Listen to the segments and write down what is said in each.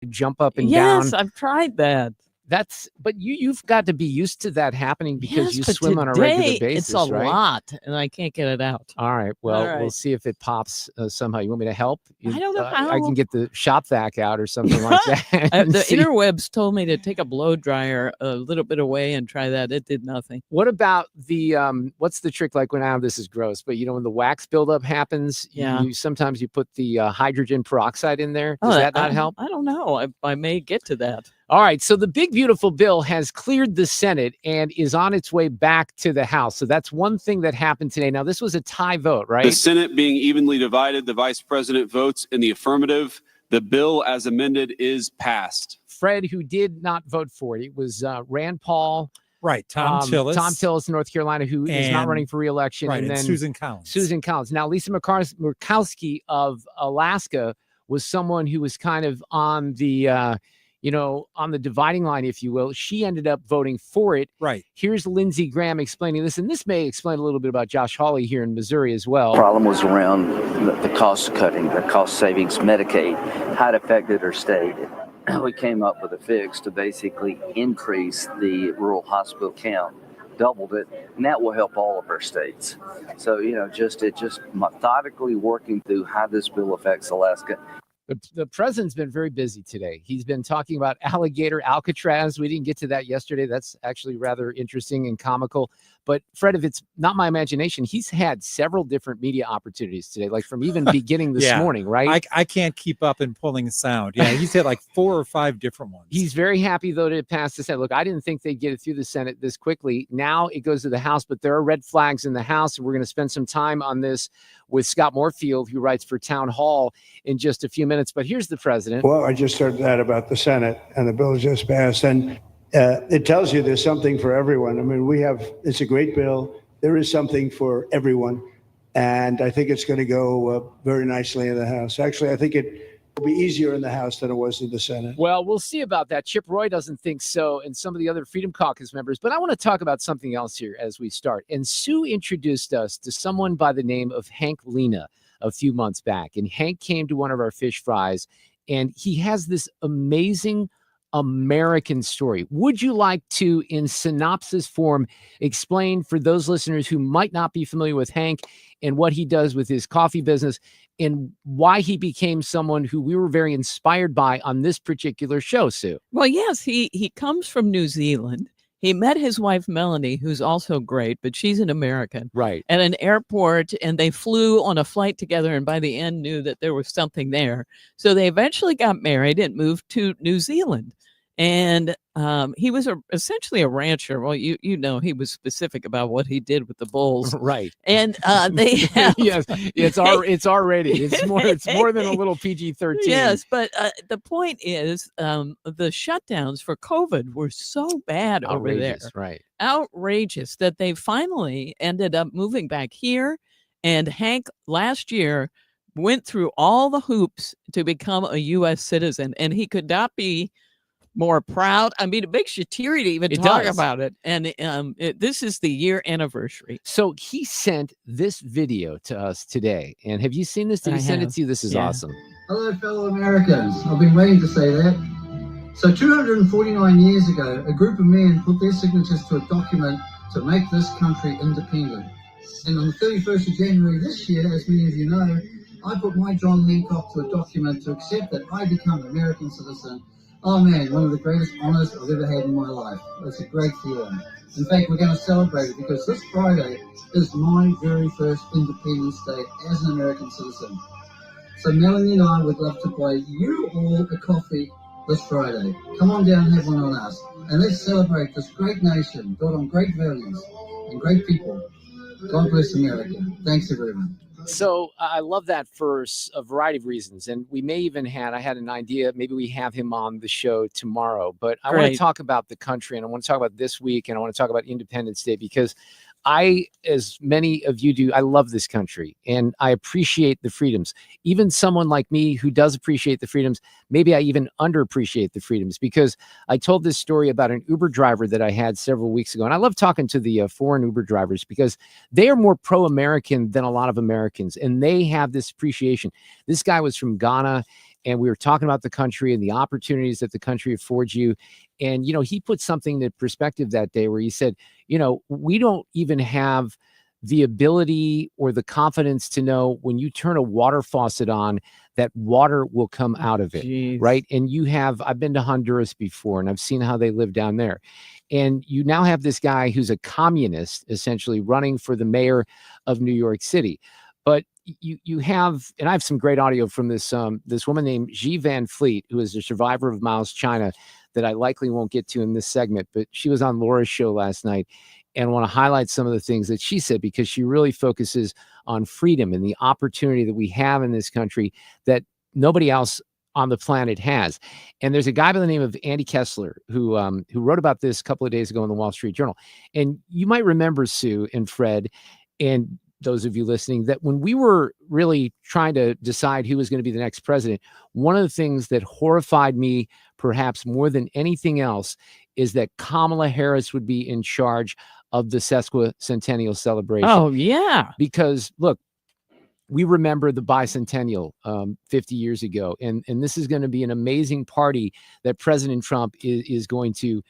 jump up and down. Yes, I've tried that. But you've got to be used to that happening because you but swim on a regular today, basis, it's a right? lot, and I can't get it out. All right. Well, All right. we'll see if it pops somehow. You want me to help? I don't know how. I can get the shop vac out or something like that. The interwebs told me to take a blow dryer a little bit away and try that. It did nothing. What about the what's the trick like when this is gross, but when the wax buildup happens, sometimes you put the hydrogen peroxide in there. Does that not help? I don't know. I may get to that. All right, so the big, beautiful bill has cleared the Senate and is on its way back to the House. So that's one thing that happened today. Now, this was a tie vote, right? The Senate being evenly divided, the vice president votes in the affirmative. The bill as amended is passed. Fred, who did not vote for it, was Rand Paul. Right, Tom Tillis, North Carolina, who is not running for re-election. Right, and then Susan Collins. Now, Lisa Murkowski of Alaska was someone who was kind of on the on the dividing line, if you will. She ended up voting for it. Right. Here's Lindsey Graham explaining this, and this may explain a little bit about Josh Hawley here in Missouri as well. The problem was around the cost cutting, the cost savings, Medicaid, how it affected our state. We came up with a fix to basically increase the rural hospital count, doubled it, and that will help all of our states. So, just methodically working through how this bill affects Alaska. The president's been very busy today. He's been talking about alligator Alcatraz. We didn't get to that yesterday. That's actually rather interesting and comical. But Fred, if it's not my imagination, he's had several different media opportunities today, like from even beginning this morning, right? I can't keep up in pulling sound. Yeah, he's had like 4 or 5 different ones. He's very happy, though, to pass the Senate. Look, I didn't think they'd get it through the Senate this quickly. Now it goes to the House, but there are red flags in the House, and we're going to spend some time on this with Scott Moorfield, who writes for Town Hall, in just a few minutes. But here's the president. Well, I just heard that about the Senate, and the bill just passed, and it tells you there's something for everyone. I mean, it's a great bill. There is something for everyone, and I think it's going to go very nicely in the House. Actually, I think it will be easier in the House than it was in the Senate. Well, we'll see about that. Chip Roy doesn't think so, and some of the other Freedom Caucus members. But I want to talk about something else here as we start. And Sue introduced us to someone by the name of Hank Lena a few months back. And Hank came to one of our fish fries, and he has this amazing American story. Would you like to, in synopsis form, explain for those listeners who might not be familiar with Hank and what he does with his coffee business and why he became someone who we were very inspired by on this particular show, Sue? Well, yes, he comes from New Zealand. He met his wife, Melanie, who's also great, but she's an American. Right. At an airport, and they flew on a flight together, and by the end knew that there was something there. So they eventually got married and moved to New Zealand. And he was essentially a rancher. Well, you know, he was specific about what he did with the bulls, right? And they have, yes, it's already it's more than a little PG-13. Yes, but the point is, the shutdowns for COVID were so bad over there, right? Outrageous that they finally ended up moving back here. And Hank last year went through all the hoops to become a U.S. citizen, and he could not be more proud. I mean, it makes you teary to even talk about it. And this is the year anniversary. So he sent this video to us today. And have you seen this? Did he send it to you? This is awesome. Hello, fellow Americans. I've been waiting to say that. So 249 years ago, a group of men put their signatures to a document to make this country independent. And on the 31st of January this year, as many of you know, I put my John Hancock to a document to accept that I become an American citizen. Oh man, one of the greatest honors I've ever had in my life. It's a great feeling. In fact, we're going to celebrate it because this Friday is my very first Independence Day as an American citizen. So Melanie and I would love to buy you all a coffee this Friday. Come on down and have one on us. And let's celebrate this great nation built on great values and great people. God bless America. Thanks, everyone. So I love that for a variety of reasons. And we may even I had an idea, maybe we have him on the show tomorrow. But I want to talk about the country, and I want to talk about this week, and I want to talk about Independence Day, because I, as many of you do, I love this country and I appreciate the freedoms. Even someone like me who does appreciate the freedoms, maybe I even underappreciate the freedoms, because I told this story about an Uber driver that I had several weeks ago. And I love talking to the foreign Uber drivers because they are more pro-American than a lot of Americans, and they have this appreciation. This guy was from Ghana, and we were talking about the country and the opportunities that the country affords you. And, he put something in perspective that day where he said, we don't even have the ability or the confidence to know when you turn a water faucet on that water will come out of it. Jeez. Right. And I've been to Honduras before, and I've seen how they live down there. And you now have this guy who's a communist essentially running for the mayor of New York City. But you have, and I have some great audio from this woman named Xi Van Fleet, who is a survivor of Mao's China that I likely won't get to in this segment, but she was on Laura's show last night. And want to highlight some of the things that she said, because she really focuses on freedom and the opportunity that we have in this country that nobody else on the planet has. And there's a guy by the name of Andy Kessler who wrote about this a couple of days ago in the Wall Street Journal. And you might remember, Sue and Fred, and those of you listening, that when we were really trying to decide who was going to be the next president, one of the things that horrified me perhaps more than anything else is that Kamala Harris would be in charge of the sesquicentennial celebration. Oh, yeah. Because, look, we remember the bicentennial 50 years ago, and this is going to be an amazing party that President Trump is going to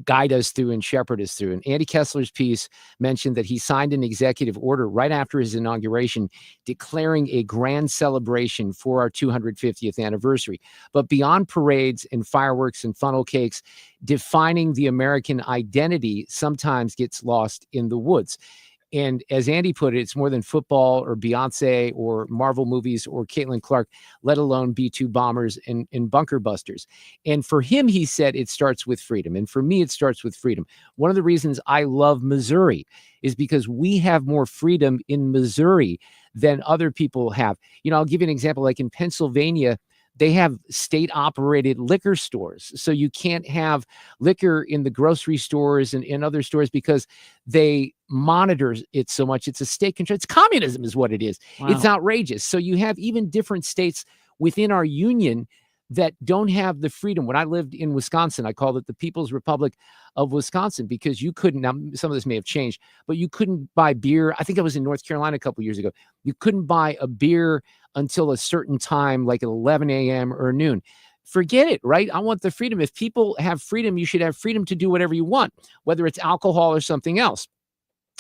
guide us through and shepherd us through. And Andy Kessler's piece mentioned that he signed an executive order right after his inauguration declaring a grand celebration for our 250th anniversary. But beyond parades and fireworks and funnel cakes, defining the American identity sometimes gets lost in the woods. And as Andy put it, it's more than football or Beyonce or Marvel movies or Caitlin Clark, let alone B-2 bombers and bunker busters. And for him, he said, it starts with freedom. And for me, it starts with freedom. One of the reasons I love Missouri is because we have more freedom in Missouri than other people have. I'll give you an example. Like in Pennsylvania, they have state-operated liquor stores. So you can't have liquor in the grocery stores and in other stores because they monitor it so much. It's a state control. It's communism is what it is. Wow. It's outrageous. So you have even different states within our union that don't have the freedom. When I lived in Wisconsin, I called it the People's Republic of Wisconsin because you couldn't, now some of this may have changed, but you couldn't buy beer. I think I was in North Carolina a couple of years ago. You couldn't buy a beer until a certain time, like at 11 a.m. or noon. Forget it, right? I want the freedom. If people have freedom, you should have freedom to do whatever you want, whether it's alcohol or something else.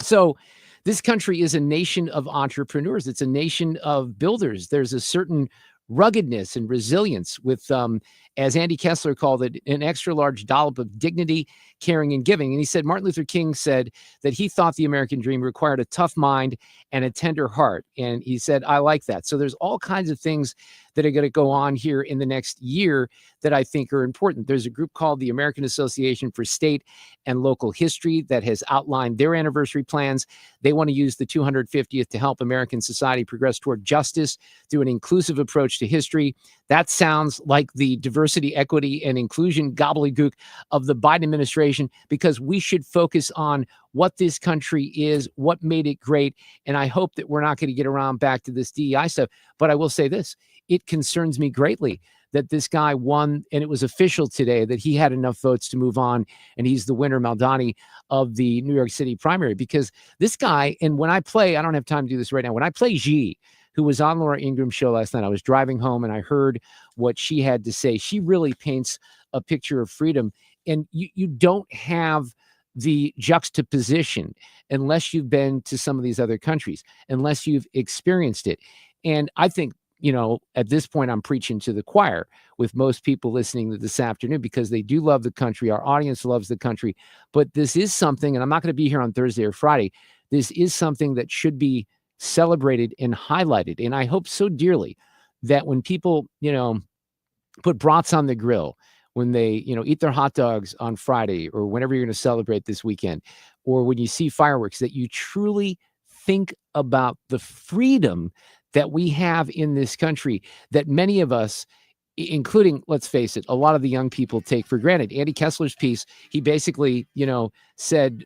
So this country is a nation of entrepreneurs. It's a nation of builders. There's a certain ruggedness and resilience with, as Andy Kessler called it, an extra large dollop of dignity, caring, and giving. And he said, Martin Luther King said that he thought the American dream required a tough mind and a tender heart. And he said, I like that. So there's all kinds of things that are going to go on here in the next year that I think are important. There's a group called the American Association for State and Local History that has outlined their anniversary plans. They want to use the 250th to help American society progress toward justice through an inclusive approach to history. That sounds like the diversity, equity, and inclusion gobbledygook of the Biden administration, because we should focus on what this country is, what made it great. And I hope that we're not going to get around back to this DEI stuff. But I will say this, it concerns me greatly that this guy won, and it was official today that he had enough votes to move on, and he's the winner, Maldani, of the New York City primary. Because this guy, and when I play, I don't have time to do this right now, when I play Xi, who was on Laura Ingram's show last night, I was driving home and I heard what she had to say. She really paints a picture of freedom, and you don't have the juxtaposition unless you've been to some of these other countries, unless you've experienced it. And I think, at this point, I'm preaching to the choir with most people listening to this afternoon, because they do love the country. Our audience loves the country. But this is something, and I'm not going to be here on Thursday or Friday. This is something that should be celebrated and highlighted. And I hope so dearly that when people, put brats on the grill, when they, eat their hot dogs on Friday, or whenever you're going to celebrate this weekend, or when you see fireworks, that you truly think about the freedom that we have in this country that many of us, including, let's face it, a lot of the young people take for granted. Andy Kessler's piece, he basically, said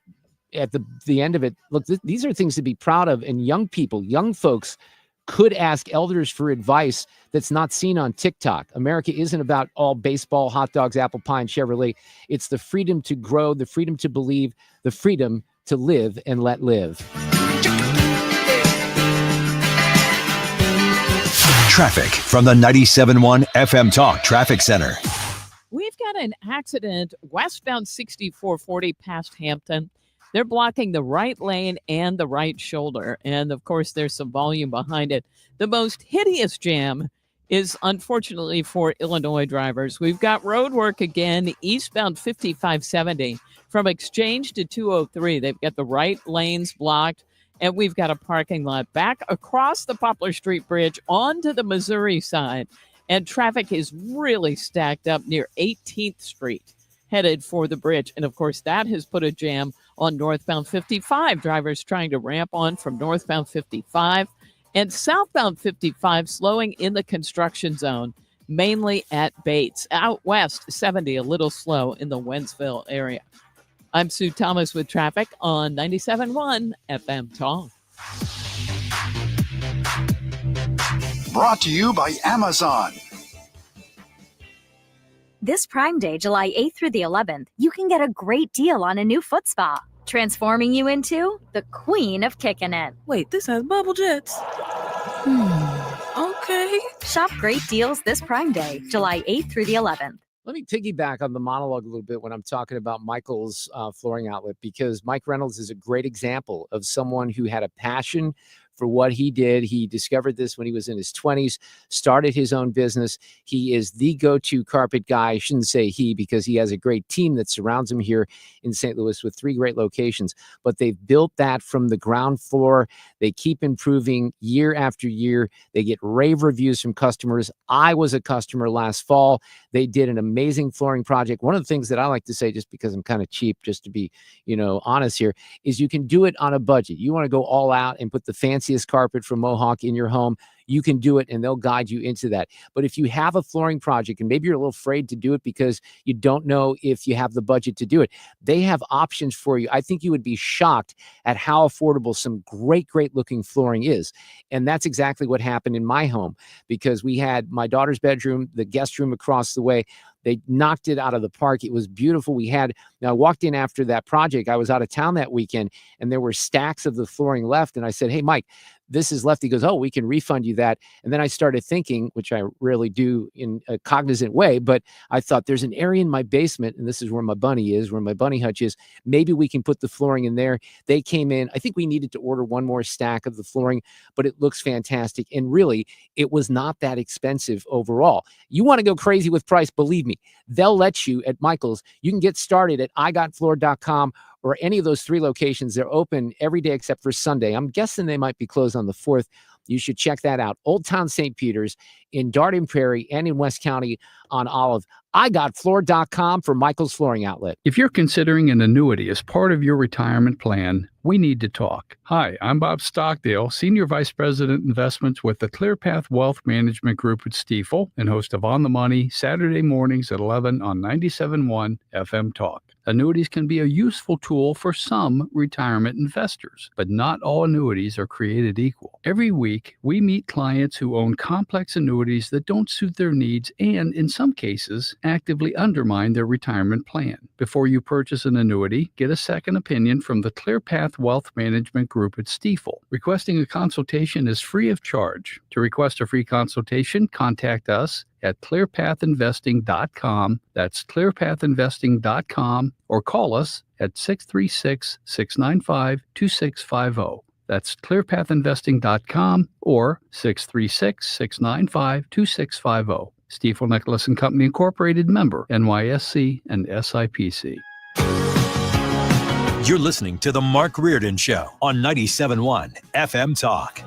at the end of it, look, these are things to be proud of. And young people, young folks could ask elders for advice that's not seen on TikTok. America isn't about all baseball, hot dogs, apple pie, and Chevrolet. It's the freedom to grow, the freedom to believe, the freedom to live and let live. Traffic from the 97.1 FM Talk Traffic Center. We've got an accident westbound 6440 past Hampton. They're blocking the right lane and the right shoulder. And of course, there's some volume behind it. The most hideous jam is unfortunately for Illinois drivers. We've got road work again, eastbound 5570 from Exchange to 203. They've got the right lanes blocked, and we've got a parking lot back across the Poplar Street Bridge onto the Missouri side. And traffic is really stacked up near 18th Street, headed for the bridge. And of course, that has put a jam on northbound 55. Drivers trying to ramp on from northbound 55. And southbound 55 slowing in the construction zone, mainly at Bates. Out west, 70, a little slow in the Wentzville area. I'm Sue Thomas with traffic on 97.1 FM Talk. Brought to you by Amazon. This Prime Day, July 8th through the 11th, you can get a great deal on a new foot spa, transforming you into the queen of kicking it. Wait, this has bubble jets. Okay. Shop great deals this Prime Day, July 8th through the 11th. Let me piggyback on the monologue a little bit when I'm talking about Michael's flooring outlet, because Mike Reynolds is a great example of someone who had a passion for what he did. He discovered this when he was in his 20s, started his own business. He is the go-to carpet guy. I shouldn't say he, because he has a great team that surrounds him here in St. Louis with 3 great locations. But they've built that from the ground floor. They keep improving year after year. They get rave reviews from customers. I was a customer last fall. They did an amazing flooring project. One of the things that I like to say, just because I'm kind of cheap, just to be, honest here, is you can do it on a budget. You want to go all out and put the fanciest carpet from Mohawk in your home, you can do it, and they'll guide you into that. But if you have a flooring project and maybe you're a little afraid to do it because you don't know if you have the budget to do it, they have options for you. I think you would be shocked at how affordable some great looking flooring is. And that's exactly what happened in my home, because we had my daughter's bedroom, the guest room across the way. They knocked it out of the park. It was beautiful. Now I walked in after that project. I was out of town that weekend, and there were stacks of the flooring left. And I said, "Hey, Mike, this is left." He goes, "Oh, we can refund you that." And then I started thinking, which I rarely do in a cognizant way, but I thought, there's an area in my basement, and this is where my bunny is, where my bunny hutch is. Maybe we can put the flooring in there. They came in. I think we needed to order one more stack of the flooring, but it looks fantastic. And really, it was not that expensive overall. You want to go crazy with price, believe me, they'll let you at Michael's. You can get started at igotfloor.com or any of those 3 locations. They're open every day except for Sunday. I'm guessing they might be closed on the 4th. You should check that out. Old Town St. Peter's, in Darden Prairie, and in West County on Olive. igotfloor.com for Michael's Flooring Outlet. If you're considering an annuity as part of your retirement plan, we need to talk. Hi, I'm Bob Stockdale, Senior Vice President Investments with the ClearPath Wealth Management Group at Stifel, and host of On the Money, Saturday mornings at 11 on 97.1 FM Talk. Annuities can be a useful tool for some retirement investors, but not all annuities are created equal. Every week, we meet clients who own complex annuities that don't suit their needs and, in some cases, actively undermine their retirement plan. Before you purchase an annuity, get a second opinion from the ClearPath Wealth Management Group at Stifel. Requesting a consultation is free of charge. To request a free consultation, contact us at clearpathinvesting.com. That's clearpathinvesting.com, or call us at 636-695-2650. That's clearpathinvesting.com or 636-695-2650. Stifel Nicholas and Company Incorporated, member NYSE and SIPC. You're listening to The Mark Reardon Show on 97.1 FM Talk.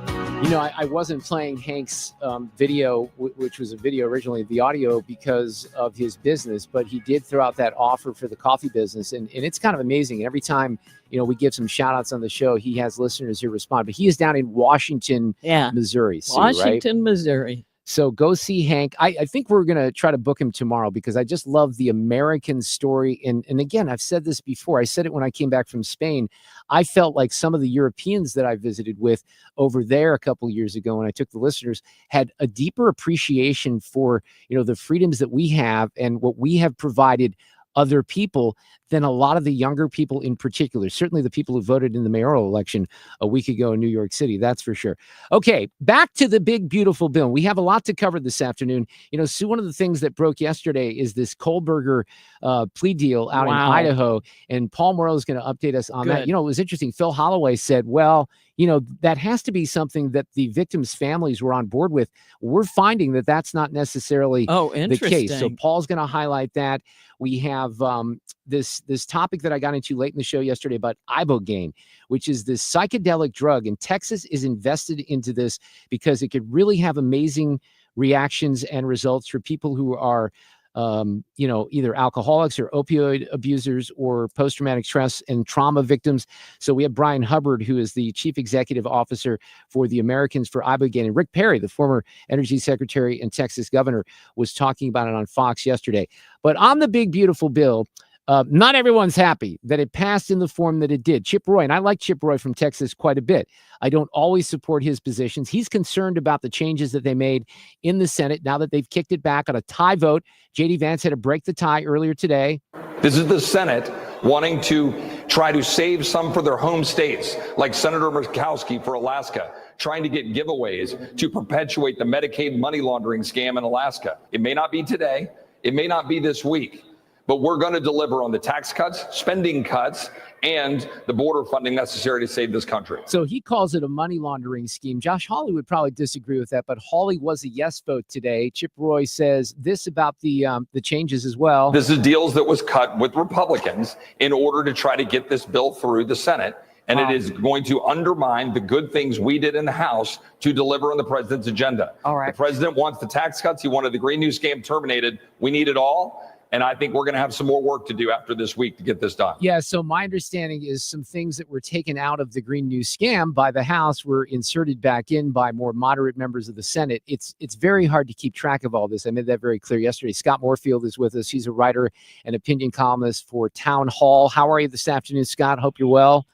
I wasn't playing Hank's video, which was a video originally, the audio, because of his business, but he did throw out that offer for the coffee business. And it's kind of amazing. Every time, we give some shout outs on the show, he has listeners who respond. But he is down in Washington, Missouri. Sue, Washington, right? Missouri. So go see Hank. I think we're going to try to book him tomorrow, because I just love the American story. And again, I've said this before. I said it when I came back from Spain. I felt like some of the Europeans that I visited with over there a couple of years ago when I took the listeners had a deeper appreciation for, the freedoms that we have and what we have provided other people than a lot of the younger people in particular, certainly the people who voted in the mayoral election a week ago in New York City, that's for sure. Okay, back to the big, beautiful bill. We have a lot to cover this afternoon. You know, Sue, one of the things that broke yesterday is this Kohlberger plea deal out in Idaho, and Paul Mauro is going to update us on that. You know, it was interesting. Phil Holloway said, well, you know, that has to be something that the victims' families were on board with. We're finding that that's not necessarily the case. So Paul's going to highlight that. We have this topic that I got into late in the show yesterday about ibogaine, which is this psychedelic drug. And Texas is invested into this because it could really have amazing reactions and results for people who are you know, either alcoholics or opioid abusers or post-traumatic stress and trauma victims. So we have Bryan Hubbard, who is the chief executive officer for the Americans for Ibogaine. And Rick Perry, the former energy secretary and Texas governor, was talking about it on Fox yesterday. But on the big, beautiful bill, not everyone's happy that it passed in the form that it did. Chip Roy, and I like Chip Roy from Texas quite a bit. I don't always support his positions. He's concerned about the changes that they made in the Senate now that they've kicked it back on a tie vote. J.D. Vance had to break the tie earlier today. This is the Senate wanting to try to save some for their home states, like Senator Murkowski for Alaska, trying to get giveaways to perpetuate the Medicaid money laundering scam in Alaska. It may not be today. It may not be this week. But we're going to deliver on the tax cuts, spending cuts, and the border funding necessary to save this country. So he calls it a money laundering scheme. Josh Hawley would probably disagree with that, but Hawley was a yes vote today. Chip Roy says this about the changes as well. This is deals that was cut with Republicans in order to try to get this bill through the Senate. And it is going to undermine the good things we did in the House to deliver on the president's agenda. All right. The president wants the tax cuts. He wanted the Green New scam terminated. We need it all. And I think we're going to have some more work to do after this week to get this done. Yeah, so my understanding is some things that were taken out of the Green New scam by the House were inserted back in by more moderate members of the Senate. It's very hard to keep track of all this. I made that very clear yesterday. Scott Moorfield is with us. He's a writer and opinion columnist for Town Hall. How are you this afternoon, Scott? Hope you're well.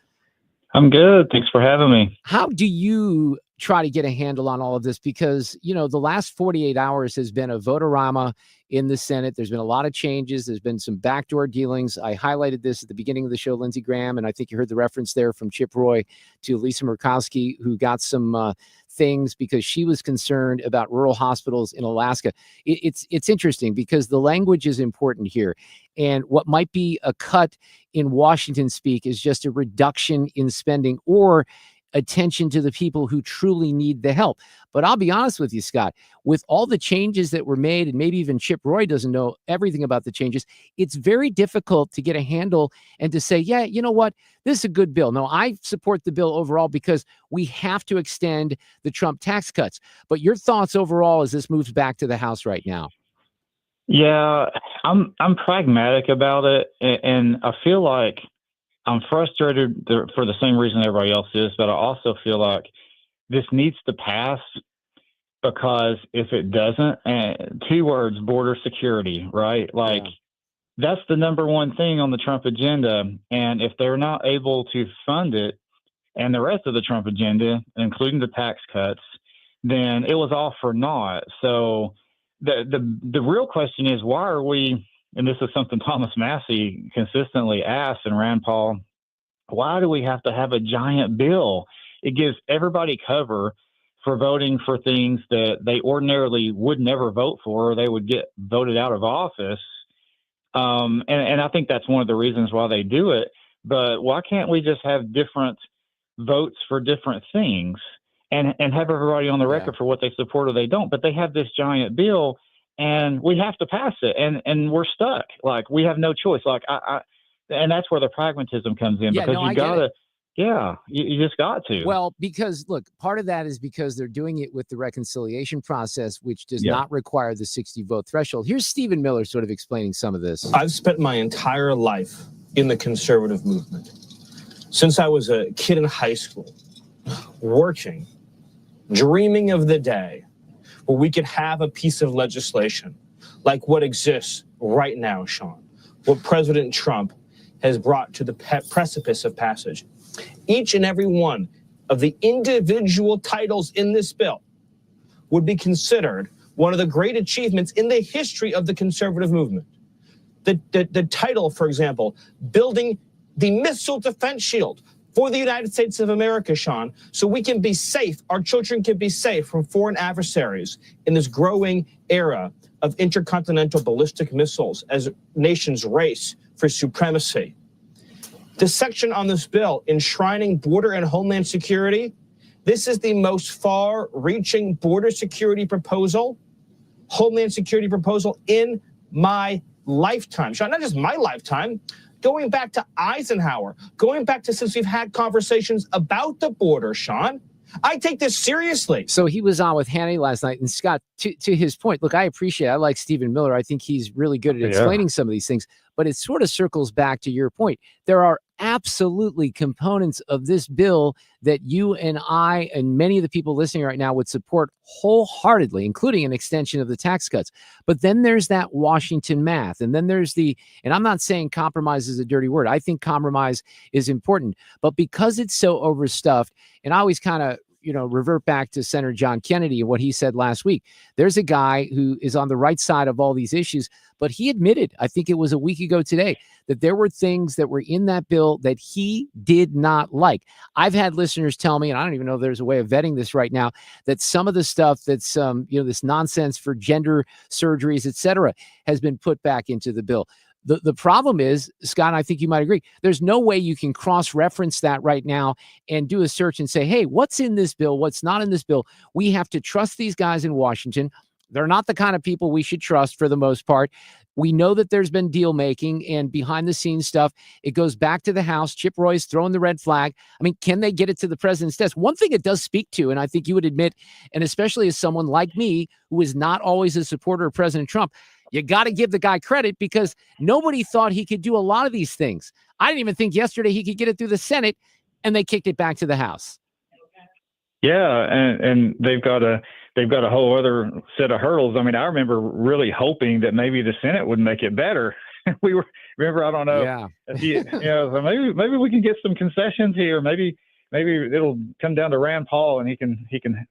I'm good. Thanks for having me. How do you try to get a handle on all of this? Because, you know, the last 48 hours has been a vote-a-rama in the Senate. There's been a lot of changes. There's been some backdoor dealings. I highlighted this at the beginning of the show, Lindsey Graham, and I think you heard the reference there from Chip Roy to Lisa Murkowski, who got some things because she was concerned about rural hospitals in Alaska. It's interesting because the language is important here. And what might be a cut in Washington speak is just a reduction in spending or attention to the people who truly need the help. But I'll be honest with you, Scott, with all the changes that were made, and maybe even Chip Roy doesn't know everything about the changes, it's very difficult to get a handle and to say, yeah, you know what, this is a good bill. No, I support the bill overall because we have to extend the Trump tax cuts. But your thoughts overall as this moves back to the House right now? Yeah, I'm pragmatic about it, and I feel like I'm frustrated for the same reason everybody else is, but I also feel like this needs to pass because if it doesn't, two words, border security, right? Like that's the number one thing on the Trump agenda. And if they're not able to fund it and the rest of the Trump agenda, including the tax cuts, then it was all for naught. So the real question is, why are we, and this is something Thomas Massey consistently asks and Rand Paul, why do we have to have a giant bill? It gives everybody cover for voting for things that they ordinarily would never vote for, or they would get voted out of office. And I think that's one of the reasons why they do it. But why can't we just have different votes for different things and have everybody on the record for what they support or they don't? But they have this giant bill and we have to pass it and we're stuck. Like we have no choice. Like and that's where the pragmatism comes in because you gotta, you just got to. Well, because look, part of that is because they're doing it with the reconciliation process, which does not require the 60 vote threshold. Here's Stephen Miller sort of explaining some of this. I've spent my entire life in the conservative movement. Since I was a kid in high school, working, dreaming of the day where we could have a piece of legislation like what exists right now, Sean, what President Trump has brought to the precipice of passage. Each and every one of the individual titles in this bill would be considered one of the great achievements in the history of the conservative movement. the title, for example, building the missile defense shield for the United States of America, Sean, so we can be safe, our children can be safe from foreign adversaries in this growing era of intercontinental ballistic missiles as nations race for supremacy. The section on this bill enshrining border and homeland security, this is the most far-reaching border security proposal, homeland security proposal in my lifetime. Sean, not just my lifetime, going back to Eisenhower, going back to since we've had conversations about the border, Sean. I take this seriously. So he was on with Hannity last night. And Scott, to his point, look, I like Stephen Miller. I think he's really good at explaining some of these things, but it sort of circles back to your point. There are absolutely components of this bill that you and I and many of the people listening right now would support wholeheartedly, including an extension of the tax cuts. But then there's that Washington math. And then there's and I'm not saying compromise is a dirty word. I think compromise is important. But because it's so overstuffed, and I always kind of, revert back to Senator John Kennedy and what he said last week. There's a guy who is on the right side of all these issues, but he admitted, I think it was a week ago today, that there were things that were in that bill that he did not like. I've had listeners tell me, and I don't even know if there's a way of vetting this right now, that some of the stuff that's, this nonsense for gender surgeries, et cetera, has been put back into the bill. The problem is, Scott, and I think you might agree, there's no way you can cross-reference that right now and do a search and say, hey, what's in this bill? What's not in this bill? We have to trust these guys in Washington. They're not the kind of people we should trust for the most part. We know that there's been deal making and behind the scenes stuff. It goes back to the House. Chip Roy's throwing the red flag. I mean, can they get it to the president's desk? One thing it does speak to, and I think you would admit, and especially as someone like me, who is not always a supporter of President Trump, you got to give the guy credit because nobody thought he could do a lot of these things. I didn't even think yesterday he could get it through the Senate, and they kicked it back to the House. Yeah, and they've got a whole other set of hurdles. I mean, I remember really hoping that maybe the Senate would make it better. Remember, I don't know. Yeah. So maybe we can get some concessions here. Maybe it'll come down to Rand Paul and he can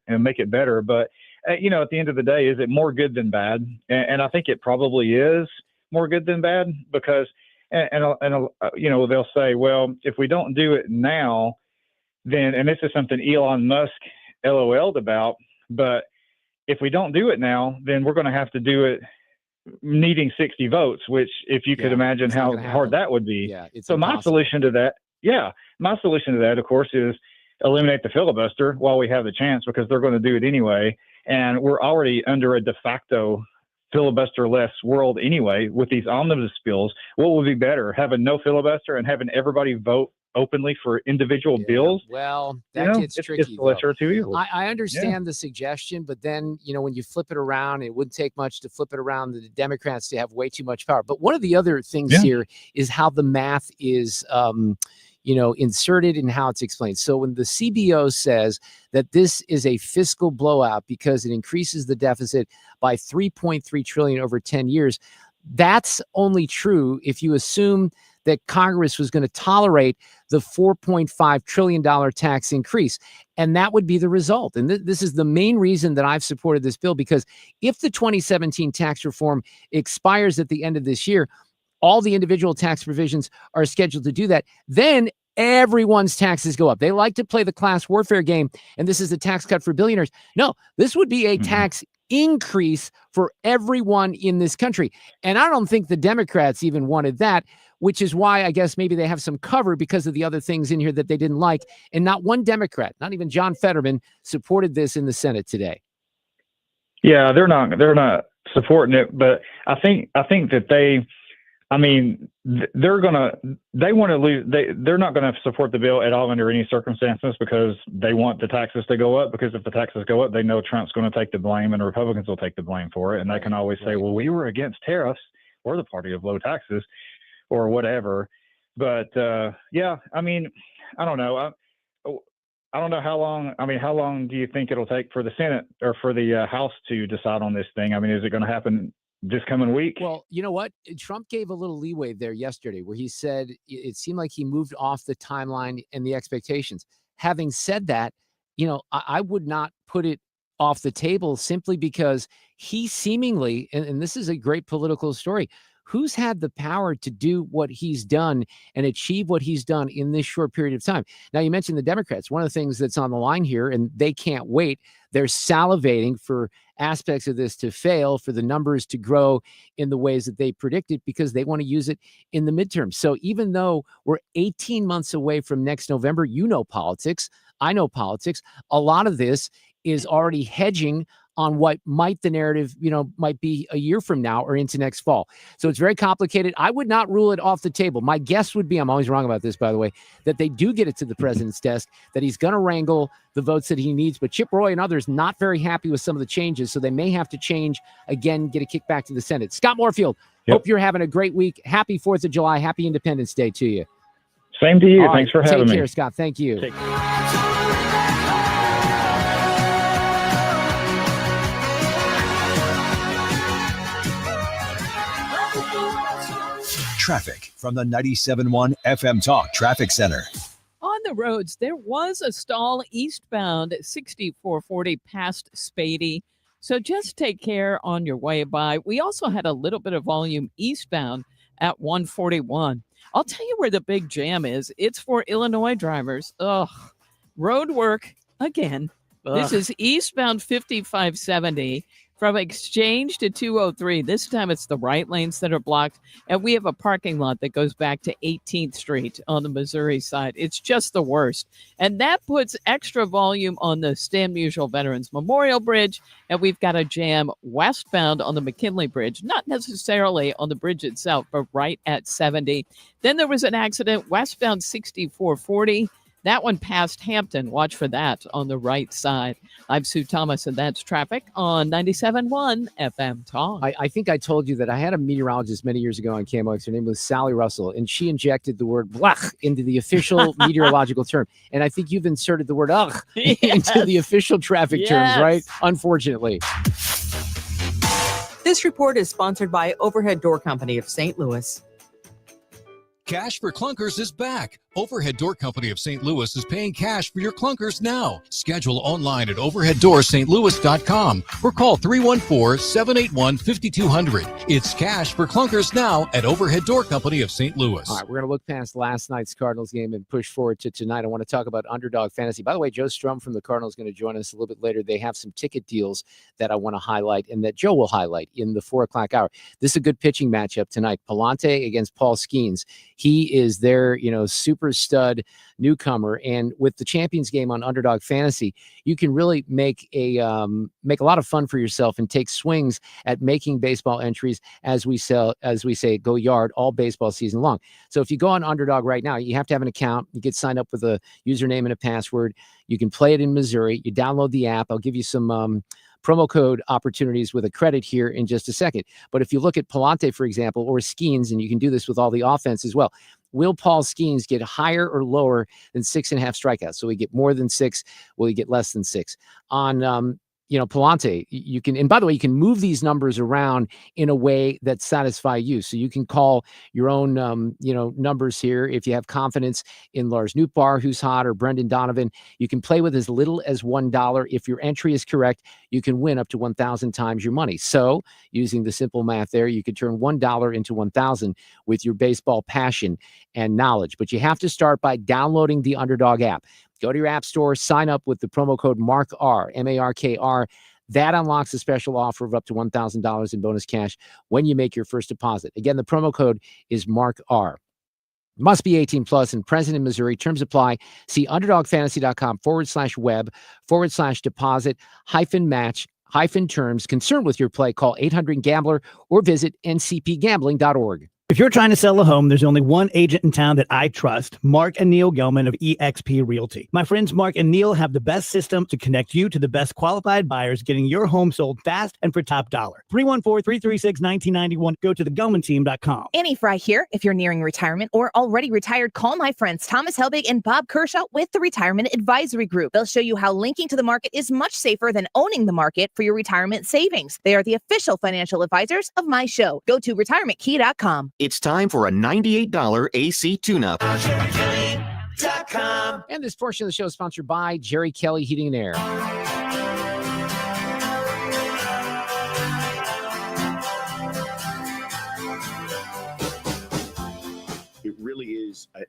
make it better. But at the end of the day, is it more good than bad? And I think it probably is more good than bad because, they'll say, well, if we don't do it now, then, and this is something Elon Musk LOL'd about, but if we don't do it now, then we're going to have to do it needing 60 votes, which if you could imagine how hard that would be. Yeah, it's so impossible. my solution to that, of course, is eliminate the filibuster while we have the chance because they're going to do it anyway. And we're already under a de facto filibuster-less world anyway with these omnibus bills. What would be better, having no filibuster and having everybody vote openly for individual bills? Well, that gets tricky. It's the lesser of two evils. I understand the suggestion, but then, when you flip it around, it wouldn't take much to flip it around. The Democrats, they have way too much power. But one of the other things here is how the math is inserted and how it's explained. So when the CBO says that this is a fiscal blowout because it increases the deficit by $3.3 trillion over 10 years, that's only true if you assume that Congress was going to tolerate the $4.5 trillion tax increase. And that would be the result. And this is the main reason that I've supported this bill, because if the 2017 tax reform expires at the end of this year, all the individual tax provisions are scheduled to do that, then everyone's taxes go up. They like to play the class warfare game, and this is a tax cut for billionaires. No, this would be a tax increase for everyone in this country. And I don't think the Democrats even wanted that, which is why I guess maybe they have some cover because of the other things in here that they didn't like. And not one Democrat, not even John Fetterman, supported this in the Senate today. Yeah, they're not supporting it, but I think that they want to lose. They're not going to support the bill at all under any circumstances because they want the taxes to go up, because if the taxes go up, they know Trump's going to take the blame and the Republicans will take the blame for it. And they can always say, well, we were against tariffs. We're the party of low taxes or whatever. But I don't know. I don't know how long. How long do you think it'll take for the Senate or for the House to decide on this thing? Is it going to happen this coming week? Well, you know what? Trump gave a little leeway there yesterday where he said it seemed like he moved off the timeline and the expectations. Having said that, I would not put it off the table simply because he seemingly, and this is a great political story, who's had the power to do what he's done and achieve what he's done in this short period of time? Now, you mentioned the Democrats. One of the things that's on the line here, and they can't wait, they're salivating for aspects of this to fail, for the numbers to grow in the ways that they predicted, because they want to use it in the midterm. So even though we're 18 months away from next November, you know politics, I know politics, a lot of this is already hedging on what might the narrative, might be a year from now or into next fall. So it's very complicated. I would not rule it off the table. My guess would be, I'm always wrong about this, by the way, that they do get it to the president's desk, that he's going to wrangle the votes that he needs. But Chip Roy and others not very happy with some of the changes, so they may have to change again, get a kickback to the Senate. Scott Moorfield, hope you're having a great week. Happy 4th of July. Happy Independence Day to you. Same to you. All Thanks right, for having me. Take care, Scott. Thank you. Traffic from the 97.1 FM Talk Traffic Center. On the roads, there was a stall eastbound 6440 past Spady. So just take care on your way by. We also had a little bit of volume eastbound at 141. I'll tell you where the big jam is. It's for Illinois drivers. Road work again. This is eastbound 5570 from Exchange to 203. This time it's the right lanes that are blocked, and we have a parking lot that goes back to 18th Street on the Missouri side. It's just the worst. And that puts extra volume on the Stan Musial Veterans Memorial Bridge, and we've got a jam westbound on the McKinley Bridge, not necessarily on the bridge itself, but right at 70. Then there was an accident westbound 6440. That one passed Hampton. Watch for that on the right side. I'm Sue Thomas, and that's traffic on 97.1 FM Talk. I think I told you that I had a meteorologist many years ago on KMOX. Her name was Sally Russell, and she injected the word blech into the official meteorological term. And I think you've inserted the word ugh into the official traffic terms, right? Unfortunately. This report is sponsored by Overhead Door Company of St. Louis. Cash for Clunkers is back. Overhead Door Company of St. Louis is paying cash for your clunkers now. Schedule online at overheaddoorstlouis.com or call 314-781-5200. It's cash for clunkers now at Overhead Door Company of St. Louis. All right, we're going to look past last night's Cardinals game and push forward to tonight. I want to talk about underdog fantasy. By the way, Joe Strohm from the Cardinals is going to join us a little bit later. They have some ticket deals that I want to highlight and that Joe will highlight in the 4 o'clock hour. This is a good pitching matchup tonight. Palante against Paul Skeens. He is their, super stud newcomer, and with the Champions game on Underdog Fantasy, you can really make a lot of fun for yourself and take swings at making baseball entries as we say, go yard all baseball season long. So if you go on Underdog right now, you have to have an account. You get signed up with a username and a password. You can play it in Missouri. You download the app. I'll give you some promo code opportunities with a credit here in just a second. But if you look at Palante, for example, or Skeens, and you can do this with all the offense as well, will Paul Skeens get higher or lower than 6.5 strikeouts? So we get more than 6. Will he get less than 6? On Palante, you can, and by the way, you can move these numbers around in a way that satisfy you. So you can call your own, numbers here. If you have confidence in Lars Nootbaar, who's hot, or Brendan Donovan, you can play with as little as $1. If your entry is correct, you can win up to 1,000 times your money. So using the simple math there, you could turn $1 into 1,000 with your baseball passion and knowledge. But you have to start by downloading the Underdog app. Go to your app store, sign up with the promo code MARKR, M-A-R-K-R. That unlocks a special offer of up to $1,000 in bonus cash when you make your first deposit. Again, the promo code is MARKR. Must be 18 plus and present in Missouri. Terms apply. See underdogfantasy.com/web/deposit-match-terms. Concerned with your play, call 800-GAMBLER or visit ncpgambling.org. If you're trying to sell a home, there's only one agent in town that I trust, Mark and Neil Gelman of eXp Realty. My friends Mark and Neil have the best system to connect you to the best qualified buyers, getting your home sold fast and for top dollar. 314-336-1991. Go to thegelmanteam.com. Annie Fry here. If you're nearing retirement or already retired, call my friends Thomas Helbig and Bob Kershaw with the Retirement Advisory Group. They'll show you how linking to the market is much safer than owning the market for your retirement savings. They are the official financial advisors of my show. Go to retirementkey.com. It's time for a $98 AC tune-up. And this portion of the show is sponsored by Jerry Kelly Heating and Air.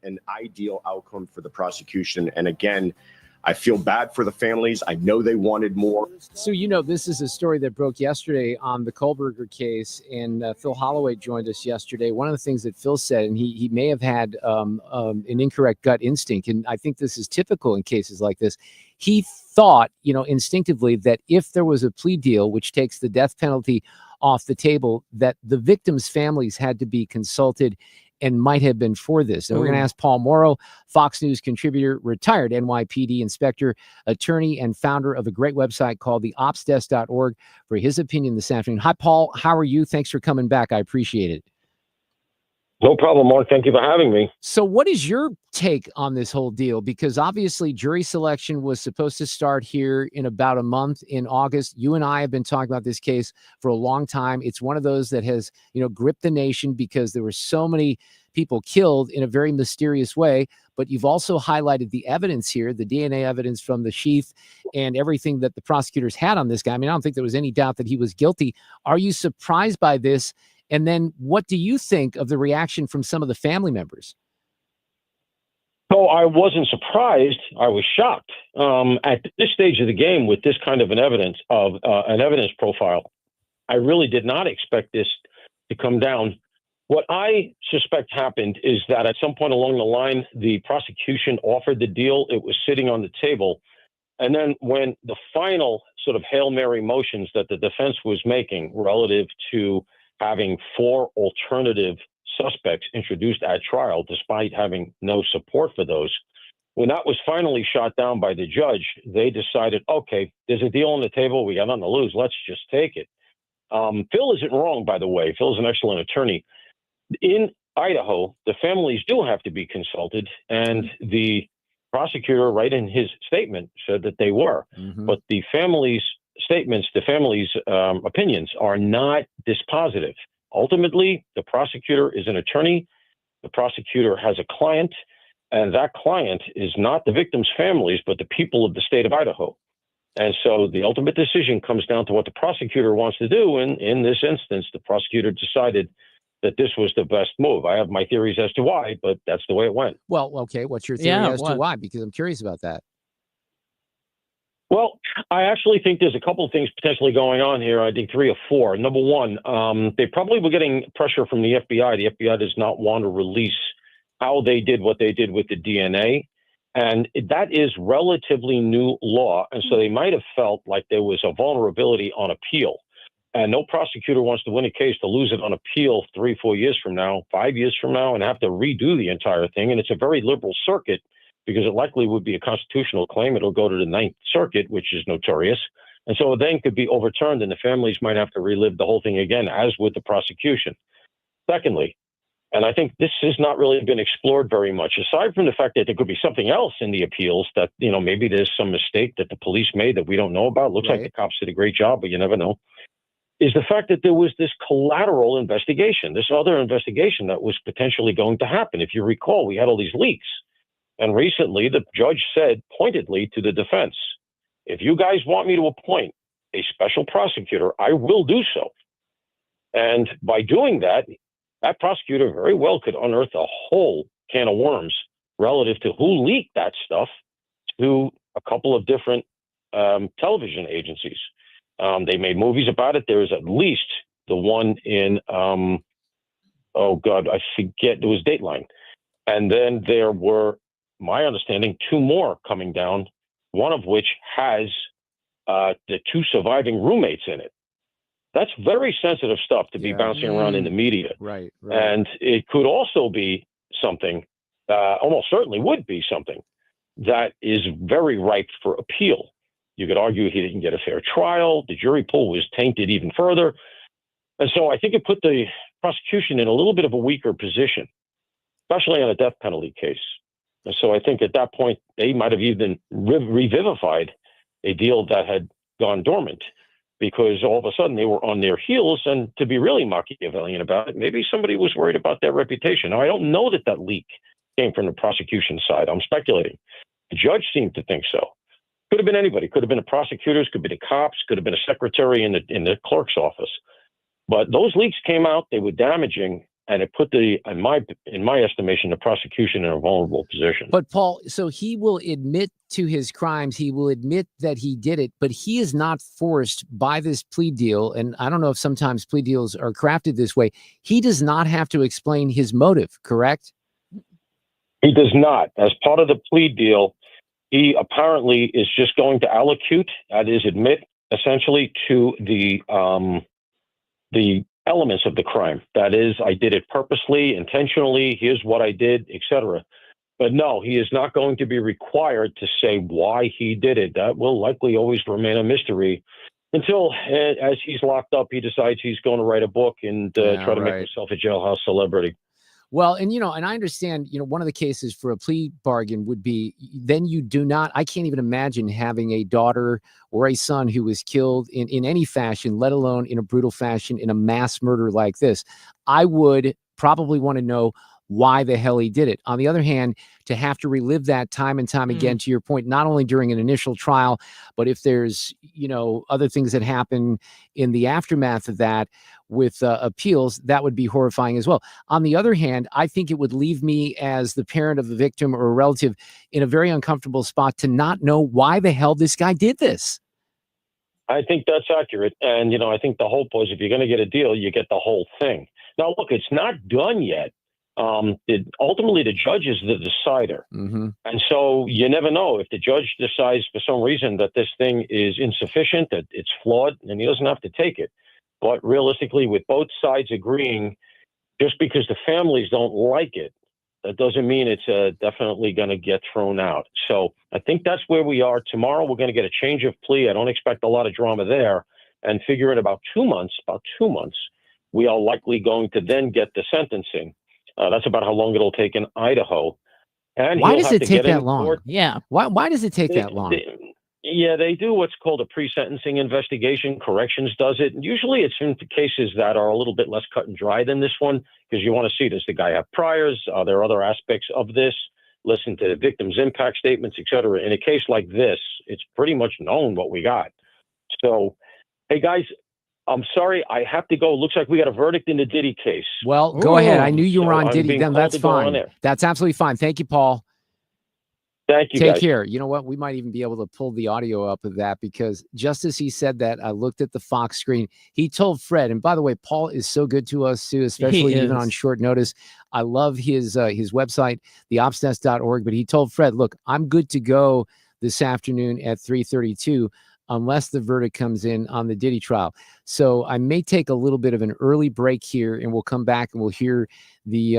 an ideal outcome for the prosecution. And again, I feel bad for the families. I know they wanted more. So, this is a story that broke yesterday on the Kohlberger case, and Phil Holloway joined us yesterday. One of the things that Phil said, and he may have had an incorrect gut instinct, and I think this is typical in cases like this. He thought, instinctively that if there was a plea deal, which takes the death penalty off the table, that the victims' families had to be consulted and might have been for this. And we're going to ask Paul Mauro, Fox News contributor, retired NYPD inspector, attorney, and founder of a great website called theopsdesk.org, for his opinion this afternoon. Hi, Paul. How are you? Thanks for coming back. I appreciate it. No problem, Mark. Thank you for having me. So what is your take on this whole deal? Because obviously jury selection was supposed to start here in about a month in August. You and I have been talking about this case for a long time. It's one of those that has, gripped the nation because there were so many people killed in a very mysterious way. But you've also highlighted the evidence here, the DNA evidence from the sheath and everything that the prosecutors had on this guy. I mean, I don't think there was any doubt that he was guilty. Are you surprised by this? And then what do you think of the reaction from some of the family members? No, I wasn't surprised. I was shocked. At this stage of the game, with this kind of an evidence profile, I really did not expect this to come down. What I suspect happened is that at some point along the line, the prosecution offered the deal. It was sitting on the table. And then when the final sort of Hail Mary motions that the defense was making relative to having 4 alternative suspects introduced at trial, despite having no support for those. When that was finally shot down by the judge, they decided, okay, there's a deal on the table. We got nothing to lose. Let's just take it. Phil isn't wrong, by the way. Phil's an excellent attorney. In Idaho, the families do have to be consulted, and the prosecutor, right in his statement, said that they were. But the families' statements, the families' opinions are not dispositive. Ultimately, the prosecutor is an attorney. The prosecutor has a client, and that client is not the victims' families, but the people of the state of Idaho. And so the ultimate decision comes down to what the prosecutor wants to do. And in this instance, the prosecutor decided that this was the best move. I have my theories as to why, but that's the way it went. Well, okay. What's your theory as to why? Because I'm curious about that. Well, I actually think there's a couple of things potentially going on here. I think 3 or 4. Number one, they probably were getting pressure from the FBI. The FBI does not want to release how they did what they did with the DNA. And that is relatively new law. And so they might have felt like there was a vulnerability on appeal. And no prosecutor wants to win a case to lose it on appeal 3, 4 years from now, 5 years from now, and have to redo the entire thing. And it's a very liberal circuit, because it likely would be a constitutional claim. It'll go to the Ninth Circuit, which is notorious. And so it then could be overturned, and the families might have to relive the whole thing again, as with the prosecution. Secondly, and I think this has not really been explored very much, aside from the fact that there could be something else in the appeals that, maybe there's some mistake that the police made that we don't know about. Looks like the cops did a great job, but you never know. Is the fact that there was this collateral investigation, this other investigation that was potentially going to happen. If you recall, we had all these leaks. And recently, the judge said pointedly to the defense, if you guys want me to appoint a special prosecutor, I will do so. And by doing that, that prosecutor very well could unearth a whole can of worms relative to who leaked that stuff to a couple of different television agencies. They made movies about it. There is at least the one in, oh God, I forget, it was Dateline. And then there were, my understanding, 2 more coming down, one of which has the 2 surviving roommates in it. That's very sensitive stuff to be bouncing around in the media. Right. And it could also be something, almost certainly would be something, that is very ripe for appeal. You could argue he didn't get a fair trial. The jury pool was tainted even further. And so I think it put the prosecution in a little bit of a weaker position, especially on a death penalty case. And so I think at that point, they might have even revivified a deal that had gone dormant, because all of a sudden they were on their heels. And to be really Machiavellian about it, maybe somebody was worried about their reputation. Now, I don't know that that leak came from the prosecution side. I'm speculating. The judge seemed to think so. Could have been anybody. Could have been the prosecutors, could have been the cops, could have been a secretary in the clerk's office. But those leaks came out. They were damaging. and it put in my estimation, the prosecution in a vulnerable position. But Paul, so he will admit to his crimes. He will admit that he did it, but he is not forced by this plea deal. And I don't know if sometimes plea deals are crafted this way. He does not have to explain his motive, correct? He does not. As part of the plea deal, he apparently is just going to allocute, that is, admit essentially to the elements of the crime. That is, I did it purposely, intentionally, here's what I did, etc. But no, he is not going to be required to say why he did it. That will likely always remain a mystery until, as he's locked up, he decides he's going to write a book and try to make himself a jailhouse celebrity. Well, and, and I understand, one of the cases for a plea bargain would be then you do not, I can't even imagine having a daughter or a son who was killed in any fashion, let alone in a brutal fashion, in a mass murder like this. I would probably want to know why the hell he did it. On the other hand, to have to relive that time and time again, to your point, not only during an initial trial, but if there's, other things that happen in the aftermath of that with appeals, that would be horrifying as well. On the other hand, I think it would leave me as the parent of the victim or a relative in a very uncomfortable spot to not know why the hell this guy did this. I think that's accurate. And, I think the hope was if you're going to get a deal, you get the whole thing. Now, look, it's not done yet. Ultimately, the judge is the decider. And so you never know if the judge decides for some reason that this thing is insufficient, that it's flawed, and he doesn't have to take it. But realistically, with both sides agreeing, just because the families don't like it, that doesn't mean it's definitely going to get thrown out. So I think that's where we are. Tomorrow, we're going to get a change of plea. I don't expect a lot of drama there. And figure in about 2 months, we are likely going to then get the sentencing. That's about how long it'll take in Idaho. And why does it take that long? Court. Yeah. Why does it take that long? They do what's called a pre-sentencing investigation. Corrections does it. And usually it's in cases that are a little bit less cut and dry than this one, because you want to see, does the guy have priors? Are there other aspects of this? Listen to the victim's impact statements, et cetera. In a case like this, it's pretty much known what we got. So, hey, guys, I'm sorry, I have to go. Looks like we got a verdict in the Diddy case. Well, go ahead. I knew you were on Diddy. Then that's to go on fine. there. That's absolutely fine. Thank you, Paul. Thank you, Take guys. care. You know what? We might even be able to pull the audio up of that, because just as he said that, I looked at the Fox screen. He told Fred, and by the way, Paul is so good to us too, especially even on short notice. I love his website, theopsdesk.org, but he told Fred, look, I'm good to go this afternoon at 3:32 unless the verdict comes in on the Diddy trial. So I may take a little bit of an early break here, and we'll come back and we'll hear the,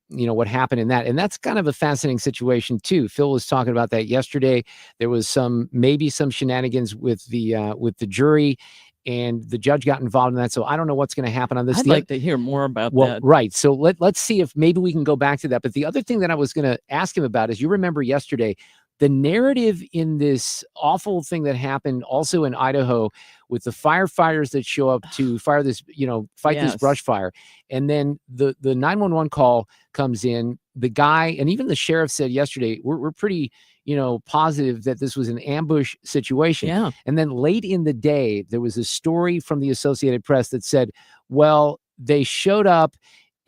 what happened in that. And that's kind of a fascinating situation too. Phil was talking about that yesterday. There was maybe some shenanigans with the jury, and the judge got involved in that. So I don't know what's going to happen on this. I'd like to hear more about that. Right. So let's see if maybe we can go back to that. But the other thing that I was going to ask him about is, you remember yesterday, the narrative in this awful thing that happened also in Idaho with the firefighters that show up to fire this, fight this brush fire. And then the 911 call comes in. The guy, and even the sheriff said yesterday, we're pretty, positive that this was an ambush situation. Yeah. And then late in the day, there was a story from the Associated Press that said, well, they showed up,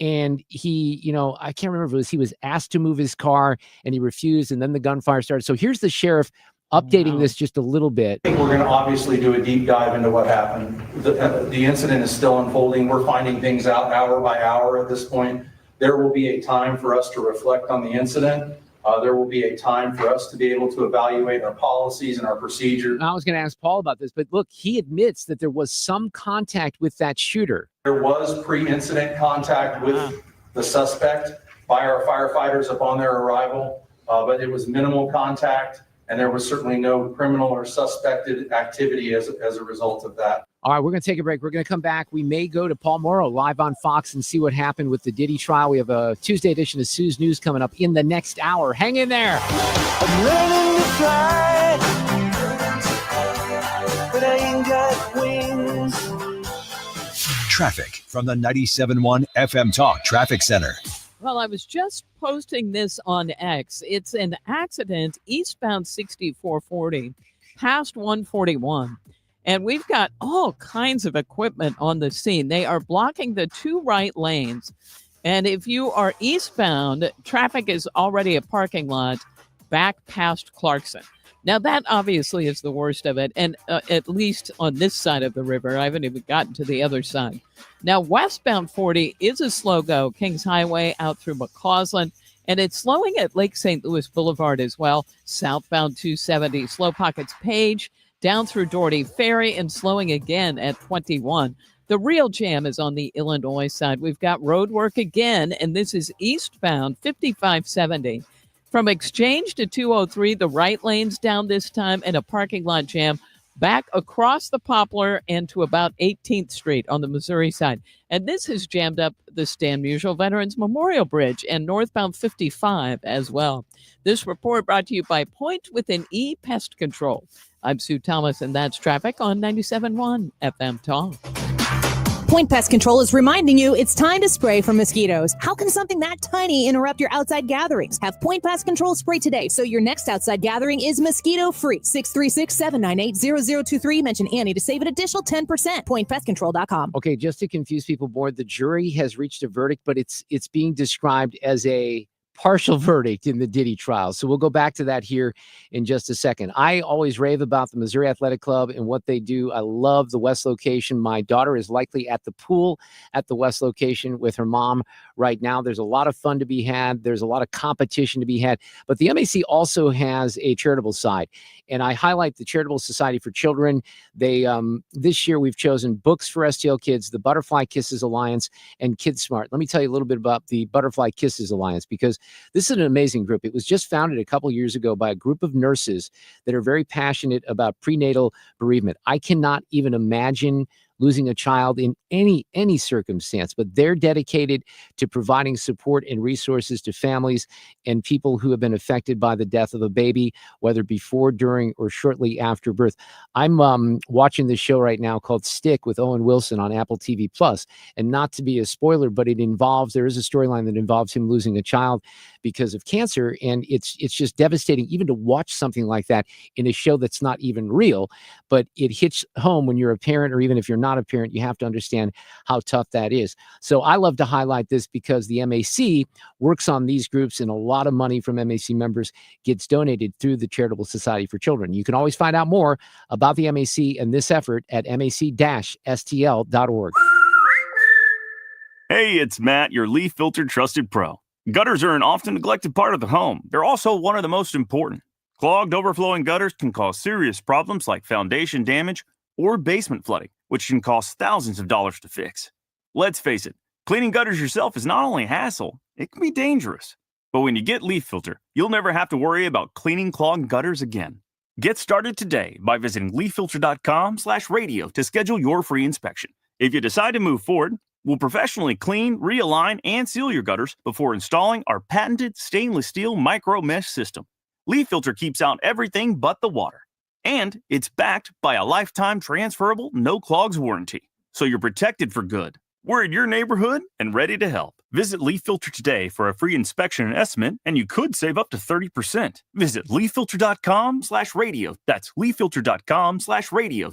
and he, I can't remember if it was, he was asked to move his car and he refused, and then the gunfire started. So here's the sheriff updating this just a little bit. I think we're going to obviously do a deep dive into what happened. The incident is still unfolding. We're finding things out hour by hour at this point. There will be a time for us to reflect on the incident. There will be a time for us to be able to evaluate our policies and our procedures. I was going to ask Paul about this, but look, he admits that there was some contact with that shooter. There was pre-incident contact with the suspect by our firefighters upon their arrival, but it was minimal contact, and there was certainly no criminal or suspected activity as a result of that. All right, we're going to take a break. We're going to come back. We may go to Paul Mauro live on Fox and see what happened with the Diddy trial. We have a Tuesday edition of Sue's News coming up in the next hour. Hang in there. I'm learning to fly, but I ain't got wings. Traffic from the 97.1 FM Talk Traffic Center. Well, I was just posting this on X. It's an accident eastbound 6440 past 141. And we've got all kinds of equipment on the scene. They are blocking the two right lanes. And if you are eastbound, traffic is already a parking lot back past Clarkson. Now, that obviously is the worst of it, and at least on this side of the river. I haven't even gotten to the other side. Now, westbound 40 is a slow go, Kings Highway out through McCausland, and it's slowing at Lake St. Louis Boulevard as well. Southbound 270, slow pockets Page, down through Doherty Ferry, and slowing again at 21. The real jam is on the Illinois side. We've got road work again, and this is eastbound 5570. From Exchange to 203, the right lane's down this time, and a parking lot jam back across the Poplar and to about 18th Street on the Missouri side. And this has jammed up the Stan Musial Veterans Memorial Bridge and northbound 55 as well. This report brought to you by Point with an E Pest Control. I'm Sue Thomas, and that's traffic on 97.1 FM Talk. Point Pest Control is reminding you it's time to spray for mosquitoes. How can something that tiny interrupt your outside gatherings? Have Point Pest Control spray today so your next outside gathering is mosquito-free. 636-798-0023. Mention Annie to save an additional 10%. PointPestControl.com. Okay, just to confuse people more, the jury has reached a verdict, but it's being described as a partial verdict in the Diddy trial. So we'll go back to that here in just a second. I always rave about the Missouri Athletic Club and what they do. I love the West location. My daughter is likely at the pool at the West location with her mom right now. There's a lot of fun to be had. There's a lot of competition to be had. But the MAC also has a charitable side. And I highlight the Charitable Society for Children. They this year we've chosen Books for STL Kids, the Butterfly Kisses Alliance, and Kids Smart. Let me tell you a little bit about the Butterfly Kisses Alliance, because this is an amazing group. It was just founded a couple years ago by a group of nurses that are very passionate about prenatal bereavement. I cannot even imagine losing a child in any circumstance, but they're dedicated to providing support and resources to families and people who have been affected by the death of a baby, whether before, during, or shortly after birth. I'm watching this show right now called Stick with Owen Wilson on Apple TV Plus, and not to be a spoiler, but there is a storyline that involves him losing a child because of cancer, and it's just devastating even to watch something like that in a show that's not even real, but it hits home when you're a parent, or even if you're not a parent, you have to understand how tough that is. So I love to highlight this because the MAC works on these groups, and a lot of money from MAC members gets donated through the Charitable Society for Children. You can always find out more about the MAC and this effort at mac-stl.org. Hey, it's Matt, your leaf filter trusted pro. Gutters are an often neglected part of the home. They're also one of the most important. Clogged, overflowing gutters can cause serious problems like foundation damage or basement flooding, which can cost thousands of dollars to fix. Let's face it, cleaning gutters yourself is not only a hassle, it can be dangerous. But when you get Leaf Filter, you'll never have to worry about cleaning clogged gutters again. Get started today by visiting leaffilter.com/radio to schedule your free inspection. If you decide to move forward, we'll professionally clean, realign, and seal your gutters before installing our patented stainless steel micro mesh system. Leaf Filter keeps out everything but the water. And it's backed by a lifetime transferable no clogs warranty. So you're protected for good. We're in your neighborhood and ready to help. Visit Leaf Filter today for a free inspection and estimate, and you could save up to 30%. Visit leaffilter.com/radio. That's leaffilter.com/radio.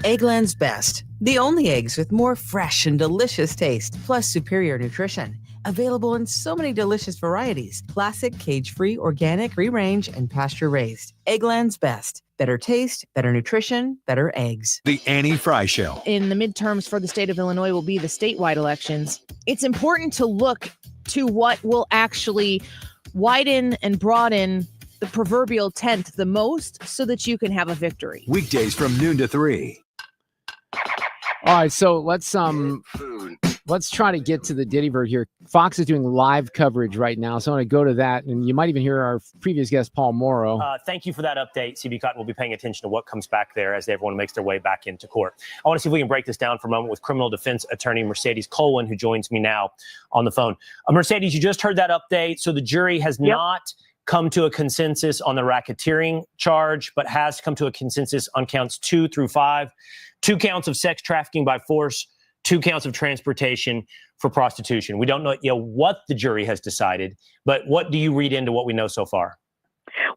Eggland's Best. The only eggs with more fresh and delicious taste, plus superior nutrition. Available in so many delicious varieties. Classic, cage-free, organic, free-range, and pasture-raised. Eggland's Best. Better taste, better nutrition, better eggs. The Annie Fry Show. In the midterms for the state of Illinois will be the statewide elections. It's important to look to what will actually widen and broaden the proverbial tent the most so that you can have a victory. Weekdays from noon to 3. All right, so let's try to get to the Diddy Bird here. Fox is doing live coverage right now, so I want to go to that, and you might even hear our previous guest, Paul Mauro. Thank you for that update. CB Cotton will be paying attention to what comes back there as everyone makes their way back into court. I want to see if we can break this down for a moment with criminal defense attorney Mercedes Colwin, who joins me now on the phone. Mercedes, you just heard that update. So the jury has not come to a consensus on the racketeering charge, but has come to a consensus on counts 2 through 5, 2 counts of sex trafficking by force, 2 counts of transportation for prostitution. We don't know what the jury has decided, but what do you read into what we know so far?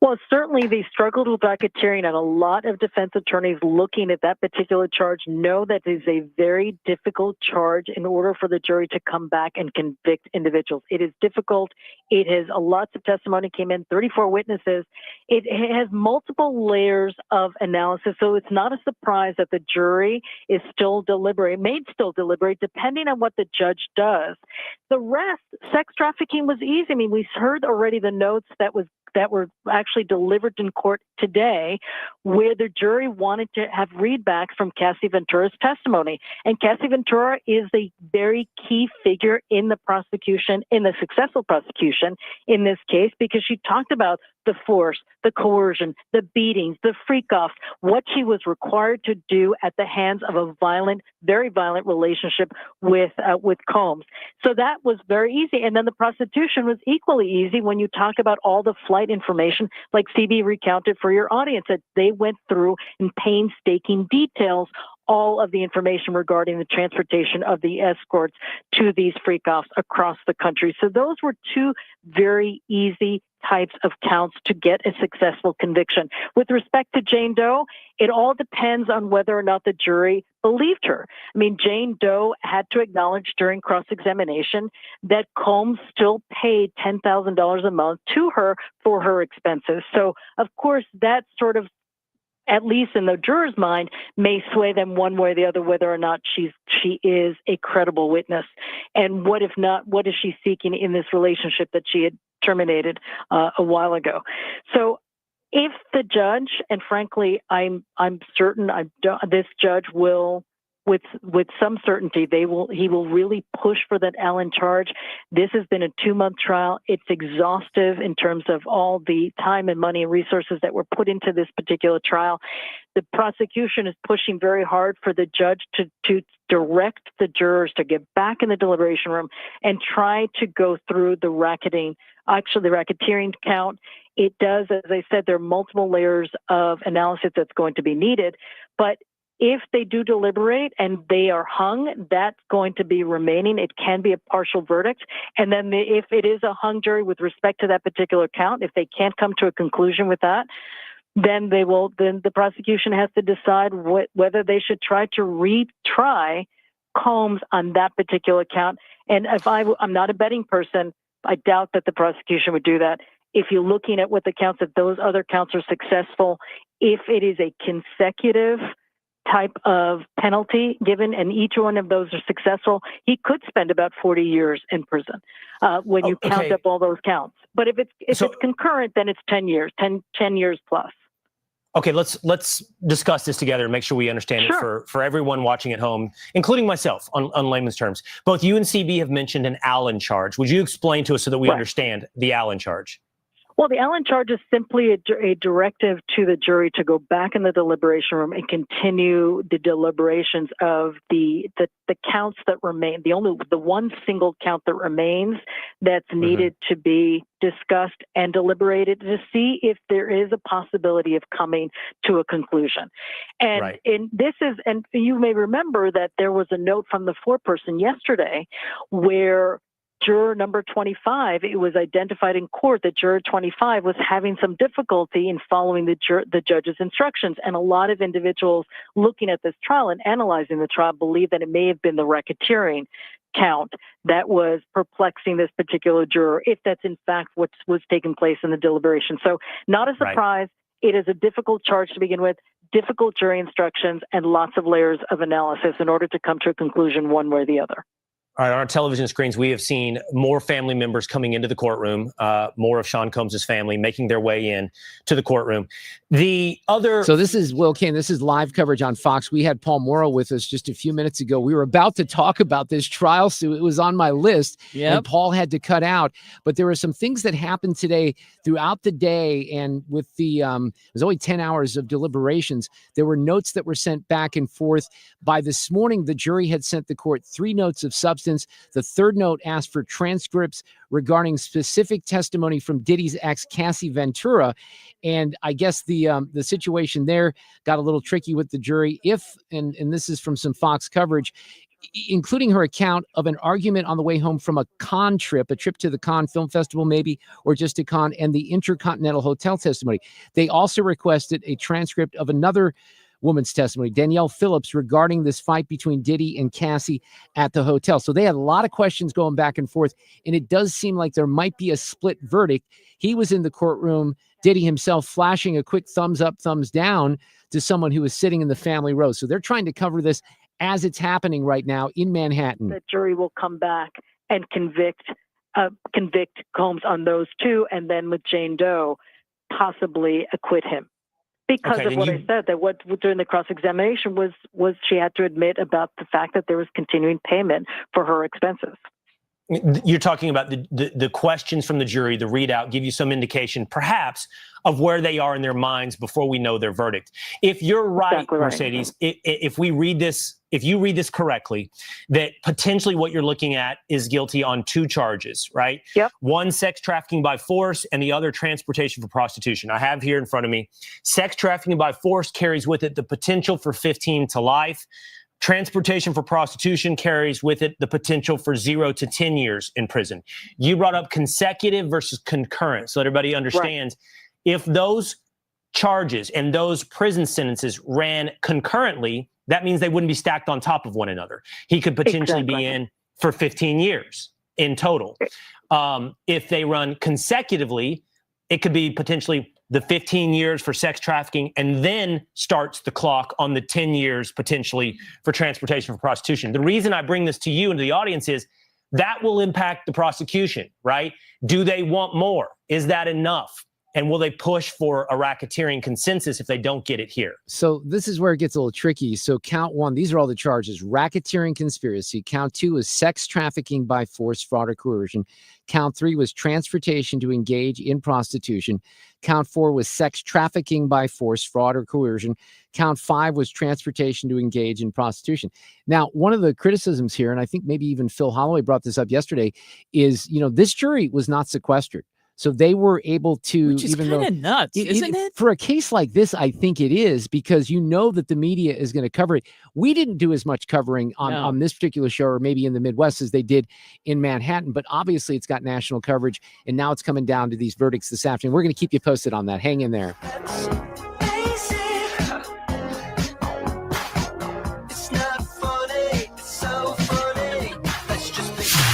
Well, certainly they struggled with racketeering, and a lot of defense attorneys looking at that particular charge know that it is a very difficult charge in order for the jury to come back and convict individuals. It is difficult. It has lots of testimony came in, 34 witnesses. It has multiple layers of analysis, so it's not a surprise that the jury is still deliberating, may still deliberate, depending on what the judge does. The rest, sex trafficking was easy. I mean, we heard already the notes that were actually delivered in court today, where the jury wanted to have readbacks from Cassie Ventura's testimony. And Cassie Ventura is a very key figure in the prosecution, in the successful prosecution in this case, because she talked about the force, the coercion, the beatings, the freak-offs, what she was required to do at the hands of a violent, very violent relationship with Combs. So that was very easy. And then the prosecution was equally easy when you talk about all the flight information, like CB recounted for your audience, that they went through in painstaking details all of the information regarding the transportation of the escorts to these freak-offs across the country. So those were two very easy types of counts to get a successful conviction. With respect to Jane Doe, it all depends on whether or not the jury believed her. I mean, Jane Doe had to acknowledge during cross-examination that Combs still paid $10,000 a month to her for her expenses. So, of course, that sort of, at least in the juror's mind, may sway them one way or the other, whether or not she is a credible witness. And what if not, what is she seeking in this relationship that she had terminated a while ago? So if the judge, and frankly, I'm certain this judge will, with some certainty, he will really push for that Allen charge. This has been a 2-month trial. It's exhaustive in terms of all the time and money and resources that were put into this particular trial. The prosecution is pushing very hard for the judge to direct the jurors to get back in the deliberation room and try to go through the racketeering count. It does, as I said, there are multiple layers of analysis that's going to be needed, but if they do deliberate and they are hung, that's going to be remaining. It can be a partial verdict. And then if it is a hung jury with respect to that particular count, if they can't come to a conclusion with that, then the prosecution has to decide whether they should try to retry Combs on that particular count. And I'm not a betting person, I doubt that the prosecution would do that. If you're looking at what the counts, if those other counts are successful, if it is a consecutive type of penalty given, and each one of those are successful, he could spend about 40 years in prison when you count up all those counts. But if it's concurrent, then it's 10 years, 10 years plus. Okay, let's discuss this together and make sure we understand it for everyone watching at home, including myself, on layman's terms. Both you and CB have mentioned an Allen charge. Would you explain to us so that we understand the Allen charge? Well, the Allen charge is simply a directive to the jury to go back in the deliberation room and continue the deliberations of the counts that remain. The one single count that remains that's needed to be discussed and deliberated to see if there is a possibility of coming to a conclusion. And and you may remember that there was a note from the foreperson yesterday where juror number 25, it was identified in court that juror 25 was having some difficulty in following the judge's instructions. And a lot of individuals looking at this trial and analyzing the trial believe that it may have been the racketeering count that was perplexing this particular juror, if that's in fact what was taking place in the deliberation. So not a surprise. It is a difficult charge to begin with, difficult jury instructions, and lots of layers of analysis in order to come to a conclusion one way or the other. All right, on our television screens, we have seen more family members coming into the courtroom, more of Sean Combs' family making their way in to the courtroom. So this is Will Kane. This is live coverage on Fox. We had Paul Mauro with us just a few minutes ago. We were about to talk about this trial, so it was on my list, and Paul had to cut out. But there were some things that happened today throughout the day, and with it was only 10 hours of deliberations. There were notes that were sent back and forth. By this morning, the jury had sent the court 3 notes of substance. The third note asked for transcripts regarding specific testimony from Diddy's ex, Cassie Ventura. And I guess the situation there got a little tricky with the jury. And this is from some Fox coverage, including her account of an argument on the way home from a con trip, a trip to the Cannes Film Festival maybe, or just to Cannes, and the Intercontinental Hotel testimony. They also requested a transcript of another woman's testimony, Danielle Phillips, regarding this fight between Diddy and Cassie at the hotel. So they had a lot of questions going back and forth, and it does seem like there might be a split verdict. He was in the courtroom, Diddy himself flashing a quick thumbs up, thumbs down to someone who was sitting in the family row. So they're trying to cover this as it's happening right now in Manhattan. The jury will come back and convict Combs on those two, and then with Jane Doe, possibly acquit him. Because of what I said, that what during the cross-examination was she had to admit about the fact that there was continuing payment for her expenses. You're talking about the questions from the jury, the readout, give you some indication, perhaps, of where they are in their minds before we know their verdict. If you're right, exactly right. Mercedes, if you read this correctly, that potentially what you're looking at is guilty on two charges, right? Yep. One, sex trafficking by force, and the other, transportation for prostitution. I have here in front of me, sex trafficking by force carries with it the potential for 15 to life. Transportation for prostitution carries with it the potential for 0 to 10 years in prison. You brought up consecutive versus concurrent, so everybody understands. Right. If those charges and those prison sentences ran concurrently, that means they wouldn't be stacked on top of one another. He could potentially be in for 15 years in total. If they run consecutively, it could be potentially the 15 years for sex trafficking, and then starts the clock on the 10 years potentially for transportation for prostitution. The reason I bring this to you and to the audience is that will impact the prosecution, right? Do they want more? Is that enough? And will they push for a racketeering consensus if they don't get it here? So this is where it gets a little tricky. So count one, these are all the charges: racketeering conspiracy. Count two is sex trafficking by force, fraud, or coercion. Count three was transportation to engage in prostitution. Count four was sex trafficking by force, fraud, or coercion. Count five was transportation to engage in prostitution. Now, one of the criticisms here, and I think maybe even Phil Holloway brought this up yesterday, is, this jury was not sequestered. So they were able to, which is kind of nuts, isn't it? For a case like this, I think it is, because that the media is going to cover it. We didn't do as much covering on this particular show, or maybe in the Midwest, as they did in Manhattan. But obviously, it's got national coverage, and now it's coming down to these verdicts this afternoon. We're going to keep you posted on that. Hang in there.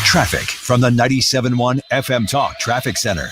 Traffic from the 97.1 FM Talk Traffic Center.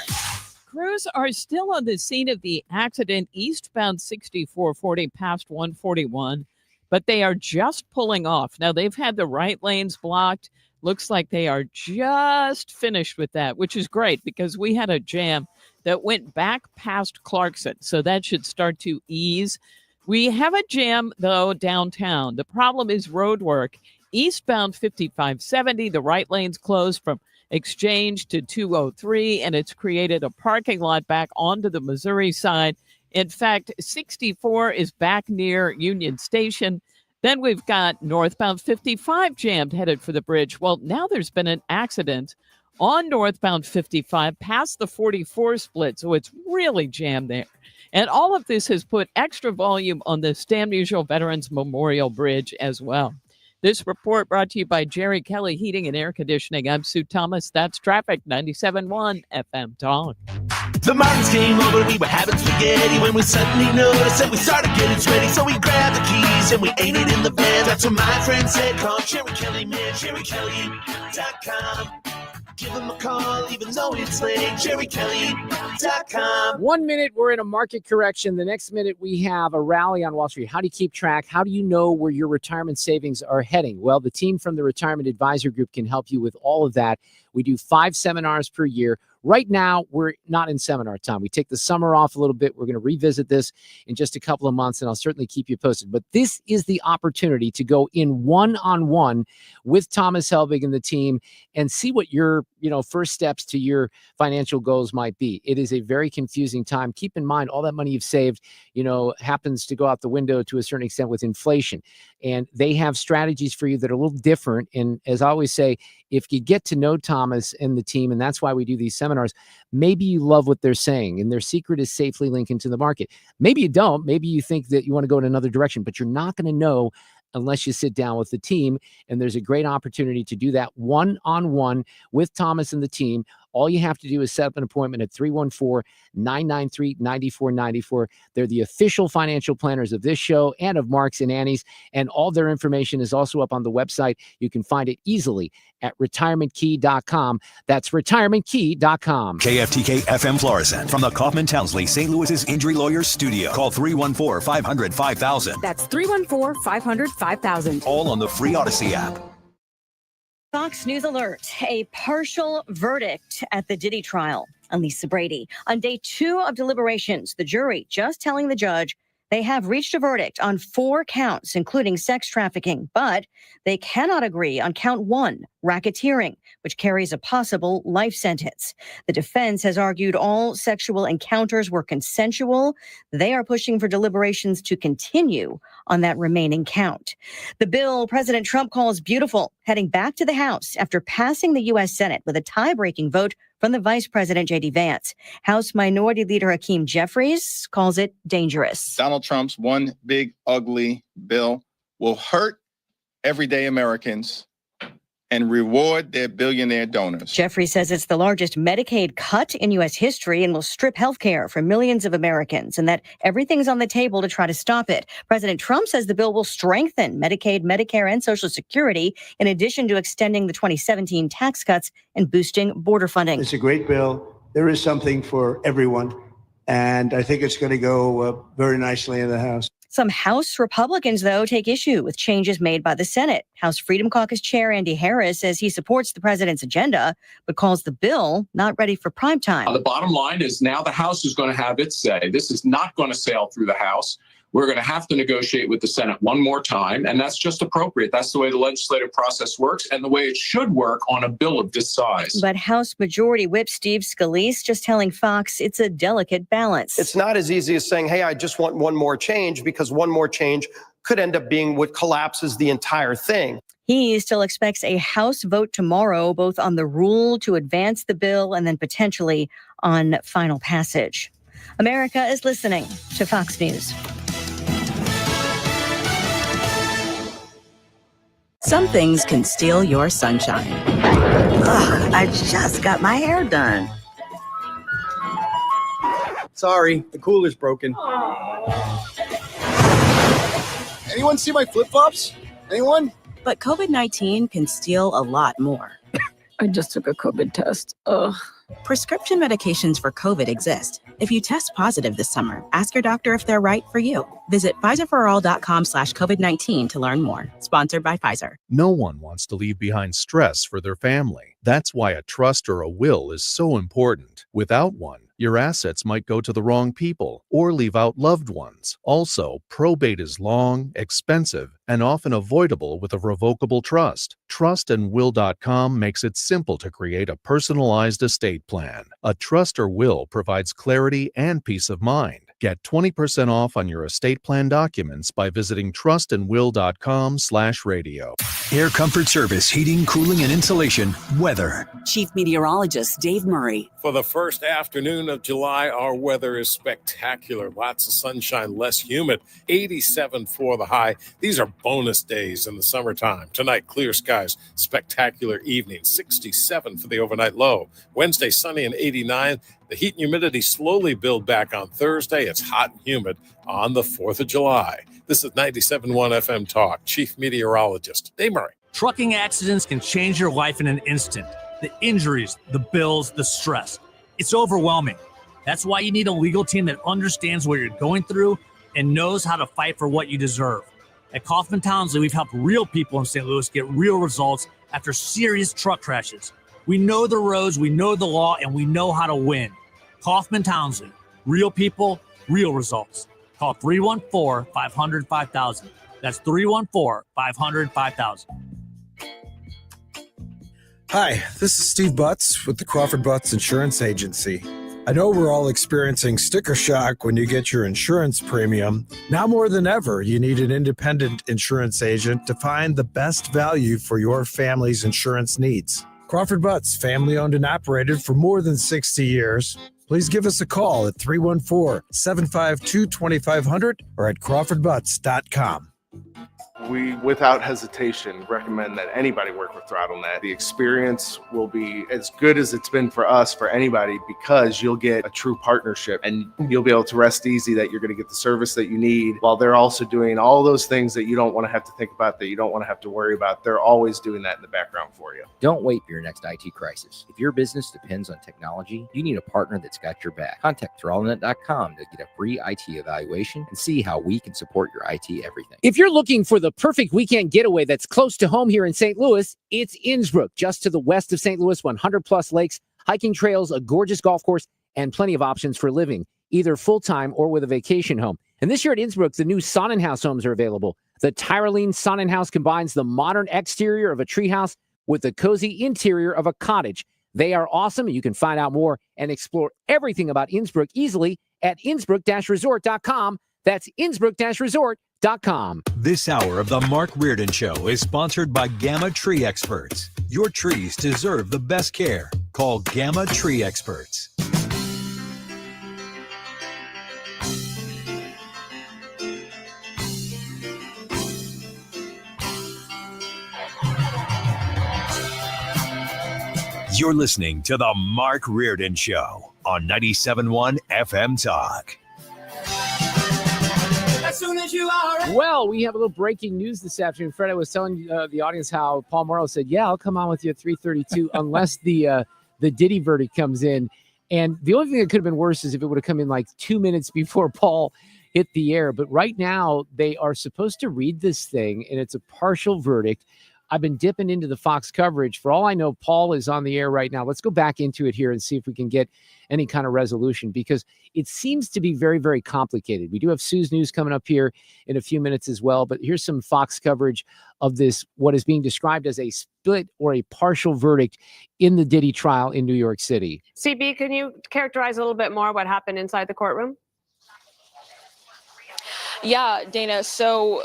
Crews are still on the scene of the accident eastbound 6440 past 141, but they are just pulling off. Now, they've had the right lanes blocked. Looks like they are just finished with that, which is great because we had a jam that went back past Clarkson, so that should start to ease. We have a jam, though, downtown. The problem is road work. Eastbound 5570, the right lane's closed from Exchange to 203, and it's created a parking lot back onto the Missouri side. In fact, 64 is back near Union Station. Then we've got northbound 55 jammed, headed for the bridge. Well, now there's been an accident on northbound 55 past the 44 split, so it's really jammed there. And all of this has put extra volume on the Stan Musial Veterans Memorial Bridge as well. This report brought to you by Jerry Kelly Heating and Air Conditioning. I'm Sue Thomas. That's Traffic, 97.1 FM Talk. The Martins came over, we were having spaghetti when we suddenly noticed that we started getting sweaty. So we grabbed the keys and we ate it in the van. That's what my friend said. Call Jerry Kelly, man, JerryKelly.com. Give him a call, even though it's late. JerryKelly.com. 1 minute, we're in a market correction. The next minute, we have a rally on Wall Street. How do you keep track? How do you know where your retirement savings are heading? Well, the team from the Retirement Advisor Group can help you with all of that. We do 5 seminars per year. Right now, we're not in seminar time. We take the summer off a little bit. We're going to revisit this in just a couple of months, and I'll certainly keep you posted. But this is the opportunity to go in one-on-one with Thomas Helbig and the team and see what your first steps to your financial goals might be. It is a very confusing time. Keep in mind, all that money you've saved, happens to go out the window to a certain extent with inflation. And they have strategies for you that are a little different. And as I always say, if you get to know Thomas and the team, and that's why we do these seminars, maybe you love what they're saying and their secret is safely linking to the market. Maybe you don't. Maybe you think that you want to go in another direction, but you're not going to know unless you sit down with the team. And there's a great opportunity to do that one-on-one with Thomas and the team. All you have to do is set up an appointment at 314-993-9494. They're the official financial planners of this show and of Mark's and Annie's, and all their information is also up on the website. You can find it easily at retirementkey.com. That's retirementkey.com. KFTK FM Florissant from the Kaufman Townsley St. Louis's Injury Lawyers Studio. Call 314-500-5000. That's 314-500-5000. All on the free Odyssey app. Fox News alert, a partial verdict at the Diddy trial on Lisa Brady. On day 2 of deliberations, the jury just telling the judge they have reached a verdict on 4 counts, including sex trafficking, but they cannot agree on count 1, racketeering, which carries a possible life sentence. The defense has argued all sexual encounters were consensual. They are pushing for deliberations to continue on that remaining count. The bill President Trump calls beautiful, heading back to the House after passing the U.S. Senate with a tie-breaking vote from the Vice President J.D. Vance. House Minority Leader Hakeem Jeffries calls it dangerous. Donald Trump's one big, ugly bill will hurt everyday Americans and reward their billionaire donors. Jeffrey says it's the largest Medicaid cut in U.S. history and will strip health care from millions of Americans, and that everything's on the table to try to stop it. President Trump says the bill will strengthen Medicaid, Medicare, and Social Security, in addition to extending the 2017 tax cuts and boosting border funding. It's a great bill. There is something for everyone, and I think it's going to go very nicely in the House. Some House Republicans, though, take issue with changes made by the Senate. House Freedom Caucus Chair Andy Harris says he supports the president's agenda, but calls the bill not ready for prime time. The bottom line is now the House is going to have its say. This is not going to sail through the House. We're going to have to negotiate with the Senate one more time, and that's just appropriate. That's the way the legislative process works and the way it should work on a bill of this size. But House Majority Whip Steve Scalise just telling Fox it's a delicate balance. It's not as easy as saying, hey, I just want one more change, because one more change could end up being what collapses the entire thing. He still expects a House vote tomorrow, both on the rule to advance the bill and then potentially on final passage. America is listening to Fox News. Some things can steal your sunshine. Ugh, I just got my hair done. Sorry, the cooler's broken. Anyone see my flip-flops? Anyone? But COVID-19 can steal a lot more. I just took a COVID test. Ugh. Prescription medications for COVID exist. If you test positive this summer, ask your doctor if they're right for you. Visit PfizerForAll.com/COVID-19 to learn more. Sponsored by Pfizer. No one wants to leave behind stress for their family. That's why a trust or a will is so important. Without one, your assets might go to the wrong people or leave out loved ones. Also, probate is long, expensive, and often avoidable with a revocable trust. Trustandwill.com makes it simple to create a personalized estate plan. A trust or will provides clarity and peace of mind. Get 20% off on your estate plan documents by visiting trustandwill.com/radio. Air Comfort Service, heating, cooling, and insulation. Weather. Chief Meteorologist Dave Murray. For the first afternoon of July, our weather is spectacular. Lots of sunshine, less humid. 87 for the high. These are bonus days in the summertime. Tonight, clear skies, spectacular evening. 67 for the overnight low. Wednesday, sunny and 89. The heat and humidity slowly build back on Thursday. It's hot and humid on the 4th of July. This is 97.1 FM Talk. Chief Meteorologist Dave Murray. Trucking accidents can change your life in an instant. The injuries, the bills, the stress. It's overwhelming. That's why you need a legal team that understands what you're going through and knows how to fight for what you deserve. At Kaufman Townsley, we've helped real people in St. Louis get real results after serious truck crashes. We know the roads, we know the law, and we know how to win. Kaufman Townsley, real people, real results. Call 314-500-5000. That's 314-500-5000. Hi, this is Steve Butts with the Crawford Butts Insurance Agency. I know we're all experiencing sticker shock when you get your insurance premium. Now more than ever, you need an independent insurance agent to find the best value for your family's insurance needs. Crawford Butts, family owned and operated for more than 60 years. Please give us a call at 314-752-2500 or at crawfordbutts.com. We, without hesitation, recommend that anybody work with ThrottleNet. The experience will be as good as it's been for us, for anybody, because you'll get a true partnership and you'll be able to rest easy that you're going to get the service that you need while they're also doing all those things that you don't want to have to think about, that you don't want to have to worry about. They're always doing that in the background for you. Don't wait for your next IT crisis. If your business depends on technology, you need a partner that's got your back. Contact ThrottleNet.com to get a free IT evaluation and see how we can support your IT everything. If you're looking for the perfect weekend getaway that's close to home here in St. Louis, it's Innsbrook, just to the west of St. Louis, 100 plus lakes, hiking trails, a gorgeous golf course, and plenty of options for living, either full-time or with a vacation home. And this year at Innsbrook, the new Sonnenhaus homes are available. The Tyrolean Sonnenhaus combines the modern exterior of a treehouse with the cozy interior of a cottage. They are awesome. You can find out more and explore everything about Innsbrook easily at innsbrook-resort.com. That's innsbrook-resort.com. This hour of the Mark Reardon Show is sponsored by Gamma Tree Experts. Your trees deserve the best care. Call Gamma Tree Experts. You're listening to the Mark Reardon Show on 97.1 FM Talk. As soon as you are. Well, we have a little breaking news this afternoon. Fred, I was telling the audience how Paul Mauro said, yeah, I'll come on with you at 3:32 unless the Diddy verdict comes in. And the only thing that could have been worse is if it would have come in like 2 minutes before Paul hit the air. But right now, they are supposed to read this thing, and it's a partial verdict. I've been dipping into the Fox coverage. For all I know, Paul is on the air right now. Let's go back into it here and see if we can get any kind of resolution, because it seems to be very, very complicated. We do have Sue's News coming up here in a few minutes as well, but here's some Fox coverage of this, what is being described as a split or a partial verdict in the Diddy trial in New York City. CB, can you characterize a little bit more what happened inside the courtroom? Yeah, Dana. So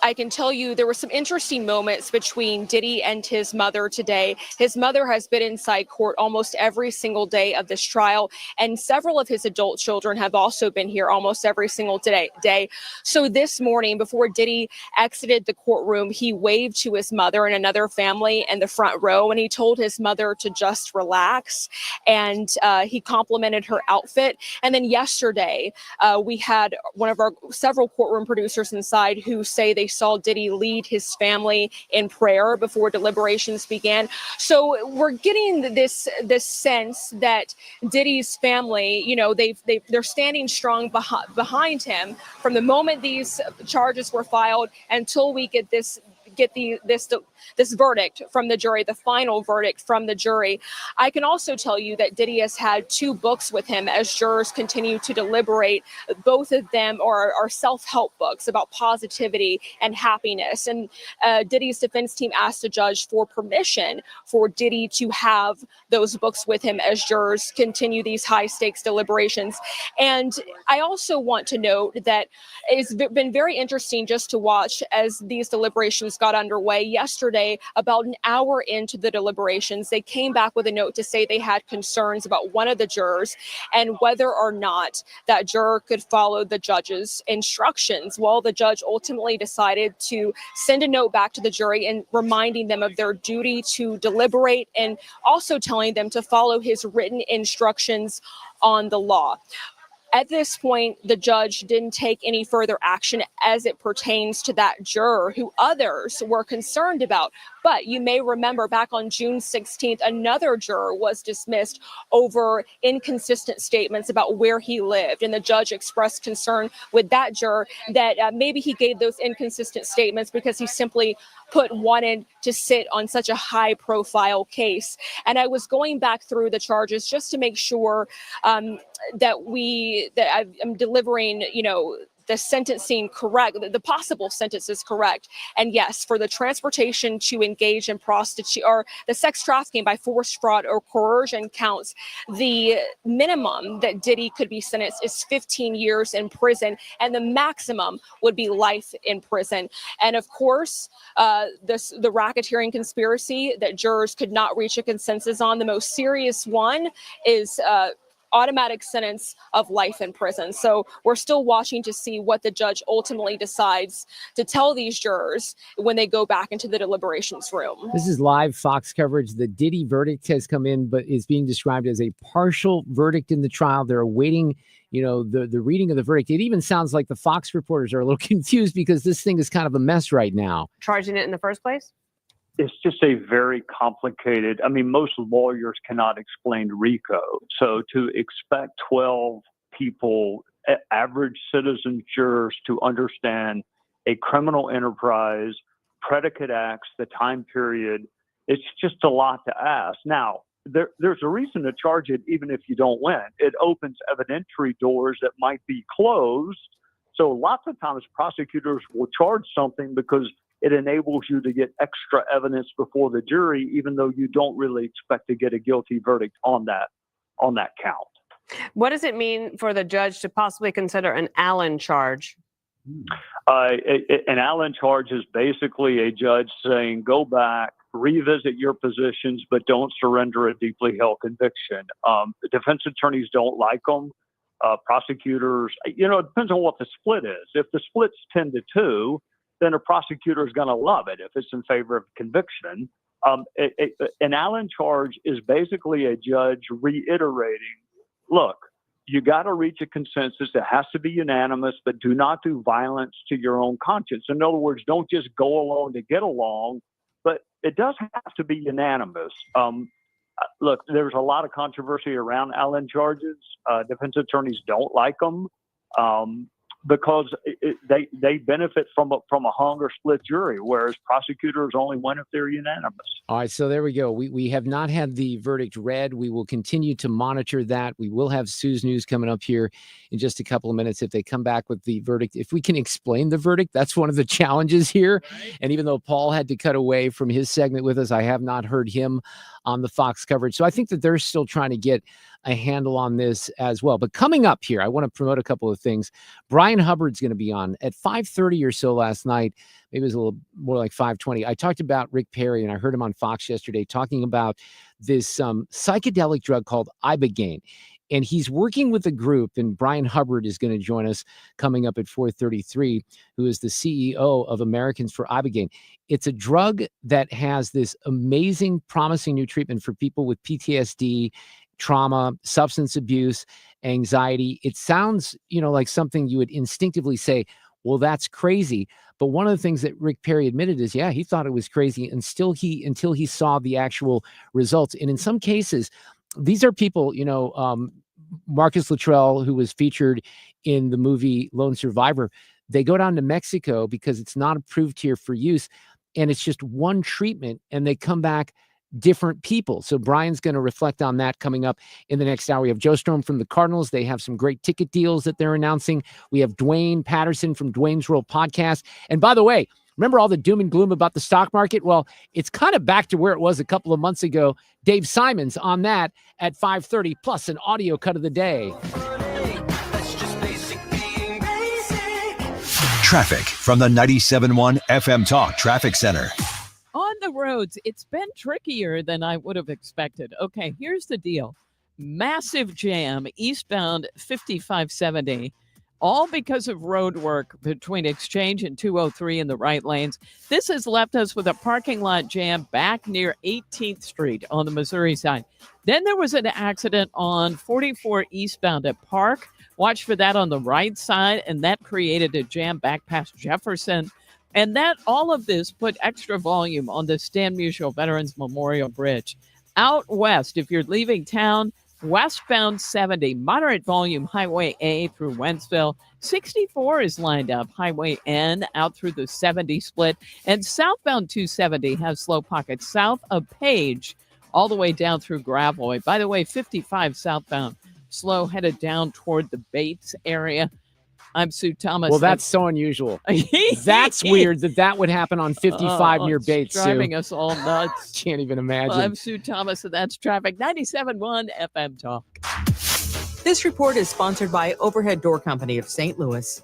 I can tell you there were some interesting moments between Diddy and his mother today. His mother has been inside court almost every single day of this trial, and several of his adult children have also been here almost every single day. So this morning, before Diddy exited the courtroom, he waved to his mother and another family in the front row, and he told his mother to just relax, and he complimented her outfit. And then yesterday, we had one of our several courtroom producers inside who say they saw Diddy lead his family in prayer before deliberations began. So we're getting this sense that Diddy's family, you know, they're standing strong behind him from the moment these charges were filed until we get this verdict from the jury, the final verdict from the jury. I can also tell you that Diddy has had 2 books with him as jurors continue to deliberate. Both of them are self-help books about positivity and happiness. And Diddy's defense team asked the judge for permission for Diddy to have those books with him as jurors continue these high-stakes deliberations. And I also want to note that it's been very interesting just to watch as these deliberations got underway. Yesterday, about an hour into the deliberations, they came back with a note to say they had concerns about one of the jurors and whether or not that juror could follow the judge's instructions. Well, the judge ultimately decided to send a note back to the jury and reminding them of their duty to deliberate and also telling them to follow his written instructions on the law. At this point, the judge didn't take any further action as it pertains to that juror who others were concerned about. But you may remember back on June 16th, another juror was dismissed over inconsistent statements about where he lived. And the judge expressed concern with that juror that maybe he gave those inconsistent statements because he simply wanted to sit on such a high profile case. And I was going back through the charges just to make sure that I'm delivering, the sentencing correct, the possible sentence is correct. And yes, for the transportation to engage in prostitution or the sex trafficking by force, fraud, or coercion counts, the minimum that Diddy could be sentenced is 15 years in prison, and the maximum would be life in prison. And of course, the racketeering conspiracy that jurors could not reach a consensus on, the most serious one is automatic sentence of life in prison. So we're still watching to see what the judge ultimately decides to tell these jurors when they go back into the deliberations room. This is live Fox coverage. The Diddy verdict has come in, but is being described as a partial verdict in the trial. They're awaiting, the reading of the verdict. It even sounds like the Fox reporters are a little confused because this thing is kind of a mess right now. Charging it in the first place? It's just a very complicated, most lawyers cannot explain RICO. So to expect 12 people, average citizen jurors, to understand a criminal enterprise, predicate acts, the time period, it's just a lot to ask. Now, there's a reason to charge it even if you don't win. It opens evidentiary doors that might be closed. So lots of times prosecutors will charge something because it enables you to get extra evidence before the jury, even though you don't really expect to get a guilty verdict on that count. What does it mean for the judge to possibly consider an Allen charge? An Allen charge is basically a judge saying, go back, revisit your positions, but don't surrender a deeply held conviction. Defense attorneys don't like them. Prosecutors, it depends on what the split is. If the split's 10-2, then a prosecutor is going to love it if it's in favor of conviction. An Allen charge is basically a judge reiterating, look, you got to reach a consensus. It has to be unanimous, but do not do violence to your own conscience. In other words, don't just go along to get along, but it does have to be unanimous. Look, there's a lot of controversy around Allen charges. Defense attorneys don't like them. Because they benefit from a hung or split jury, whereas prosecutors only win if they're unanimous. All right, so there we go. We have not had the verdict read. We will continue to monitor that. We will have Sue's News coming up here in just a couple of minutes if they come back with the verdict. If we can explain the verdict, that's one of the challenges here. Right. And even though Paul had to cut away from his segment with us, I have not heard him on the Fox coverage. So I think that they're still trying to get a handle on this as well. But coming up here, I want to promote a couple of things. Bryan Hubbard's going to be on at 5:30 or so last night. Maybe it was a little more like 5:20. I talked about Rick Perry, and I heard him on Fox yesterday talking about this psychedelic drug called Ibogaine. And he's working with a group, and Bryan Hubbard is going to join us coming up at 4:33, who is the CEO of Americans for Ibogaine. It's a drug that has this amazing, promising new treatment for people with PTSD, trauma, substance abuse, anxiety. It sounds, like something you would instinctively say, well, that's crazy. But one of the things that Rick Perry admitted is, yeah, he thought it was crazy until he saw the actual results. And in some cases, these are people, Marcus Luttrell, who was featured in the movie Lone Survivor, they go down to Mexico because it's not approved here for use. And it's just one treatment and they come back different people. So Brian's going to reflect on that coming up in the next hour. We have Joe Strohm from the Cardinals. They have some great ticket deals that they're announcing. We have Duane Patterson from Duane's World Podcast. And by the way, remember all the doom and gloom about the stock market? Well, it's kind of back to where it was a couple of months ago. Dave Simons on that at 5:30, plus an audio cut of the day. Traffic from the 97.1 FM Talk Traffic Center. On the roads, it's been trickier than I would have expected. Okay, here's the deal. Massive jam eastbound 5570, all because of road work between Exchange and 203 in the right lanes. This has left us with a parking lot jam back near 18th Street on the Missouri side. Then there was an accident on 44 eastbound at Park. Watch for that on the right side, and that created a jam back past Jefferson. And that all of this put extra volume on the Stan Musial Veterans Memorial Bridge. Out west, if you're leaving town, westbound 70, moderate volume Highway A through Wentzville. 64 is lined up, Highway N out through the 70 split. And southbound 270 has slow pockets south of Page all the way down through Gravois. By the way, 55 southbound, slow headed down toward the Bates area. I'm Sue Thomas. Well, that's so unusual. That's weird that would happen on 55 near Bates, driving Sue. us all nuts. Can't even imagine. Well, I'm Sue Thomas, and that's Traffic 97.1 FM Talk. This report is sponsored by Overhead Door Company of St. Louis.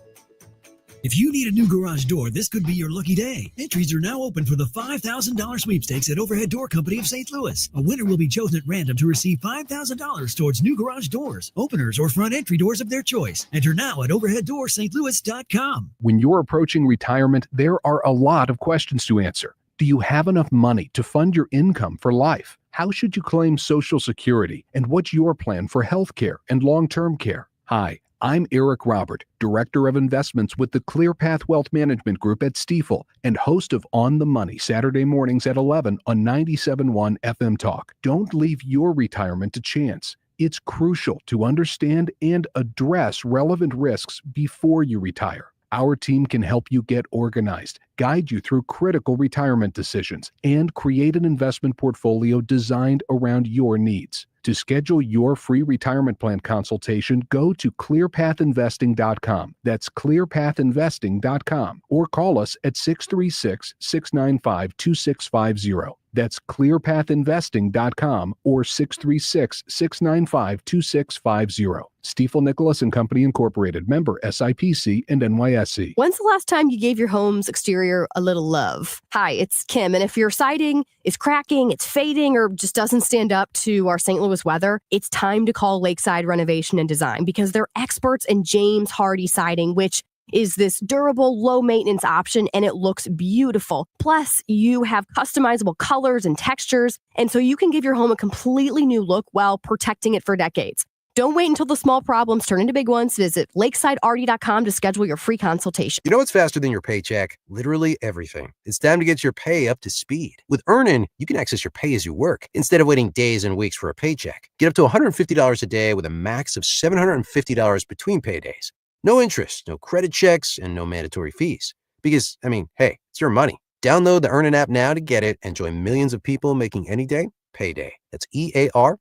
If you need a new garage door, this could be your lucky day. Entries are now open for the $5,000 sweepstakes at Overhead Door Company of St. Louis. A winner will be chosen at random to receive $5,000 towards new garage doors, openers, or front entry doors of their choice. Enter now at overheaddoorsstlouis.com. When you're approaching retirement, there are a lot of questions to answer. Do you have enough money to fund your income for life? How should you claim Social Security? And what's your plan for health care and long-term care? Hi, I'm Eric Robert, Director of Investments with the ClearPath Wealth Management Group at Stifel and host of On the Money Saturday mornings at 11 on 97.1 FM Talk. Don't leave your retirement to chance. It's crucial to understand and address relevant risks before you retire. Our team can help you get organized, guide you through critical retirement decisions, and create an investment portfolio designed around your needs. To schedule your free retirement plan consultation, go to clearpathinvesting.com. That's clearpathinvesting.com, or call us at 636-695-2650. That's clearpathinvesting.com or 636-695-2650. Stifel Nicholas and Company Incorporated, member SIPC and NYSE. When's the last time you gave your home's exterior a little love? Hi, it's Kim, and if your siding is cracking, it's fading, or just doesn't stand up to our St. Louis weather, it's time to call Lakeside Renovation and Design because they're experts in James Hardy siding, which is this durable, low-maintenance option, and it looks beautiful. Plus, you have customizable colors and textures, and so you can give your home a completely new look while protecting it for decades. Don't wait until the small problems turn into big ones. Visit lakesidearty.com to schedule your free consultation. You know what's faster than your paycheck? Literally everything. It's time to get your pay up to speed. With Earnin, you can access your pay as you work instead of waiting days and weeks for a paycheck. Get up to $150 a day with a max of $750 between paydays. No interest, no credit checks, and no mandatory fees. Because, hey, it's your money. Download the Earnin app now to get it and join millions of people making any day payday. That's EARNIN.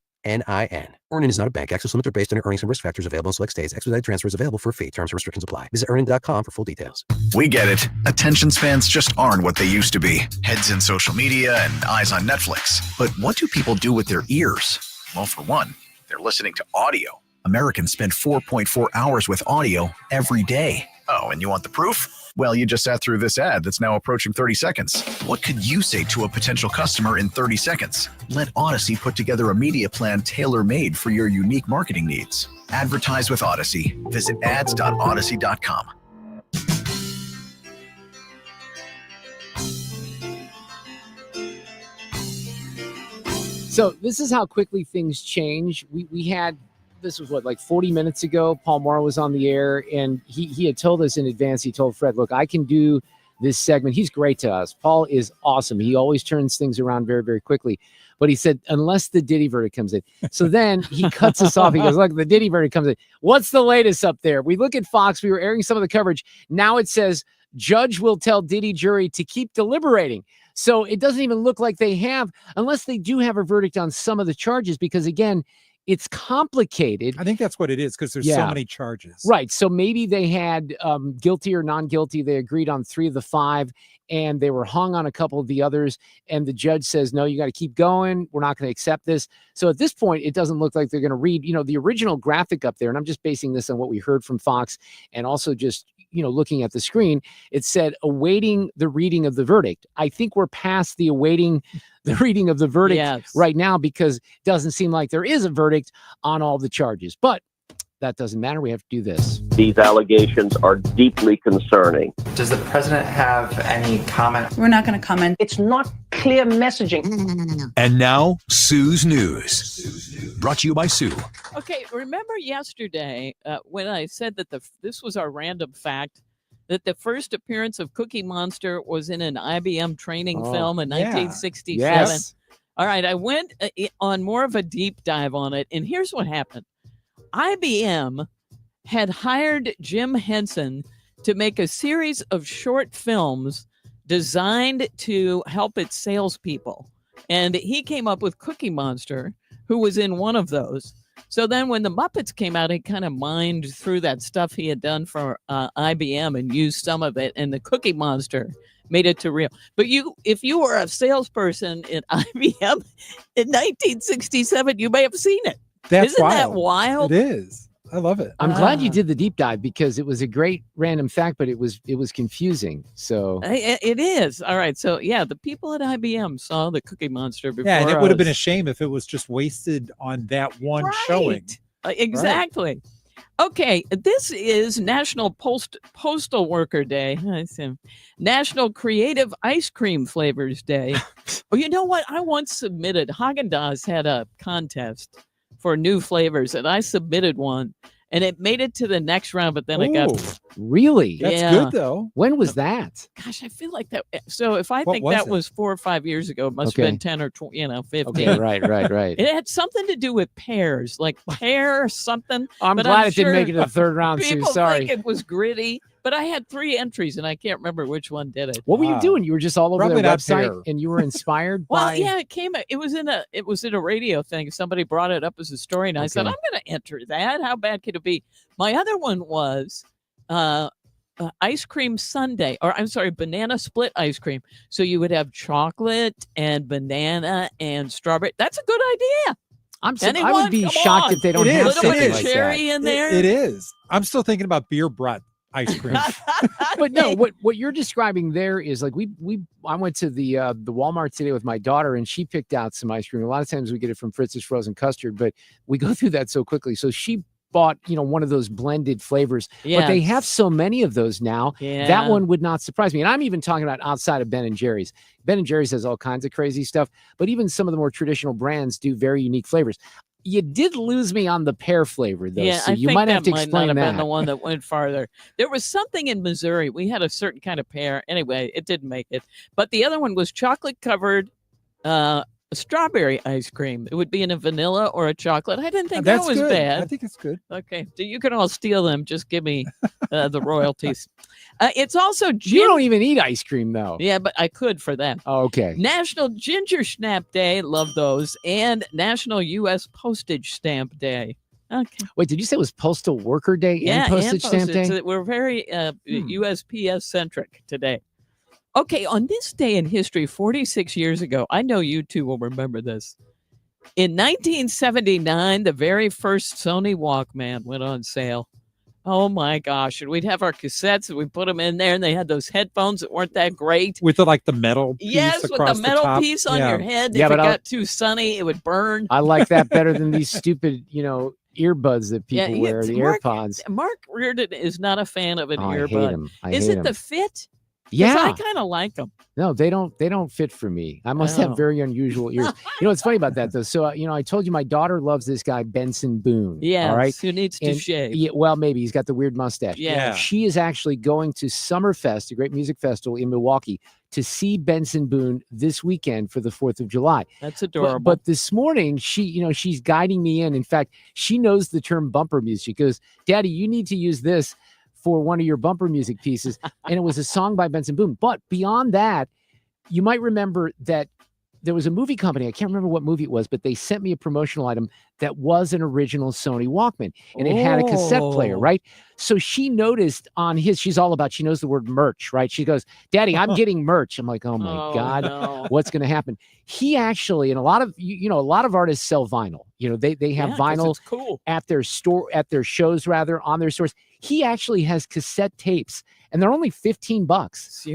Earnin is not a bank. Access limits are based on your earnings and risk factors available in select states. Expedited transfers available for a fee. Terms and restrictions apply. Visit earnin.com for full details. We get it. Attention spans just aren't what they used to be. Heads in social media and eyes on Netflix. But what do people do with their ears? Well, for one, they're listening to audio. Americans spend 4.4 hours with audio every day. Oh, and you want the proof? Well, you just sat through this ad that's now approaching 30 seconds. What could you say to a potential customer in 30 seconds? Let Odyssey put together a media plan tailor-made for your unique marketing needs. Advertise with Odyssey. Visit ads.odyssey.com. So this is how quickly things change. We had, this was like 40 minutes ago, Paul Mauro was on the air, and he had told us in advance, he told Fred, look, I can do this segment. He's great to us. Paul is awesome. He always turns things around very, very quickly. But he said, unless the Diddy verdict comes in. So then he cuts us off. He goes, look, the Diddy verdict comes in. What's the latest up there? We look at Fox. We were airing some of the coverage. Now it says, judge will tell Diddy jury to keep deliberating. So it doesn't even look like they have, unless they do have a verdict on some of the charges, because again, it's complicated. I think that's what it is, because there's so many charges. Right. So maybe they had guilty or non-guilty. They agreed on 3 of the 5, and they were hung on a couple of the others. And the judge says, no, you got to keep going. We're not going to accept this. So at this point, it doesn't look like they're going to read, the original graphic up there. And I'm just basing this on what we heard from Fox and also just, looking at the screen. It said awaiting the reading of the verdict. I think we're past the awaiting the reading of the verdict right now, because it doesn't seem like there is a verdict on all the charges. But that doesn't matter. We have to do this. These allegations are deeply concerning. Does the president have any comment? We're not going to comment. It's not clear messaging. No. And now, Sue's News. Brought to you by Sue. Okay, remember yesterday when I said that this was our random fact, that the first appearance of Cookie Monster was in an IBM training film in 1967? Yes. All right, I went on more of a deep dive on it, and here's what happened. IBM had hired Jim Henson to make a series of short films designed to help its salespeople. And he came up with Cookie Monster, who was in one of those. So then when the Muppets came out, he kind of mined through that stuff he had done for IBM and used some of it. And the Cookie Monster made it to real. But if you were a salesperson at IBM in 1967, you may have seen it. That's Isn't wild. that wild? It is. I love it. I'm glad you did the deep dive because it was a great random fact, but it was confusing. So It is. All right. So, yeah, the people at IBM saw the Cookie Monster before Yeah, and it would have been a us. shame if it was just wasted on that one showing. Exactly. Okay, this is National Postal Worker Day. I see. National Creative Ice Cream Flavors Day. Oh, you know what? I once submitted, Haagen-Dazs had a contest for new flavors, and I submitted one, and it made it to the next round, but then it got... Really? That's good, though. When was that? Gosh, I feel like that. So if I What think was that it? was 4 or 5 years ago, it must Okay. have been 10 or 20, 15. Okay, right. It had something to do with pears, like pear or something. I'm but glad it sure didn't make it to the third round, Sue. People Sorry. think it was gritty, but I had 3 entries, and I can't remember which one did it. What were you doing? You were just all over Probably their not website pear. and you were inspired Well, by... yeah, it was in a radio thing. Somebody brought it up as a story, and I said, Okay. I'm going to enter that. How bad could it be? My other one was ice cream sundae, or I'm sorry, banana split ice cream. So you would have chocolate and banana and strawberry. That's a good idea. I would be shocked if they don't It have is. a little something bit of like cherry that. in there. It is. I'm still thinking about beer brat ice cream. But no, what you're describing there is like I went to the Walmart today with my daughter and she picked out some ice cream. A lot of times we get it from Fritz's Frozen Custard, but we go through that so quickly. So she bought, one of those blended flavors, but they have so many of those now. Yeah. That one would not surprise me. And I'm even talking about outside of Ben & Jerry's. Ben & Jerry's has all kinds of crazy stuff, but even some of the more traditional brands do very unique flavors. You did lose me on the pear flavor, though. Yeah, So I you think might have to might explain not have that. been the one that went farther. There was something in Missouri. We had a certain kind of pear. Anyway, it didn't make it. But the other one was chocolate covered strawberry ice cream. It would be in a vanilla or a chocolate. I didn't think that was good. bad. I think it's good. Okay, so you can all steal them. Just give me the royalties. It's also You don't even eat ice cream, though. Yeah, but I could for that. Oh, okay. National Ginger Snap Day. Love those. And National U.S. Postage Stamp Day. Okay. Wait, did you say it was Postal Worker Day Yeah, and Postage Stamp Day? So we're very USPS centric today. Okay, on this day in history, 46 years ago, I know you two will remember this. In 1979, the very first Sony Walkman went on sale. Oh my gosh. And we'd have our cassettes and we put them in there and they had those headphones that weren't that great. With the metal piece Yes, with across the metal top. piece on Yeah. your head. Yeah, If it but got too sunny, it would burn. I like that better than these stupid, earbuds that people wear, the Mark, AirPods. Mark Reardon is not a fan of an Oh, I earbud. hate 'em. I is hate it 'em. the fit? 'Cause Yeah. I kind of like them. No, they don't fit for me. I must Oh. have very unusual ears. What's funny about that though? So, I told you my daughter loves this guy, Benson Boone. Yeah. All right. Who needs to shave? Yeah, well, maybe he's got the weird mustache. Yeah. She is actually going to Summerfest, a great music festival in Milwaukee, to see Benson Boone this weekend for the 4th of July. That's adorable. But this morning, she's guiding me in. In fact, she knows the term bumper music. She goes, Daddy, you need to use this for one of your bumper music pieces. And it was a song by Benson Boone. But beyond that, you might remember that there was a movie company. I can't remember what movie it was, but they sent me a promotional item that was an original Sony Walkman and it had a cassette player, Oh. right? So she noticed on his, she knows the word merch, right? She goes, Daddy, I'm getting merch. I'm like, oh my God, no. what's going to happen? He actually, and a lot of artists sell vinyl, they have Yeah, 'cause vinyl it's cool. at their store, at their shows, rather, on their stores. He actually has cassette tapes and they're only $15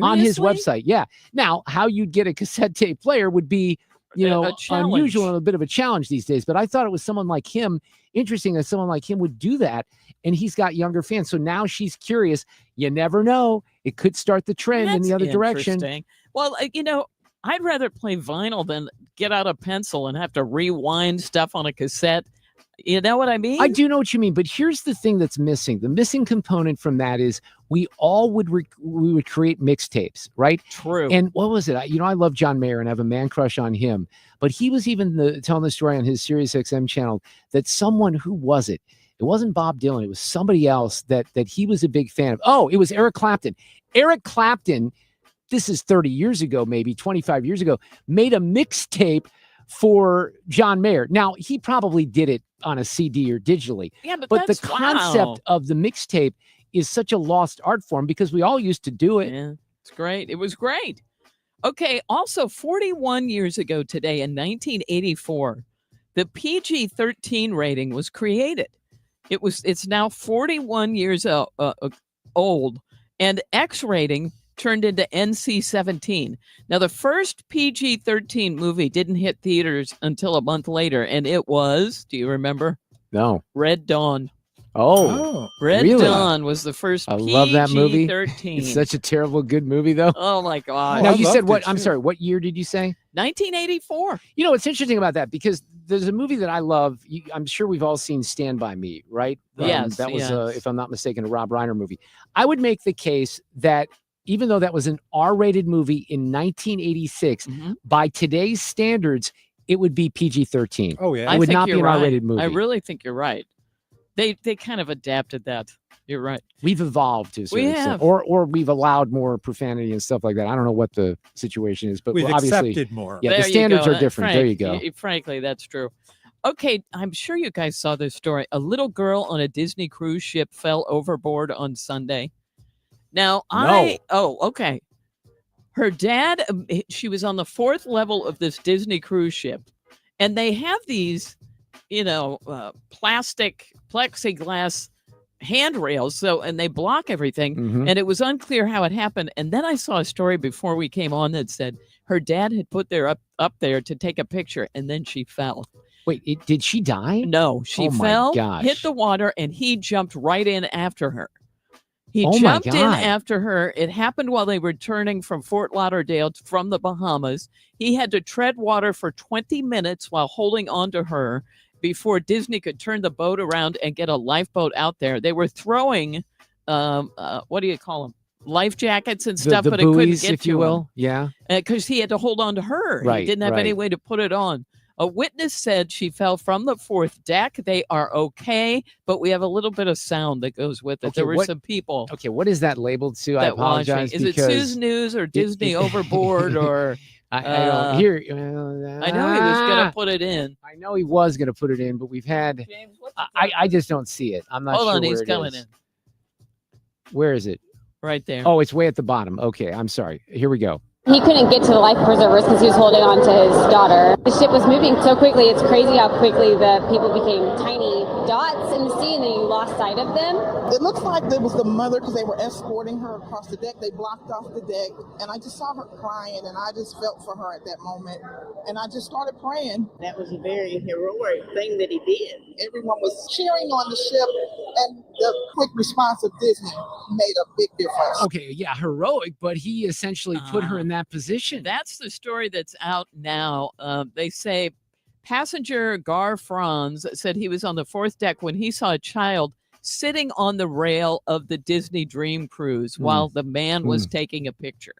on his Seriously? website. Yeah. Now, how you'd get a cassette tape player would be, a challenge. unusual and a bit of a challenge these days. But I thought it was someone like him, interesting that someone like him would do that. And he's got younger fans. So now she's curious. You never know. It could start the trend in the That's other direction. interesting. Well, I'd rather play vinyl than get out a pencil and have to rewind stuff on a cassette. You know what I mean? I do know what you mean, but here's the thing that's missing. The missing component from that is we all would we would create mixtapes, right? True. And what was it? I love John Mayer and I have a man crush on him, but he was even telling the story on his Sirius XM channel that someone, who was it? It wasn't Bob Dylan. It was somebody else that he was a big fan of. Oh, it was Eric Clapton. Eric Clapton, this is 30 years ago, maybe 25 years ago, made a mixtape for John Mayer. Now, he probably did it on a CD or digitally. Yeah, but the that's concept wow. of the mixtape is such a lost art form because we all used to do it. Yeah, it's great. It was great. Okay, also 41 years ago today in 1984, the PG-13 rating was created. It's now 41 years old, and X rating turned into NC-17. Now, the first PG-13 movie didn't hit theaters until a month later, and it was, do you remember? No. Red Dawn. Oh, Red really? Dawn was the first I love that movie. PG-13. It's such a terrible good movie, though. Oh, my God. Now, you said what? I'm sorry. What year did you say? 1984. You know, what's interesting about that, because there's a movie that I love. I'm sure we've all seen Stand By Me, right? Yes. That was, if I'm not mistaken, a Rob Reiner movie. I would make the case that even though that was an R-rated movie in 1986, by today's standards, it would be PG-13. Oh, yeah. It would not be an R-rated movie. I really think you're right. They kind of adapted that. You're right. We've evolved to a certain extent. have. Or we've allowed more profanity and stuff like that. I don't know what the situation is, but We've obviously accepted more. Yeah, There the you standards go. are different. There you go. Frankly, that's true. Okay, I'm sure you guys saw this story. A little girl on a Disney cruise ship fell overboard on Sunday. Now, okay. Her dad, she was on the 4th level of this Disney cruise ship, and they have these, plastic plexiglass handrails, and they block everything, and it was unclear how it happened. And then I saw a story before we came on that said her dad had put up there to take a picture, and then she fell. Wait, did she die? No, she my fell, gosh. hit the water, and he jumped right in after her. He Oh my jumped in God. after her. It happened while they were returning from Fort Lauderdale from the Bahamas. He had to tread water for 20 minutes while holding on to her before Disney could turn the boat around and get a lifeboat out there. They were throwing, what do you call them? Life jackets and stuff, the but it couldn't buoys, get if to you him. will. Yeah. Because he had to hold on to her. Right, He didn't have any right. way to put it on. A witness said she fell from the 4th deck. They are okay, but we have a little bit of sound that goes with it. Okay, there were what- some people Okay, what is that labeled to? I that watched me. apologize. Is it because Sue's News or Disney Overboard or? I don't hear. I know he was going to put it in. I know he was going to put it in, but we've had. I just don't see it. I'm not Hold sure on, where he's it coming is. in Where is it? right there. Oh, it's way at the bottom. Okay, I'm sorry. Here we go. He couldn't get to the life preservers because he was holding on to his daughter. The ship was moving so quickly. It's crazy how quickly the people became tiny dots in the sea, and then you lost sight of them. It looks like it was the mother because they were escorting her across the deck. They blocked off the deck, and I just saw her crying, and I just felt for her at that moment, and I just started praying. That was a very heroic thing that he did. Everyone was cheering on the ship, and the quick response of Disney made a big difference. Okay, yeah, heroic, but he essentially put her in that position. That's the story that's out now. They say passenger Gar Franz said he was on the 4th deck when he saw a child sitting on the rail of the Disney Dream Cruise while the man was taking a picture.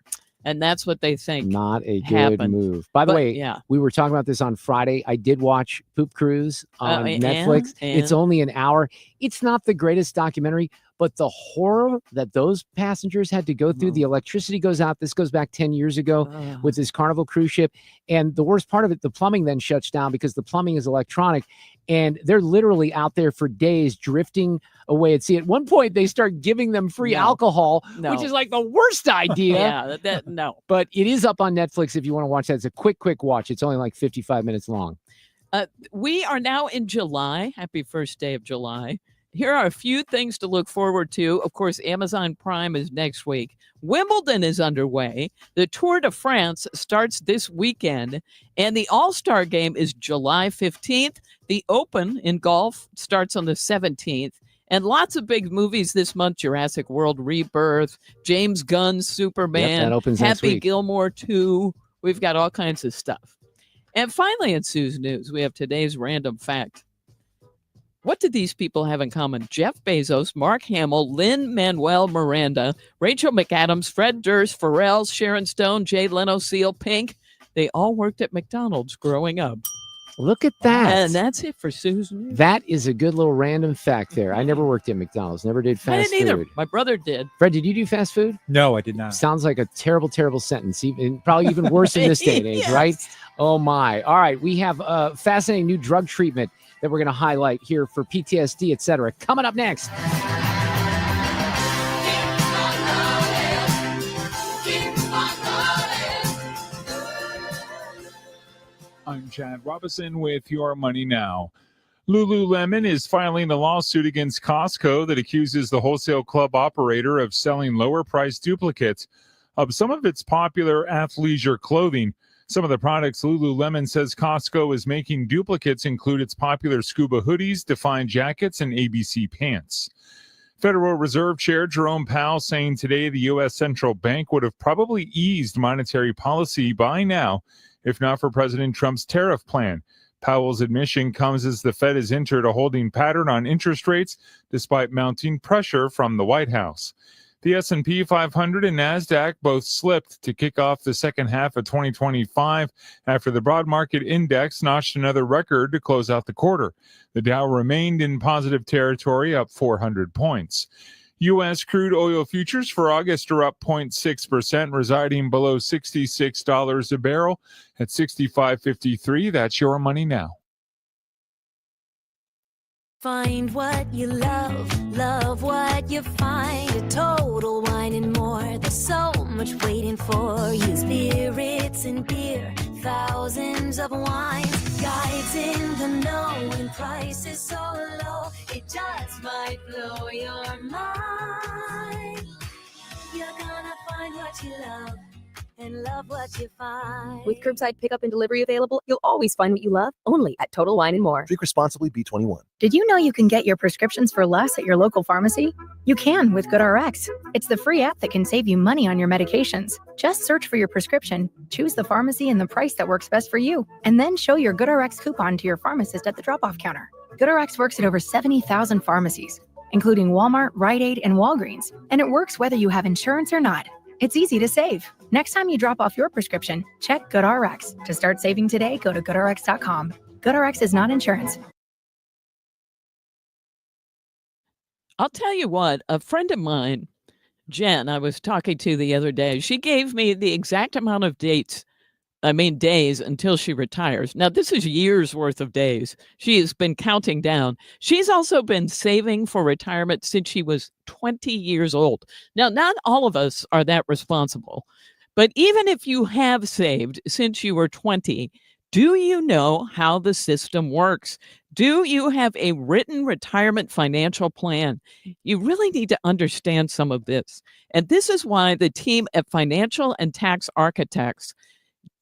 And that's what they think. Not a good happened. move. By the But, way, yeah. we were talking about this on Friday. I did watch Poop Cruise on Netflix. It's and? only an hour. It's not the greatest documentary, but the horror that those passengers had to go through, the electricity goes out. This goes back 10 years ago with this Carnival cruise ship. And the worst part of it, the plumbing then shuts down because the plumbing is electronic. And they're literally out there for days drifting away at sea. At one point, they start giving them free alcohol, which is like the worst idea. Yeah, no. But it is up on Netflix if you want to watch that. It's a quick watch. It's only like 55 minutes long. We are now in July. Happy first day of July. Here are a few things to look forward to. Of course, Amazon Prime is next week. Wimbledon is underway. The Tour de France starts this weekend. And the All-Star Game is July 15th. The Open in golf starts on the 17th. And lots of big movies this month. Jurassic World Rebirth, James Gunn's Superman, that opens next Happy week. Gilmore 2. We've got all kinds of stuff. And finally, in Sue's News, we have today's random fact. What did these people have in common? Jeff Bezos, Mark Hamill, Lin-Manuel Miranda, Rachel McAdams, Fred Durst, Pharrell, Sharon Stone, Jay Leno, Seal, Pink. They all worked at McDonald's growing up. Look at that. And that's it for Sue's News. That is a good little random fact there. I never worked at McDonald's, never did I fast didn't either. food. My brother did. Fred, did you do fast food? No, I did not. Sounds like a terrible, terrible sentence. Even probably even worse in this day and age, Yes. right? Oh my. All right. We have a fascinating new drug treatment that we're going to highlight here for PTSD, etc. Coming up next. I'm Chad Robinson with Your Money Now. Lululemon is filing a lawsuit against Costco that accuses the wholesale club operator of selling lower-priced duplicates of some of its popular athleisure clothing. Some of the products Lululemon says Costco is making duplicates include its popular scuba hoodies, Define jackets, and ABC pants. Federal Reserve Chair Jerome Powell saying today the U.S. Central Bank would have probably eased monetary policy by now if not for President Trump's tariff plan. Powell's admission comes as the Fed has entered a holding pattern on interest rates despite mounting pressure from the White House. The S&P 500 and NASDAQ both slipped to kick off the second half of 2025 after the broad market index notched another record to close out the quarter. The Dow remained in positive territory, up 400 points. U.S. crude oil futures for August are up 0.6%, residing below $66 a barrel at $65.53. That's your money now. Find what you love what you find. A Total Wine and More. There's so much waiting for you. Spirits and beer, thousands of wines. Guides in the know and prices so low, it just might blow your mind. You're gonna find what you love and love what you find. With curbside pickup and delivery available, you'll always find what you love, only at Total Wine & More. Drink responsibly, B21. Did you know you can get your prescriptions for less at your local pharmacy? You can with GoodRx. It's the free app that can save you money on your medications. Just search for your prescription, choose the pharmacy and the price that works best for you, and then show your GoodRx coupon to your pharmacist at the drop-off counter. GoodRx works at over 70,000 pharmacies, including Walmart, Rite Aid, and Walgreens, and it works whether you have insurance or not. It's easy to save. Next time you drop off your prescription, check GoodRx. To start saving today, go to GoodRx.com. GoodRx is not insurance. I'll tell you what, a friend of mine, Jen, I was talking to the other day, she gave me the exact amount of days until she retires. Now, this is years worth of days. She has been counting down. She's also been saving for retirement since she was 20 years old. Now, not all of us are that responsible, but even if you have saved since you were 20, do you know how the system works? Do you have a written retirement financial plan? You really need to understand some of this. And this is why the team at Financial and Tax Architects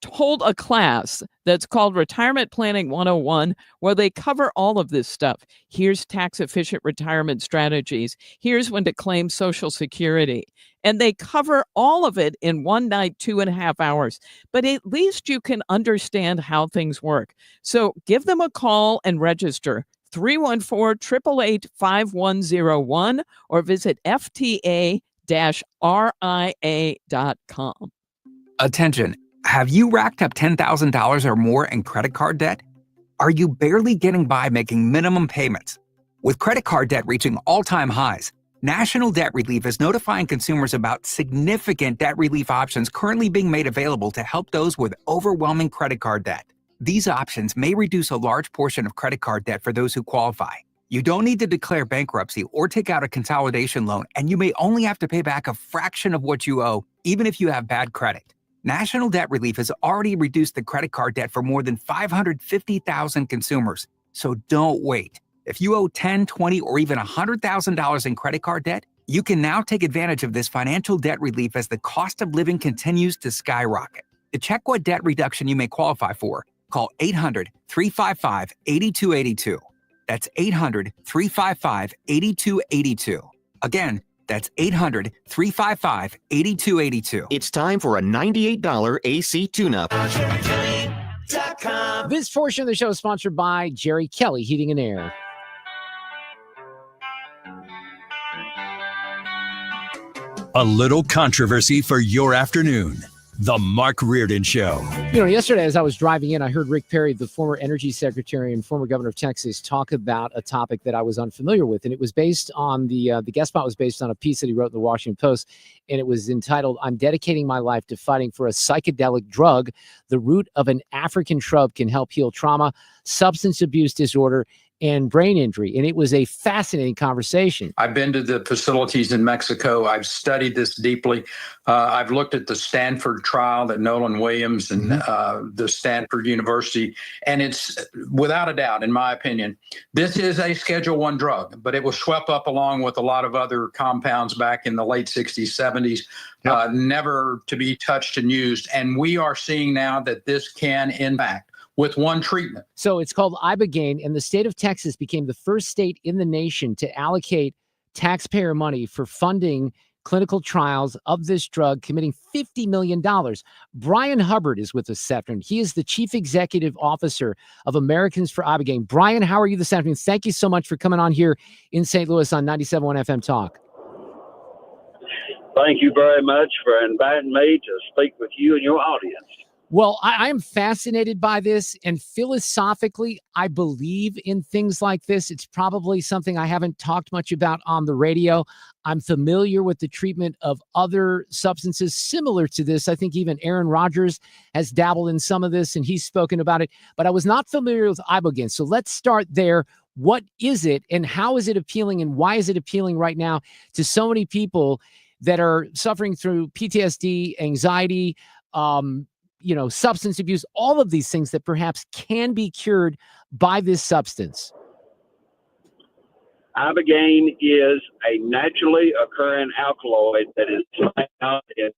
hold a class that's called Retirement Planning 101, where they cover all of this stuff. Here's tax-efficient retirement strategies. Here's when to claim Social Security. And they cover all of it in one night, 2.5 hours. But at least you can understand how things work. So give them a call and register. 314-888-5101 or visit fta-ria.com. Attention. Have you racked up $10,000 or more in credit card debt? Are you barely getting by making minimum payments? With credit card debt reaching all-time highs, National Debt Relief is notifying consumers about significant debt relief options currently being made available to help those with overwhelming credit card debt. These options may reduce a large portion of credit card debt for those who qualify. You don't need to declare bankruptcy or take out a consolidation loan, and you may only have to pay back a fraction of what you owe, even if you have bad credit. National Debt Relief has already reduced the credit card debt for more than 550,000 consumers. So don't wait. If you owe $10,000, $20,000, or even $100,000 in credit card debt, you can now take advantage of this financial debt relief as the cost of living continues to skyrocket. To check what debt reduction you may qualify for, call 800-355-8282. That's 800-355-8282. Again, that's 800-355-8282. It's time for a $98 AC tune-up. This portion of the show is sponsored by Jerry Kelly Heating and Air. A little controversy for your afternoon. The Mark Reardon Show. You know, yesterday as I was driving in, I heard Rick Perry, the former energy secretary and former governor of Texas, talk about a topic that I was unfamiliar with. And it was based on the guest spot was based on a piece that he wrote in the Washington Post. And it was entitled, "I'm dedicating my life to fighting for a psychedelic drug. The root of an African shrub can help heal trauma, substance abuse disorder, and brain injury. And it was a fascinating conversation. I've been to the facilities in Mexico. I've studied this deeply. I've looked at the Stanford trial that Nolan Williams and the Stanford University, and it's without a doubt, in my opinion, this is a Schedule I drug, but it was swept up along with a lot of other compounds back in the late 60s, 70s, never to be touched and used. And we are seeing now that this can impact with one treatment. So it's called Ibogaine, and the state of Texas became the first state in the nation to allocate taxpayer money for funding clinical trials of this drug, committing $50 million. Bryan Hubbard is with us this afternoon. He is the Chief Executive Officer of Americans for Ibogaine. Bryan, how are you this afternoon? Thank you so much for coming on here in St. Louis on 97.1 FM Talk. Thank you very much for inviting me to speak with you and your audience. Well, I am fascinated by this, and philosophically, I believe in things like this. It's probably something I haven't talked much about on the radio. I'm familiar with the treatment of other substances similar to this. I think even Aaron Rodgers has dabbled in some of this, and he's spoken about it, but I was not familiar with Ibogaine. So let's start there. What is it, and how is it appealing, and why is it appealing right now to so many people that are suffering through PTSD, anxiety, substance abuse, all of these things that perhaps can be cured by this substance? Ibogaine is a naturally occurring alkaloid that is found in.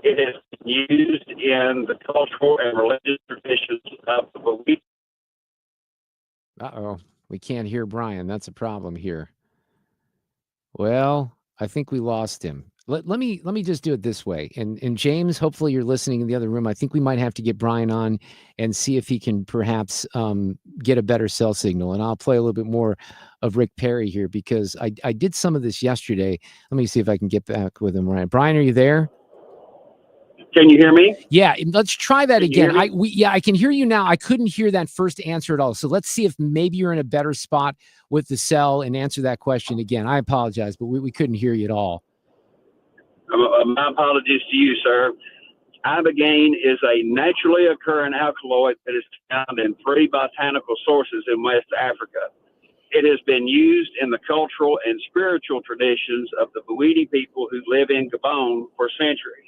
It is used in the cultural and religious traditions of the belief. Uh-oh, we can't hear Bryan. That's a problem here. Well, I think we lost him. Let me just do it this way. And James, hopefully you're listening in the other room. I think we might have to get Bryan on and see if he can perhaps get a better cell signal. And I'll play a little bit more of Rick Perry here because I did some of this yesterday. Let me see if I can get back with him. Right, Bryan, are you there? Can you hear me? Yeah, let's try that again. I can hear you now. I couldn't hear that first answer at all. So let's see if maybe you're in a better spot with the cell and answer that question again. I apologize, but we couldn't hear you at all. My apologies to you, sir. Ibogaine is a naturally occurring alkaloid that is found in 3 botanical sources in West Africa. It has been used in the cultural and spiritual traditions of the Bwiti people who live in Gabon for centuries.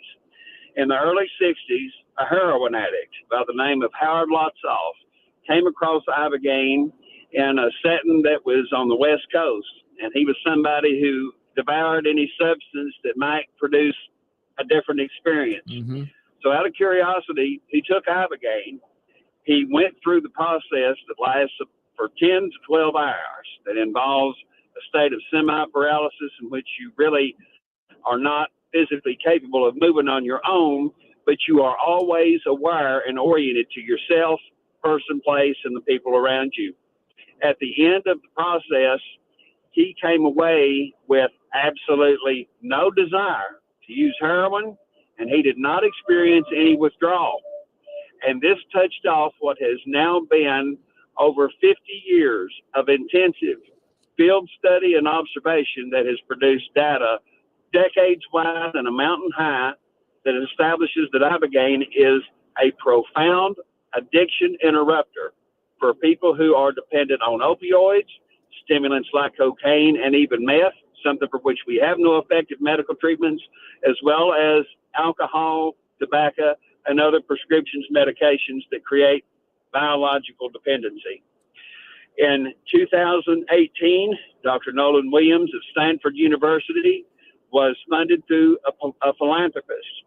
In the early 60s, a heroin addict by the name of Howard Lotsoff came across Ibogaine in a setting that was on the West Coast, and he was somebody who devoured any substance that might produce a different experience. Mm-hmm. So out of curiosity, he took Ibogaine. He went through the process that lasts for 10 to 12 hours that involves a state of semi-paralysis in which you really are not physically capable of moving on your own, but you are always aware and oriented to yourself, person, place, and the people around you. At the end of the process, he came away with absolutely no desire to use heroin, and he did not experience any withdrawal. And this touched off what has now been over 50 years of intensive field study and observation that has produced data decades wide and a mountain high that establishes that Ibogaine is a profound addiction interrupter for people who are dependent on opioids, stimulants like cocaine, and even meth, something for which we have no effective medical treatments, as well as alcohol, tobacco, and other prescriptions medications that create biological dependency. In 2018, Dr. Nolan Williams of Stanford University was funded through a philanthropist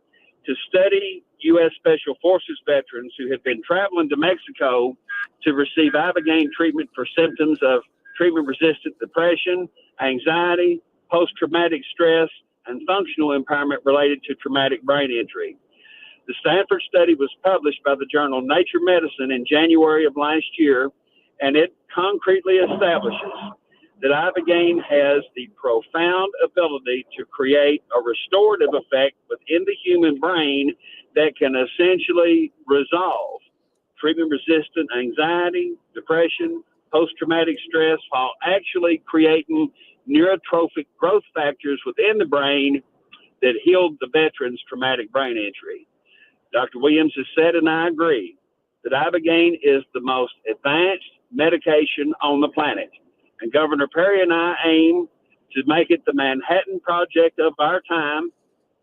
to study U.S. Special Forces veterans who had been traveling to Mexico to receive Ibogaine treatment for symptoms of treatment-resistant depression, anxiety, post-traumatic stress, and functional impairment related to traumatic brain injury. The Stanford study was published by the journal Nature Medicine in January of last year, and it concretely establishes that Ibogaine has the profound ability to create a restorative effect within the human brain that can essentially resolve treatment-resistant anxiety, depression, post-traumatic stress, while actually creating neurotrophic growth factors within the brain that healed the veteran's traumatic brain injury. Dr. Williams has said, and I agree, that Ibogaine is the most advanced medication on the planet. And Governor Perry and I aim to make it the Manhattan Project of our time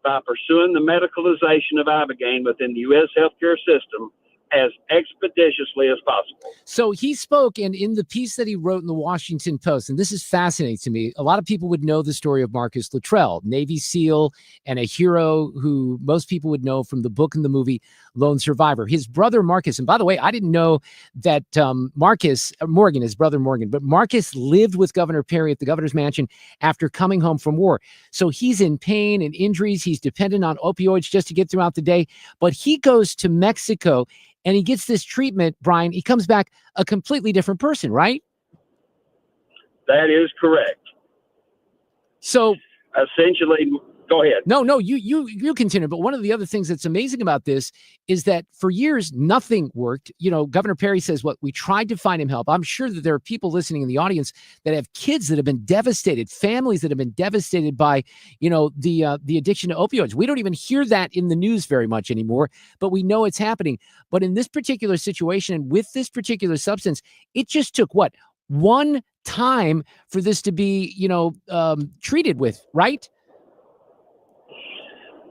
by pursuing the medicalization of Ibogaine within the U.S. healthcare system as expeditiously as possible. So he spoke, and in the piece that he wrote in the Washington Post, and this is fascinating to me, a lot of people would know the story of Marcus Luttrell, Navy SEAL and a hero who most people would know from the book and the movie Lone Survivor. His brother Marcus, and by the way, I didn't know that Morgan, his brother Morgan, but Marcus lived with Governor Perry at the governor's mansion after coming home from war. So he's in pain and injuries. He's dependent on opioids just to get throughout the day. But he goes to Mexico and he gets this treatment, Bryan. He comes back a completely different person, right? That is correct. So essentially, go ahead. No, you continue. But one of the other things that's amazing about this is that for years, nothing worked. You know, Governor Perry says, we tried to find him help. I'm sure that there are people listening in the audience that have kids that have been devastated, families that have been devastated by, the addiction to opioids. We don't even hear that in the news very much anymore, but we know it's happening. But in this particular situation and with this particular substance, it just took one time for this to be, treated with, right?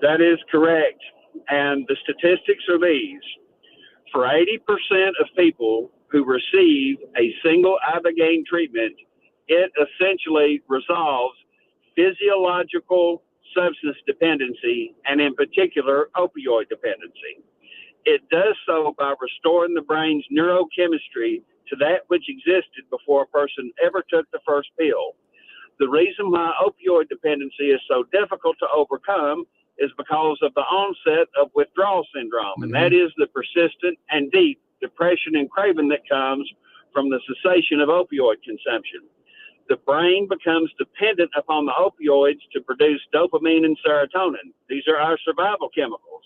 That is correct. And the statistics are these. For 80% of people who receive a single Ibogaine treatment, it essentially resolves physiological substance dependency and, in particular, opioid dependency. It does so by restoring the brain's neurochemistry to that which existed before a person ever took the first pill. The reason why opioid dependency is so difficult to overcome is because of the onset of withdrawal syndrome, and that is the persistent and deep depression and craving that comes from the cessation of opioid consumption. The brain becomes dependent upon the opioids to produce dopamine and serotonin. These are our survival chemicals.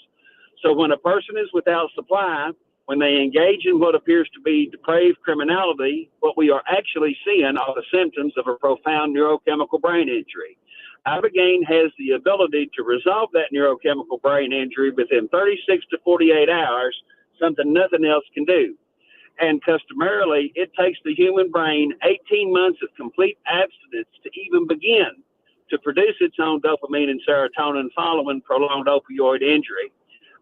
So when a person is without supply, when they engage in what appears to be depraved criminality, what we are actually seeing are the symptoms of a profound neurochemical brain injury. Ibogaine has the ability to resolve that neurochemical brain injury within 36 to 48 hours, something nothing else can do. And customarily, it takes the human brain 18 months of complete abstinence to even begin to produce its own dopamine and serotonin following prolonged opioid injury.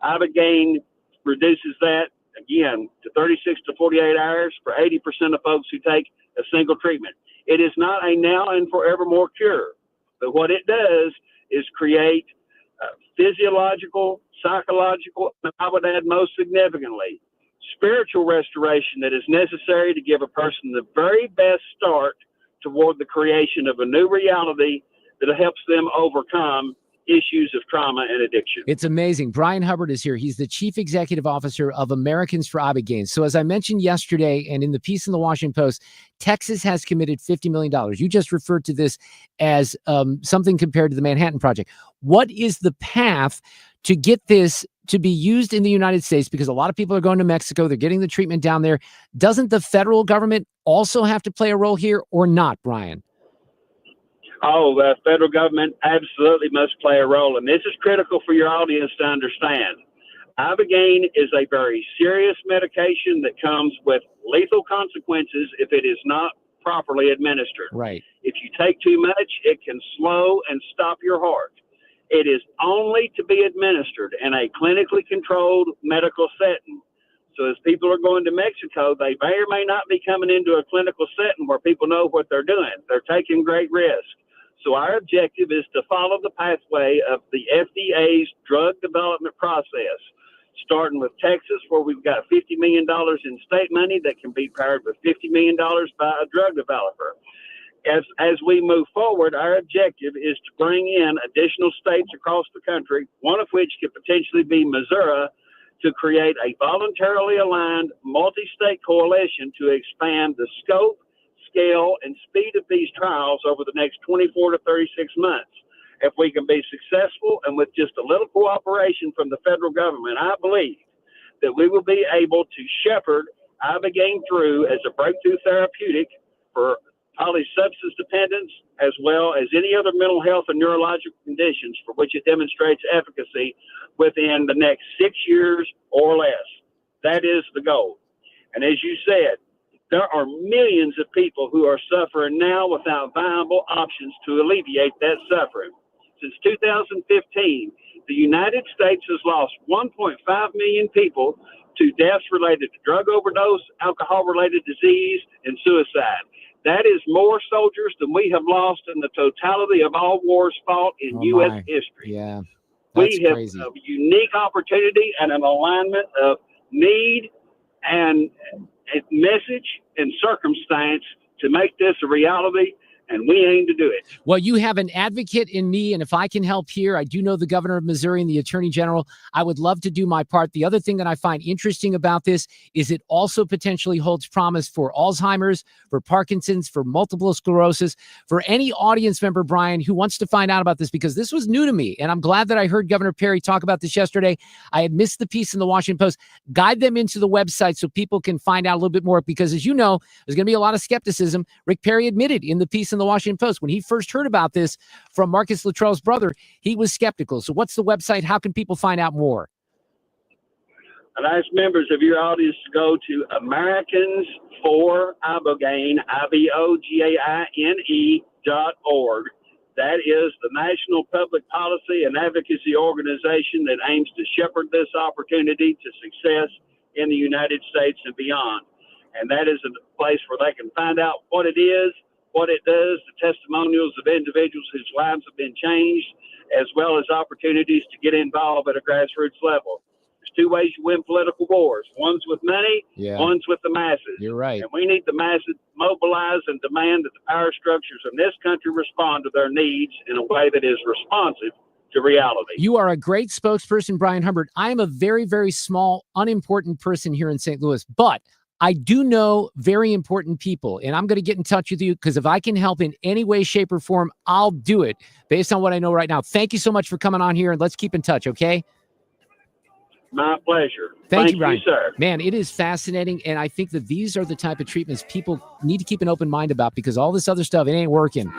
Ibogaine reduces that, again, to 36 to 48 hours for 80% of folks who take a single treatment. It is not a now and forevermore cure. But what it does is create physiological, psychological, and I would add most significantly, spiritual restoration that is necessary to give a person the very best start toward the creation of a new reality that helps them overcome issues of trauma and addiction. It's amazing. Bryan Hubbard is here. He's the Chief Executive Officer of Americans for Ibogaine. So as I mentioned yesterday, and in the piece in the Washington Post, Texas has committed $50 million. You just referred to this as something compared to the Manhattan Project. What is the path to get this to be used in the United States? Because a lot of people are going to Mexico. They're getting the treatment down there. Doesn't the federal government also have to play a role here or not, Bryan? Oh, the federal government absolutely must play a role, and this is critical for your audience to understand. Ibogaine is a very serious medication that comes with lethal consequences if it is not properly administered. Right. If you take too much, it can slow and stop your heart. It is only to be administered in a clinically controlled medical setting. So as people are going to Mexico, they may or may not be coming into a clinical setting where people know what they're doing. They're taking great risk. So our objective is to follow the pathway of the FDA's drug development process, starting with Texas, where we've got $50 million in state money that can be paired with $50 million by a drug developer. As we move forward, our objective is to bring in additional states across the country, one of which could potentially be Missouri, to create a voluntarily aligned multi-state coalition to expand the scope, scale, and speed of these trials over the next 24 to 36 months. If we can be successful and with just a little cooperation from the federal government, I believe that we will be able to shepherd Ibogaine through as a breakthrough therapeutic for polysubstance dependence, as well as any other mental health and neurological conditions for which it demonstrates efficacy within the next 6 years or less. That is the goal. And as you said, there are millions of people who are suffering now without viable options to alleviate that suffering. Since 2015, the United States has lost 1.5 million people to deaths related to drug overdose, alcohol-related disease, and suicide. That is more soldiers than we have lost in the totality of all wars fought in U.S. history. Yeah, we have a unique opportunity and an alignment of need and message and circumstance to make this a reality, and we aim to do it. Well, you have an advocate in me, and if I can help here, I do know the governor of Missouri and the attorney general. I would love to do my part. The other thing that I find interesting about this is it also potentially holds promise for Alzheimer's, for Parkinson's, for multiple sclerosis, for any audience member, Bryan, who wants to find out about this, because this was new to me, and I'm glad that I heard Governor Perry talk about this yesterday. I had missed the piece in the Washington Post. Guide them into the website so people can find out a little bit more, because as you know, there's going to be a lot of skepticism. Rick Perry admitted in the piece in the Washington Post, when he first heard about this from Marcus Luttrell's brother, he was skeptical. So what's the website? How can people find out more? And I ask members of your audience to go to Americans for Ibogaine, IBOGAINE.org. That is the national public policy and advocacy organization that aims to shepherd this opportunity to success in the United States and beyond. And that is a place where they can find out what it is, what it does, the testimonials of individuals whose lives have been changed, as well as opportunities to get involved at a grassroots level. There's two ways you win political wars. One's with money, one's with the masses. You're right. And we need the masses to mobilize and demand that the power structures in this country respond to their needs in a way that is responsive to reality. You are a great spokesperson, Bryan Hubbard. I am a very, very small, unimportant person here in St. Louis, but I do know very important people, and I'm going to get in touch with you, because if I can help in any way, shape, or form, I'll do it based on what I know right now. Thank you so much for coming on here, and let's keep in touch, okay? My pleasure. Thank you, Bryan. Sir. Man, it is fascinating, and I think that these are the type of treatments people need to keep an open mind about, because all this other stuff, it ain't working.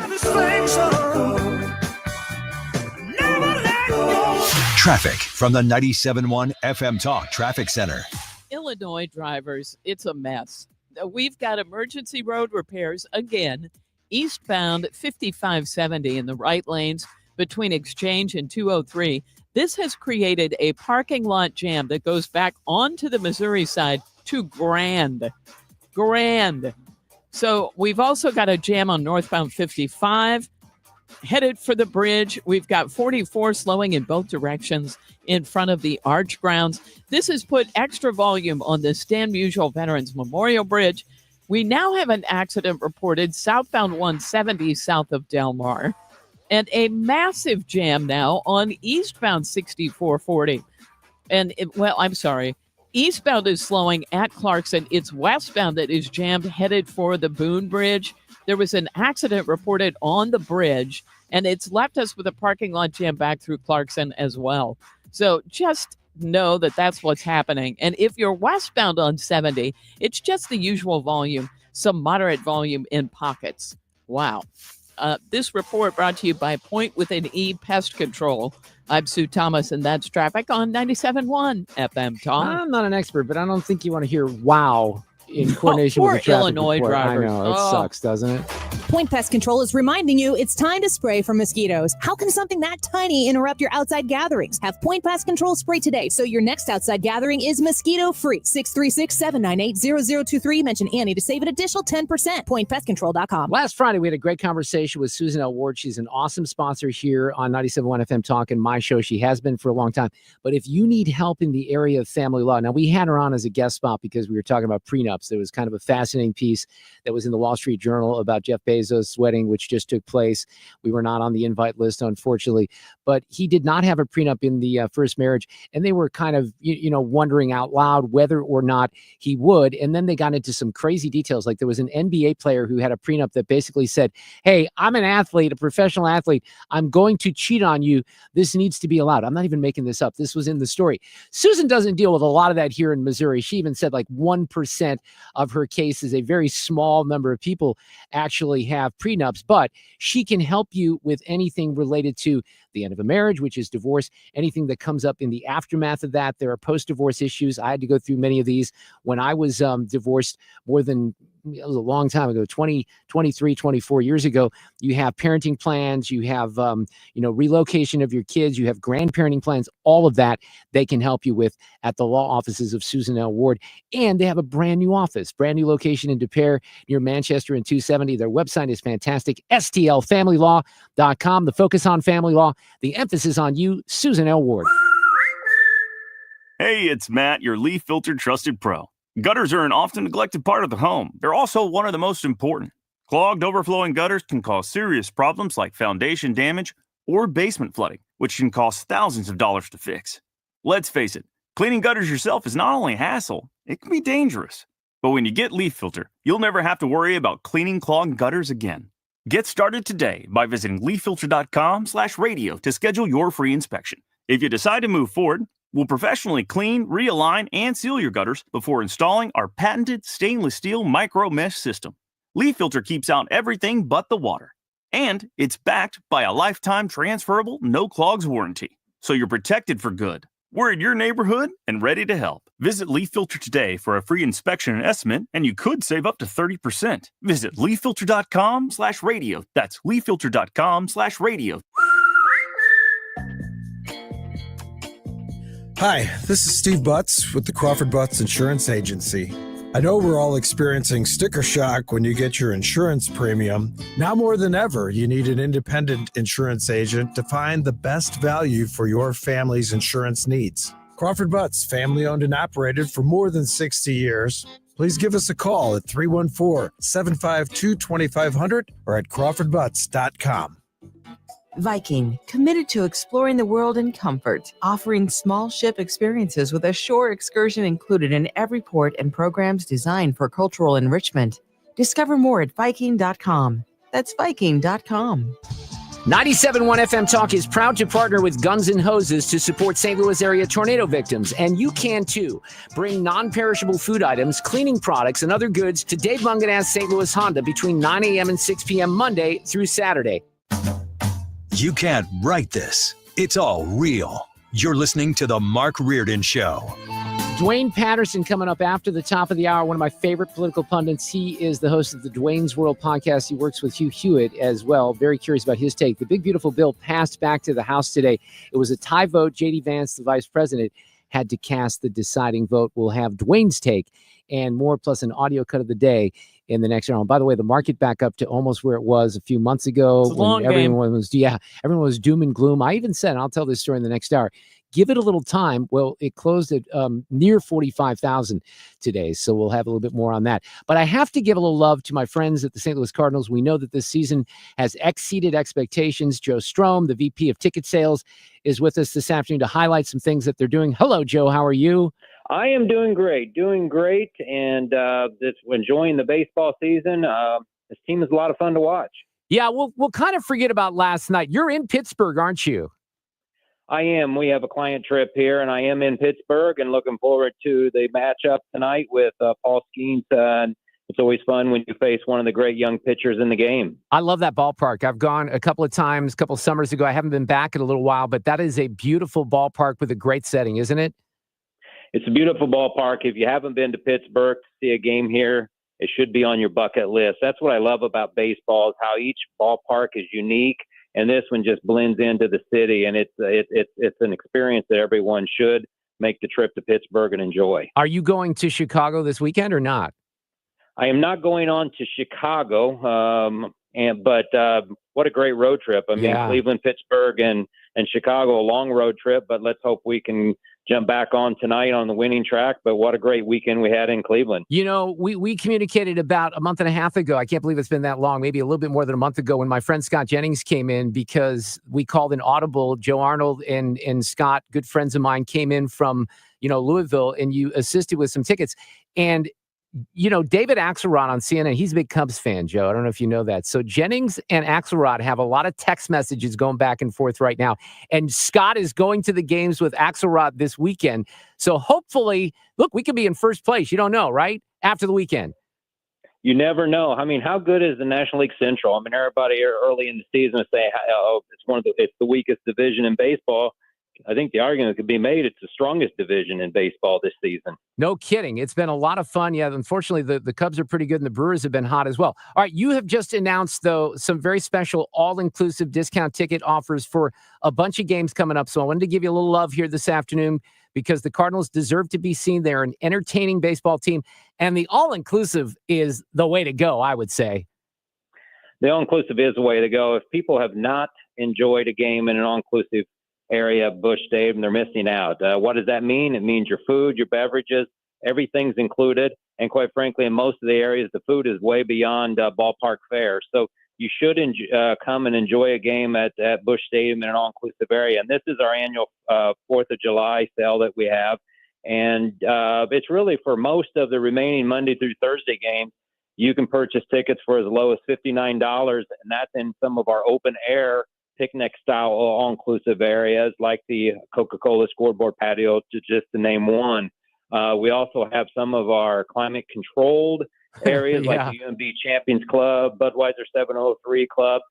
Traffic from the 97.1 FM Talk Traffic Center. Illinois drivers, it's a mess. We've got emergency road repairs again, eastbound 5570 in the right lanes between Exchange and 203. This has created a parking lot jam that goes back onto the Missouri side to Grand. So we've also got a jam on northbound 55 headed for the bridge. We've got 44 slowing in both directions in front of the Arch grounds. This has put extra volume on the Stan Musial Veterans Memorial Bridge. We now have an accident reported southbound 170 south of Del Mar, and a massive jam now on eastbound 6440. And eastbound is slowing at Clarkson. It's westbound that is jammed headed for the Boone Bridge. There was an accident reported on the bridge, and it's left us with a parking lot jam back through Clarkson as well. So just know that that's what's happening. And if you're westbound on 70, it's just the usual volume, some moderate volume in pockets. Wow. This report brought to you by Point with an E Pest Control. I'm Sue Thomas, and that's traffic on 97.1 FM Talk. I'm not an expert, but I don't think you want to hear wow in coordination with the traffic Illinois report. drivers. I know, it sucks, doesn't it? Point Pest Control is reminding you it's time to spray for mosquitoes. How can something that tiny interrupt your outside gatherings? Have Point Pest Control spray today so your next outside gathering is mosquito-free. 636-798-0023. Mention Annie to save an additional 10%. PointPestControl.com. Last Friday, we had a great conversation with Susan L. Ward. She's an awesome sponsor here on 97.1 FM Talk and my show. She has been for a long time. But if you need help in the area of family law, now we had her on as a guest spot because we were talking about prenups. There was kind of a fascinating piece that was in the Wall Street Journal about Jeff Bezos' wedding, which just took place. We were not on the invite list, unfortunately, but he did not have a prenup in the first marriage. And they were kind of, wondering out loud whether or not he would. And then they got into some crazy details. Like there was an NBA player who had a prenup that basically said, hey, I'm an athlete, a professional athlete. I'm going to cheat on you. This needs to be allowed. I'm not even making this up. This was in the story. Susan doesn't deal with a lot of that here in Missouri. She even said like 1% of her case is a very small number of people actually have prenups, but she can help you with anything related to the end of a marriage, which is divorce, anything that comes up in the aftermath of that. There are post-divorce issues. I had to go through many of these when I was divorced more than it was a long time ago, 20, 23, 24 years ago. You have parenting plans, you have, relocation of your kids, you have grandparenting plans, all of that they can help you with at the law offices of Susan L. Ward. And they have a brand new office, brand new location in De Pere near Manchester in 270. Their website is fantastic, stlfamilylaw.com. The focus on family law, the emphasis on you, Susan L. Ward. Hey, it's Matt, your leaf filter trusted pro. Gutters are an often neglected part of the home. They're also one of the most important. Clogged, overflowing gutters can cause serious problems like foundation damage or basement flooding, which can cost thousands of dollars to fix. Let's face it, cleaning gutters yourself is not only a hassle, it can be dangerous. But when you get Leaf Filter, you'll never have to worry about cleaning clogged gutters again. Get started today by visiting leaffilter.com/radio to schedule your free inspection. If you decide to move forward, we'll professionally clean, realign, and seal your gutters before installing our patented stainless steel micro mesh system. Leaf Filter keeps out everything but the water. And it's backed by a lifetime transferable no clogs warranty. So you're protected for good. We're in your neighborhood and ready to help. Visit Leaf Filter today for a free inspection and estimate, and you could save up to 30%. Visit leaffilter.com/radio. That's leaffilter.com/radio. Hi, this is Steve Butts with the Crawford Butts Insurance Agency. I know we're all experiencing sticker shock when you get your insurance premium. Now more than ever, you need an independent insurance agent to find the best value for your family's insurance needs. Crawford Butts, family owned and operated for more than 60 years. Please give us a call at 314-752-2500 or at crawfordbutts.com. Viking, committed to exploring the world in comfort, offering small ship experiences with a shore excursion included in every port and programs designed for cultural enrichment. Discover more at Viking.com. That's Viking.com. 97.1 FM Talk is proud to partner with Guns N' Hoses to support St. Louis area tornado victims, and you can too. Bring non-perishable food items, cleaning products, and other goods to Dave Munganaz St. Louis Honda between 9 a.m. and 6 p.m. Monday through Saturday. You can't write this. It's all real. You're listening to The Mark Reardon Show. Duane Patterson coming up after the top of the hour, one of my favorite political pundits. He is the host of the Duane's World podcast. He works with Hugh Hewitt as well. Very curious about his take. The big, beautiful bill passed back to the House today. It was a tie vote. J.D. Vance, the vice president, had to cast the deciding vote. We'll have Duane's take and more, plus an audio cut of the day in the next round. By the way, the market back up to almost where it was a few months ago when everyone was doom and gloom. I even said, and I'll tell this story in the next hour, give it a little time. Well, it closed at near 45,000 today, so we'll have a little bit more on that. But I have to give a little love to my friends at the St. Louis Cardinals. We know that this season has exceeded expectations. Joe Strohm, the VP of ticket sales, is with us this afternoon to highlight some things that they're doing. Hello, Joe. How are you? I am doing great, and just enjoying the baseball season. This team is a lot of fun to watch. Yeah, we'll kind of forget about last night. You're in Pittsburgh, aren't you? I am. We have a client trip here, and I am in Pittsburgh and looking forward to the matchup tonight with Paul Skeens. And it's always fun when you face one of the great young pitchers in the game. I love that ballpark. I've gone a couple of times, a couple of summers ago. I haven't been back in a little while, but that is a beautiful ballpark with a great setting, isn't it? It's a beautiful ballpark. If you haven't been to Pittsburgh to see a game here, it should be on your bucket list. That's what I love about baseball, is how each ballpark is unique, and this one just blends into the city, and it's an experience that everyone should make the trip to Pittsburgh and enjoy. Are you going to Chicago this weekend or not? I am not going on to Chicago, but what a great road trip. I mean, Cleveland, Pittsburgh, and Chicago, a long road trip, but let's hope we can jump back on tonight on the winning track. But what a great weekend we had in Cleveland. You know, we communicated about a month and a half ago. I can't believe it's been that long, maybe a little bit more than a month ago, when my friend Scott Jennings came in, because we called an audible. Joe Arnold and Scott, good friends of mine, came in from, Louisville, and you assisted with some tickets. And David Axelrod on CNN, he's a big Cubs fan, Joe. I don't know if you know that. So Jennings and Axelrod have a lot of text messages going back and forth right now. And Scott is going to the games with Axelrod this weekend. So hopefully, look, we could be in first place. You don't know, right? after the weekend? You never know. I mean, how good is the National League Central? I mean, everybody here early in the season would say, "Oh, it's the weakest division in baseball." I think the argument could be made it's the strongest division in baseball this season. No kidding. It's been a lot of fun. Yeah, unfortunately, the Cubs are pretty good, and the Brewers have been hot as well. All right, you have just announced, though, some very special all-inclusive discount ticket offers for a bunch of games coming up. So I wanted to give you a little love here this afternoon because the Cardinals deserve to be seen. They're an entertaining baseball team, and the all-inclusive is the way to go, I would say. The all-inclusive is the way to go. If people have not enjoyed a game in an all-inclusive area of Busch Stadium, they're missing out. What does that mean? It means your food, your beverages, everything's included. And quite frankly, in most of the areas, the food is way beyond ballpark fare. So you should come and enjoy a game at Busch Stadium in an all-inclusive area. And this is our annual 4th of July sale that we have. And it's really for most of the remaining Monday through Thursday games. You can purchase tickets for as low as $59, and that's in some of our open-air picnic-style all-inclusive areas like the Coca-Cola scoreboard patio, just to name one. We also have some of our climate-controlled areas like the UMB Champions Club, Budweiser 703 Club,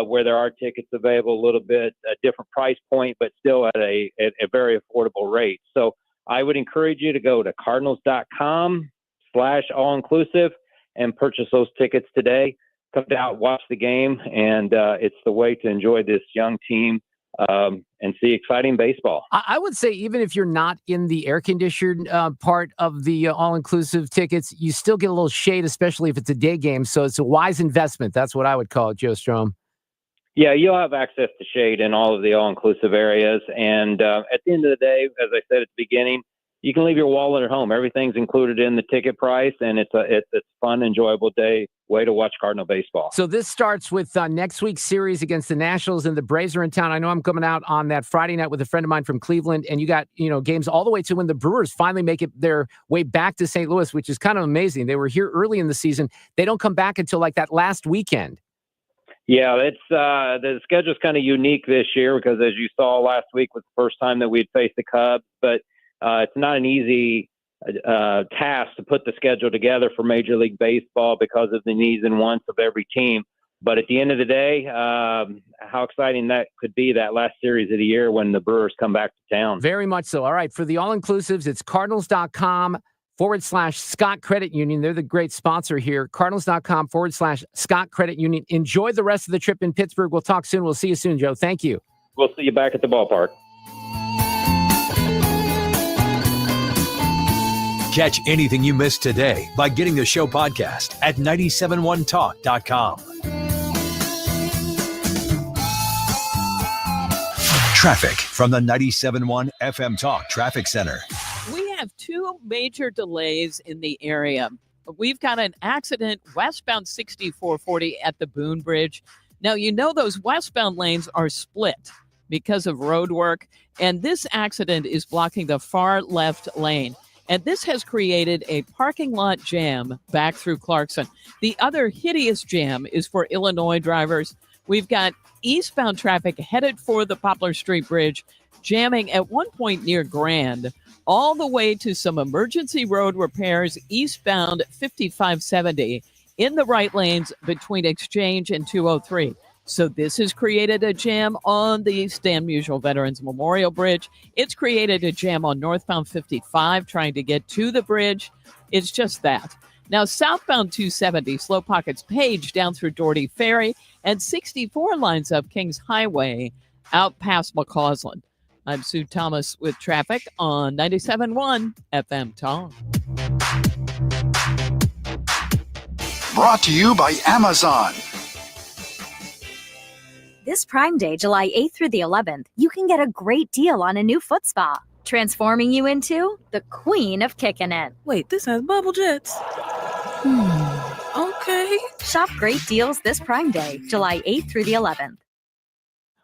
where there are tickets available, a little bit a different price point, but still at a very affordable rate. So I would encourage you to go to cardinals.com/all-inclusive and purchase those tickets today. Come down, watch the game, and it's the way to enjoy this young team and see exciting baseball. I would say even if you're not in the air-conditioned part of the all-inclusive tickets, you still get a little shade, especially if it's a day game. So it's a wise investment. That's what I would call it, Joe Strohm. Yeah, you'll have access to shade in all of the all-inclusive areas. And at the end of the day, as I said at the beginning, you can leave your wallet at home. Everything's included in the ticket price, and it's a fun, enjoyable way to watch Cardinal baseball. So this starts with next week's series against the Nationals, and the Braves are in town. I know I'm coming out on that Friday night with a friend of mine from Cleveland, and you got games all the way to when the Brewers finally make it their way back to St. Louis, which is kind of amazing. They were here early in the season. They don't come back until like that last weekend. Yeah, it's the schedule's kind of unique this year because, as you saw last week, was the first time that we'd faced the Cubs, but it's not an easy task to put the schedule together for Major League Baseball because of the needs and wants of every team. But at the end of the day, how exciting that could be, that last series of the year when the Brewers come back to town. Very much so. All right, for the all-inclusives, it's cardinals.com/Scott Credit Union. They're the great sponsor here. Cardinals.com/Scott Credit Union. Enjoy the rest of the trip in Pittsburgh. We'll talk soon. We'll see you soon, Joe. Thank you. We'll see you back at the ballpark. Catch anything you missed today by getting the show podcast at 971talk.com. Traffic from the 97.1 FM Talk Traffic Center. We have two major delays in the area. We've got an accident westbound 6440 at the Boone Bridge. Now, those westbound lanes are split because of road work, and this accident is blocking the far left lane. And this has created a parking lot jam back through Clarkson. The other hideous jam is for Illinois drivers. We've got eastbound traffic headed for the Poplar Street Bridge, jamming at one point near Grand, all the way to some emergency road repairs eastbound 5570 in the right lanes between Exchange and 203. So this has created a jam on the Stan Musial Veterans Memorial Bridge. It's created a jam on northbound 55 trying to get to the bridge. It's just that. Now, southbound 270, Slow Pockets Page down through Doherty Ferry, and 64 lines up Kings Highway out past McCausland. I'm Sue Thomas with traffic on 97.1 FM Talk. Brought to you by Amazon. This Prime Day, July 8th through the 11th, you can get a great deal on a new foot spa, transforming you into the queen of kicking it. Wait, this has bubble jets. Okay. Shop great deals this Prime Day, July 8th through the 11th.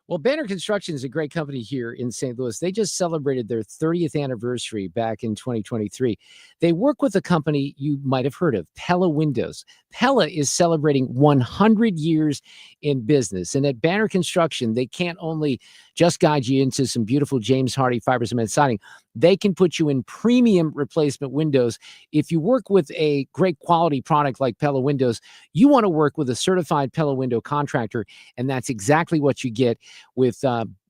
Well, Banner Construction is a great company here in St. Louis. They just celebrated their 30th anniversary back in 2023. They work with a company you might have heard of, Pella Windows. Pella is celebrating 100 years in business. And at Banner Construction, they can't only just guide you into some beautiful James Hardie fiber cement siding. They can put you in premium replacement windows. If you work with a great quality product like Pella Windows, you want to work with a certified Pella window contractor, and that's exactly what you get with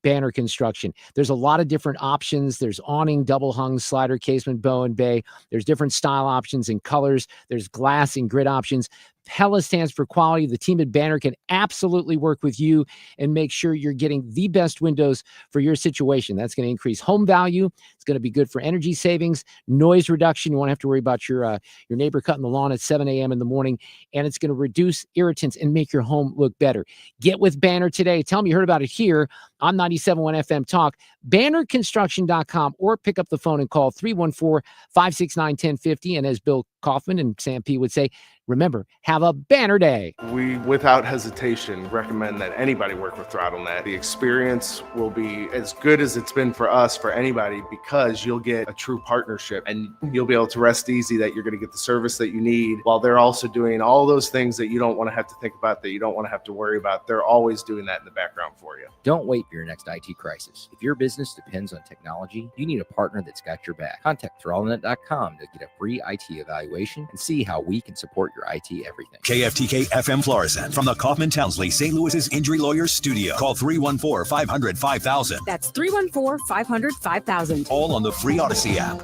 Banner Construction. There's a lot of different options. There's awning, double hung, slider, casement, bow and bay. There's different style options and colors. There's glass and grid options. Pella stands for quality. The team at Banner can absolutely work with you and make sure you're getting the best windows for your situation. That's going to increase home value. It's going to be good for energy savings, noise reduction. You won't have to worry about your neighbor cutting the lawn at 7 a.m. in the morning, and it's going to reduce irritants and make your home look better. Get with Banner today. Tell them you heard about it here on 97.1 FM Talk, bannerconstruction.com, or pick up the phone and call 314-569-1050. And as Bill Kaufman and Sam P would say, remember, have a banner day. We, without hesitation, recommend that anybody work with ThrottleNet. The experience will be as good as it's been for us, for anybody, because you'll get a true partnership and you'll be able to rest easy that you're going to get the service that you need while they're also doing all those things that you don't want to have to think about, that you don't want to have to worry about. They're always doing that in the background for you. Don't wait for your next IT crisis. If your business depends on technology, you need a partner that's got your back. Contact ThrottleNet.com to get a free IT evaluation and see how we can support your IT everything. KFTK FM Florissant from the Kaufman Townsley St. Louis's Injury Lawyers Studio. Call 314-500-5000. That's 314-500-5000. All on the free Odyssey app.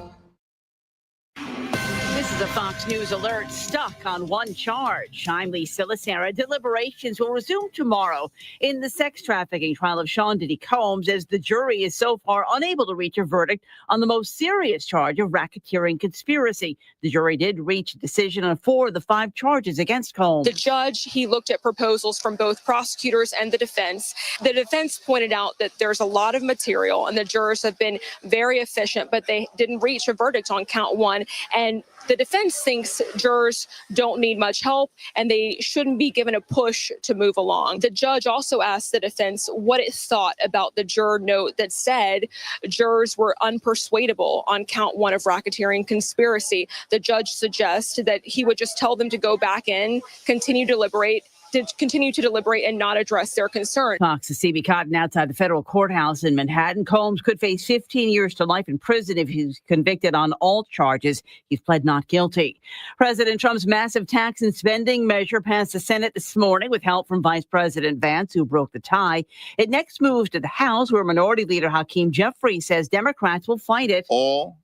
This is a Fox News alert. Stuck on one charge. I'm Lee Silasera. Deliberations will resume tomorrow in the sex trafficking trial of Sean Diddy Combs, as the jury is so far unable to reach a verdict on the most serious charge of racketeering conspiracy. The jury did reach a decision on 4 of the 5 charges against Combs. The judge, he looked at proposals from both prosecutors and the defense. The defense pointed out that there's a lot of material and the jurors have been very efficient, but they didn't reach a verdict on count 1. And the defense thinks jurors don't need much help and they shouldn't be given a push to move along. The judge also asked the defense what it thought about the juror note that said jurors were unpersuadable on count 1 of racketeering conspiracy. The judge suggested that he would just tell them to go back in, continue to deliberate and not address their concern. Fox to CB Cotton outside the federal courthouse in Manhattan. Combs could face 15 years to life in prison if he's convicted on all charges. He's pled not guilty. President Trump's massive tax and spending measure passed the Senate this morning with help from Vice President Vance, who broke the tie. It next moves to the House, where Minority Leader Hakeem Jeffries says Democrats will fight it. All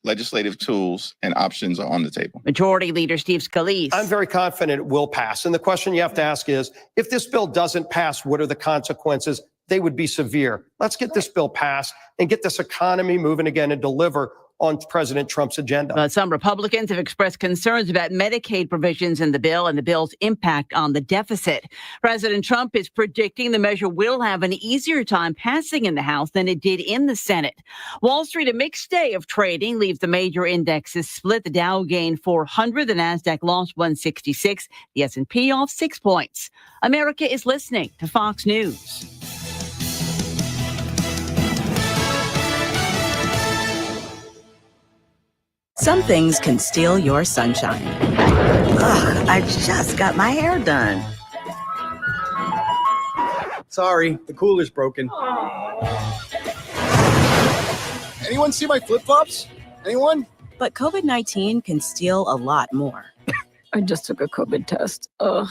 legislative tools and options are on the table. Majority Leader Steve Scalise. I'm very confident it will pass. And the question you have to ask is, if this bill doesn't pass, what are the consequences? They would be severe. Let's get this bill passed and get this economy moving again and deliver on President Trump's agenda. But some Republicans have expressed concerns about Medicaid provisions in the bill and the bill's impact on the deficit. President Trump is predicting the measure will have an easier time passing in the House than it did in the Senate. Wall Street, a mixed day of trading, leaves the major indexes split. The Dow gained 400, the Nasdaq lost 166, the S&P off 6 points. America is listening to Fox News. Some things can steal your sunshine. Ugh, I just got my hair done. Sorry, the cooler's broken. Anyone see my flip-flops? Anyone? But COVID-19 can steal a lot more. I just took a COVID test. Ugh.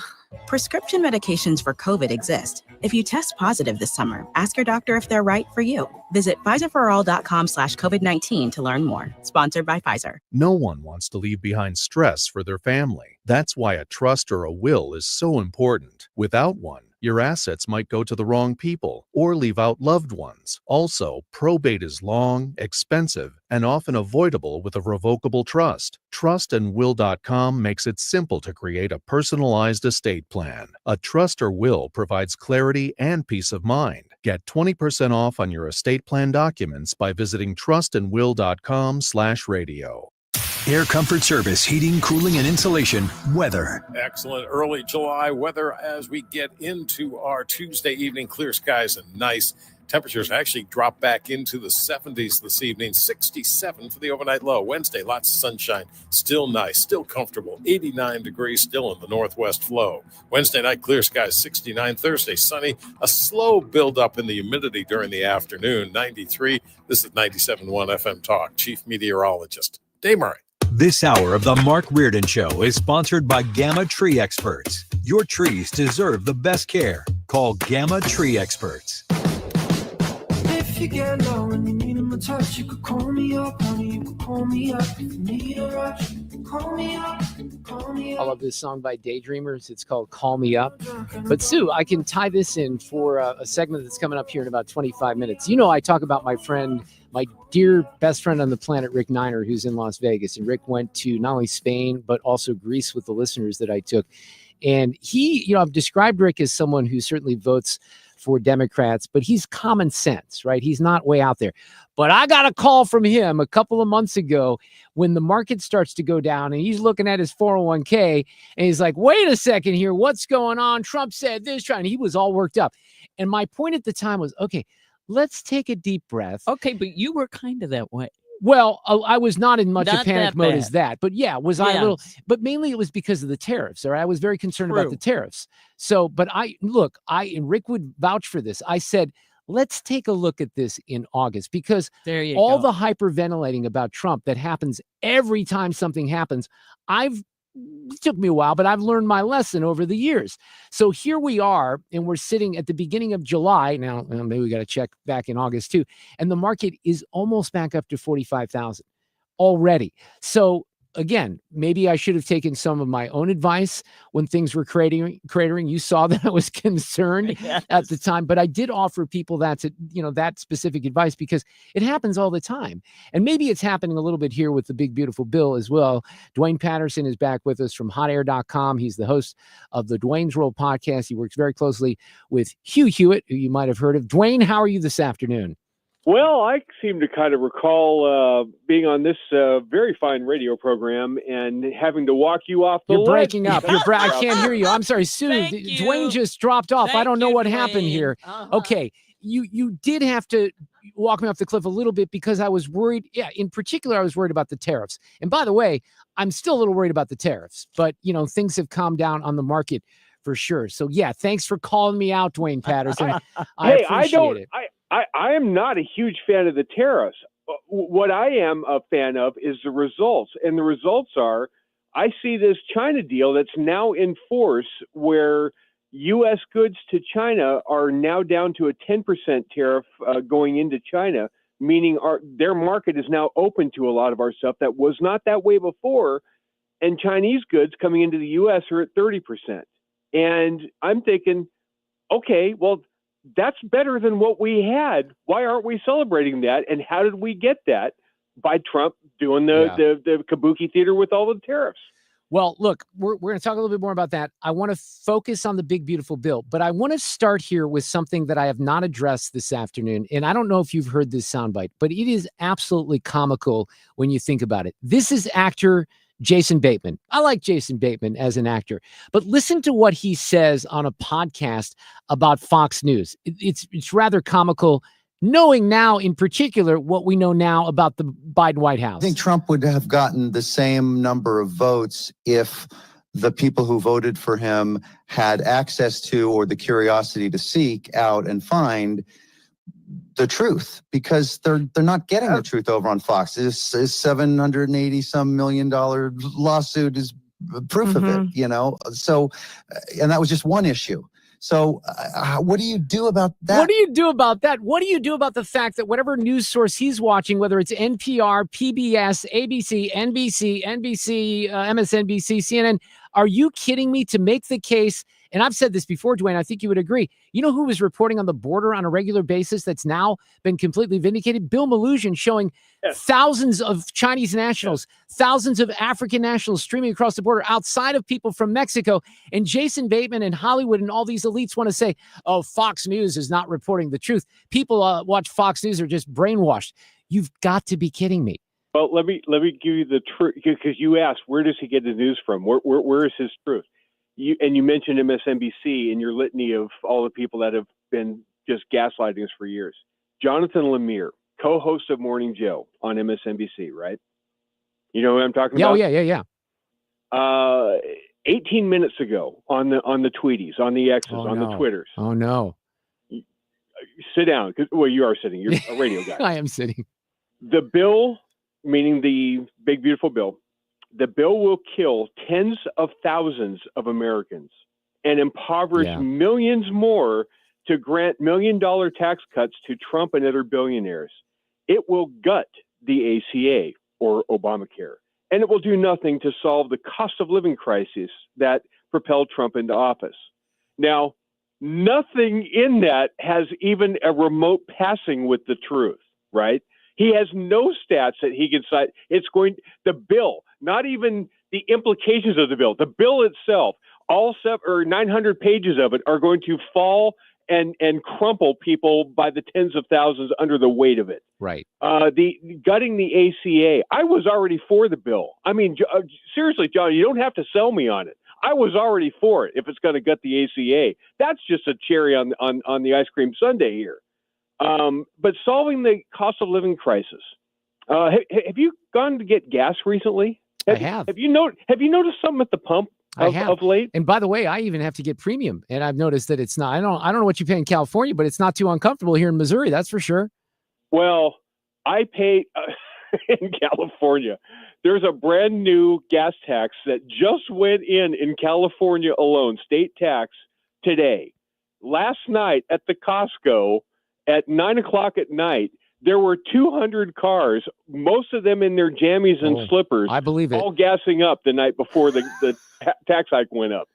Prescription medications for COVID exist. If you test positive this summer, ask your doctor if they're right for you. Visit PfizerForAll.com/COVID-19 to learn more. Sponsored by Pfizer. No one wants to leave behind stress for their family. That's why a trust or a will is so important. Without one, your assets might go to the wrong people or leave out loved ones. Also, probate is long, expensive, and often avoidable with a revocable trust. Trustandwill.com makes it simple to create a personalized estate plan. A trust or will provides clarity and peace of mind. Get 20% off on your estate plan documents by visiting trustandwill.com/radio. Air Comfort Service, heating, cooling, and insulation. Weather. Excellent early July weather as we get into our Tuesday evening. Clear skies and nice Temperatures actually drop back into the 70s this evening, 67 for the overnight low. Wednesday, lots of sunshine, still nice, still comfortable, 89 degrees still in the northwest flow. Wednesday night, clear skies, 69. Thursday, sunny, a slow buildup in the humidity during the afternoon, 93. This is 97.1 FM Talk. Chief Meteorologist Dave Murray. This hour of the Mark Reardon Show is sponsored by Gamma Tree Experts. Your trees deserve the best care. Call Gamma Tree Experts. If you get low and you need a touch, you could call me up, honey, you could call me up. If you need a rush, call me up, call me up. I love this song by Daydreamers. It's called Call Me Up. But Sue, I can tie this in for a segment that's coming up here in about 25 minutes. You know, I talk about my friend, my dear best friend on the planet, Rick Niner, who's in Las Vegas. And Rick went to not only Spain, but also Greece with the listeners that I took. And he, you know, I've described Rick as someone who certainly votes for Democrats, but he's common sense, right? He's not way out there. But I got a call from him a couple of months ago when the market starts to go down and he's looking at his 401k and he's like, wait a second here, what's going on? Trump said this, and he was all worked up. And my point at the time was, okay, let's take a deep breath. Okay, but you were kind of that way. Well, I was not in much Not of panic that mode bad. as that, but yeah, was I a little, but mainly it was because of the tariffs. All right. I was very concerned about True. the tariffs. So, but and Rick would vouch for this. I said, let's take a look at this in August because There you all go. the hyperventilating about Trump that happens every time something happens, it took me a while, but I've learned my lesson over the years. So here we are, and we're sitting at the beginning of July. Now, maybe we got to check back in August too. And the market is almost back up to 45,000 already. So again, maybe I should have taken some of my own advice when things were cratering. You saw that I was concerned at the time, but I did offer people that specific advice because it happens all the time. And maybe it's happening a little bit here with the big, beautiful bill as well. Duane Patterson is back with us from hotair.com. He's the host of the Duane's World podcast. He works very closely with Hugh Hewitt, who you might have heard of. Duane, how are you this afternoon? Well, I seem to kind of recall being on this very fine radio program and having to walk you off the You're ledge. breaking up. I can't hear you. I'm sorry, Sue. Duane just dropped off. I don't know what happened here. Okay, you did have to walk me off the cliff a little bit because I was worried. Yeah, in particular, I was worried about the tariffs. And by the way, I'm still a little worried about the tariffs. But, things have calmed down on the market for sure. So, yeah, thanks for calling me out, Duane Patterson. I appreciate it. I am not a huge fan of the tariffs. What I am a fan of is the results. And the results are, I see this China deal that's now in force where U.S. goods to China are now down to a 10% tariff going into China, meaning their market is now open to a lot of our stuff that was not that way before. And Chinese goods coming into the U.S. are at 30%. And I'm thinking, okay, well, that's better than what we had. Why aren't we celebrating that? And how did we get that? By Trump doing the kabuki theater with all the tariffs. Well, look, we're going to talk a little bit more about that. I want to focus on the big, beautiful bill, but I want to start here with something that I have not addressed this afternoon. And I don't know if you've heard this soundbite, but it is absolutely comical when you think about it. This is actor Jason Bateman. I like Jason Bateman as an actor, but listen to what he says on a podcast about Fox News. It's rather comical, knowing now in particular what we know now about the Biden White House. I think Trump would have gotten the same number of votes if the people who voted for him had access to or the curiosity to seek out and find the truth, because they're not getting the truth over on Fox. This $780 some million lawsuit is proof of it, So, and that was just one issue. So what do you do about that? What do you do about that? What do you do about the fact that whatever news source he's watching, whether it's NPR, PBS, ABC, NBC, MSNBC, CNN, are you kidding me, to make the case? And I've said this before, Duane, I think you would agree. You know who was reporting on the border on a regular basis that's now been completely vindicated? Bill Malugin, showing thousands of Chinese nationals, thousands of African nationals streaming across the border outside of people from Mexico. And Jason Bateman and Hollywood and all these elites want to say, oh, Fox News is not reporting the truth. People watch Fox News are just brainwashed. You've got to be kidding me. Well, let me give you the truth, because you asked, where does he get his news from? Where is his truth? You mentioned MSNBC in your litany of all the people that have been just gaslighting us for years. Jonathan Lemire, co-host of Morning Joe on MSNBC, right? You know what I'm talking about? Yeah. 18 minutes ago on the tweeties, on the X's, the Twitters. Oh no! Sit down. Well, you are sitting. You're a radio guy. I am sitting. The bill, meaning the big beautiful bill, the bill will kill tens of thousands of Americans and impoverish millions more to grant $1 million tax cuts to Trump and other billionaires. It will gut the ACA or Obamacare, and it will do nothing to solve the cost of living crisis that propelled Trump into office. Now, nothing in that has even a remote passing with the truth, right? He has no stats that he can cite. The bill, not even the implications of the bill itself, all 900 pages of it are going to fall and crumple people by the tens of thousands under the weight of it. Right. The gutting the ACA. I was already for the bill. I mean, seriously, John, you don't have to sell me on it. I was already for it if it's going to gut the ACA. That's just a cherry on the ice cream sundae here. But solving the cost of living crisis. Have you gone to get gas recently? I have. Have you noticed something at the pump of late? And by the way, I even have to get premium, and I've noticed that it's not. I don't know what you pay in California, but it's not too uncomfortable here in Missouri. That's for sure. Well, I pay in California. There's a brand new gas tax that just went in California alone, state tax today. Last night at the Costco at 9:00 at night, there were 200 cars, most of them in their jammies and slippers. I believe it. All gassing up the night before the tax hike went up.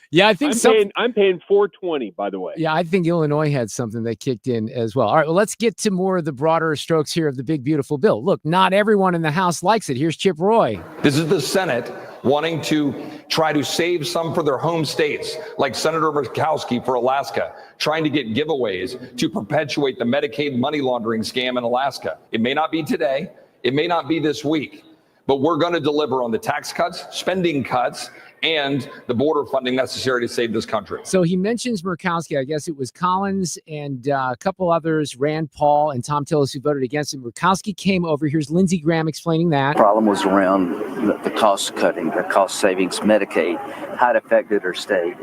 Yeah, I think I'm paying $4.20, by the way. Yeah, I think Illinois had something that kicked in as well. All right, well, let's get to more of the broader strokes here of the big, beautiful bill. Look, not everyone in the House likes it. Here's Chip Roy. This is the Senate wanting to try to save some for their home states, like Senator Murkowski for Alaska, trying to get giveaways to perpetuate the Medicaid money laundering scam in Alaska. It may not be today. It may not be this week. But we're going to deliver on the tax cuts, spending cuts, and the border funding necessary to save this country. So he mentions Murkowski. I guess it was Collins and a couple others, Rand Paul and Tom Tillis, who voted against him. Murkowski came over. Here's Lindsey Graham explaining that. The problem was around the cost cutting, the cost savings, Medicaid, how it affected our state.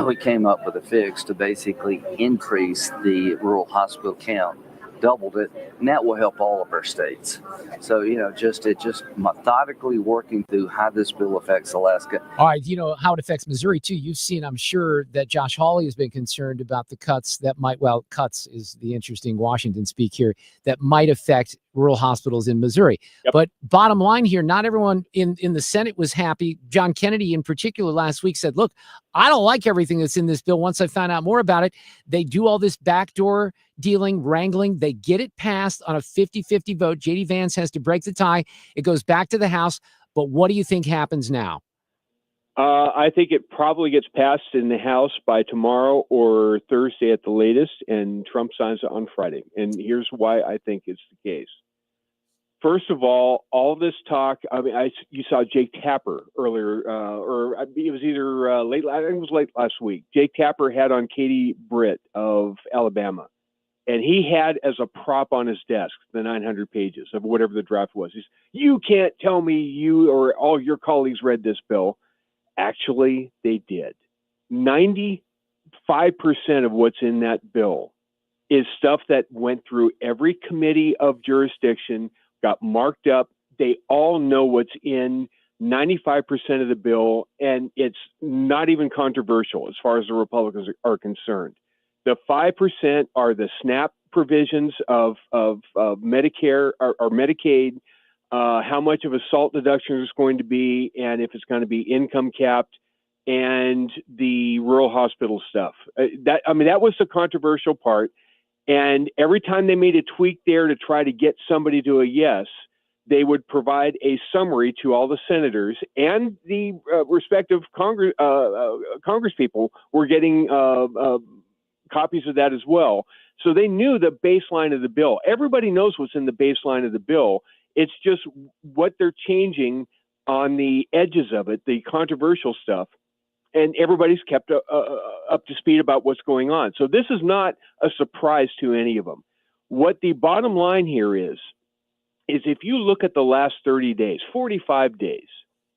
We came up with a fix to basically increase the rural hospital count, doubled it, and that will help all of our states. So, just methodically working through how this bill affects Alaska. All right, how it affects Missouri too. You've seen, I'm sure, that Josh Hawley has been concerned about the cuts that cuts is the interesting Washington speak here, that might affect rural hospitals in Missouri. Yep. But bottom line here, not everyone in the Senate was happy. John Kennedy in particular last week said, look, I don't like everything that's in this bill. Once I found out more about it, they do all this backdoor dealing, wrangling. They get it passed on a 50-50 vote. J.D. Vance has to break the tie. It goes back to the House. But what do you think happens now? I think it probably gets passed in the House by tomorrow or Thursday at the latest, and Trump signs it on Friday. And here's why I think it's the case. First of all this talk, you saw Jake Tapper earlier, or it was either late last week. Jake Tapper had on Katie Britt of Alabama, and he had as a prop on his desk the 900 pages of whatever the draft was. He's, you can't tell me you or all your colleagues read this bill. Actually, they did. 95% of what's in that bill is stuff that went through every committee of jurisdiction, got marked up. They all know what's in 95% of the bill, and it's not even controversial as far as the Republicans are concerned. The 5% are the SNAP provisions of Medicare or Medicaid, how much of a SALT deduction is going to be, and if it's going to be income capped, and the rural hospital stuff. That was the controversial part. And every time they made a tweak there to try to get somebody to a yes, they would provide a summary to all the senators, and the respective Congress people were getting copies of that as well. So they knew the baseline of the bill. Everybody knows what's in the baseline of the bill. It's just what they're changing on the edges of it, the controversial stuff. and everybody's kept up to speed about what's going on. So this is not a surprise to any of them. What the bottom line here is if you look at the last 30 days, 45 days,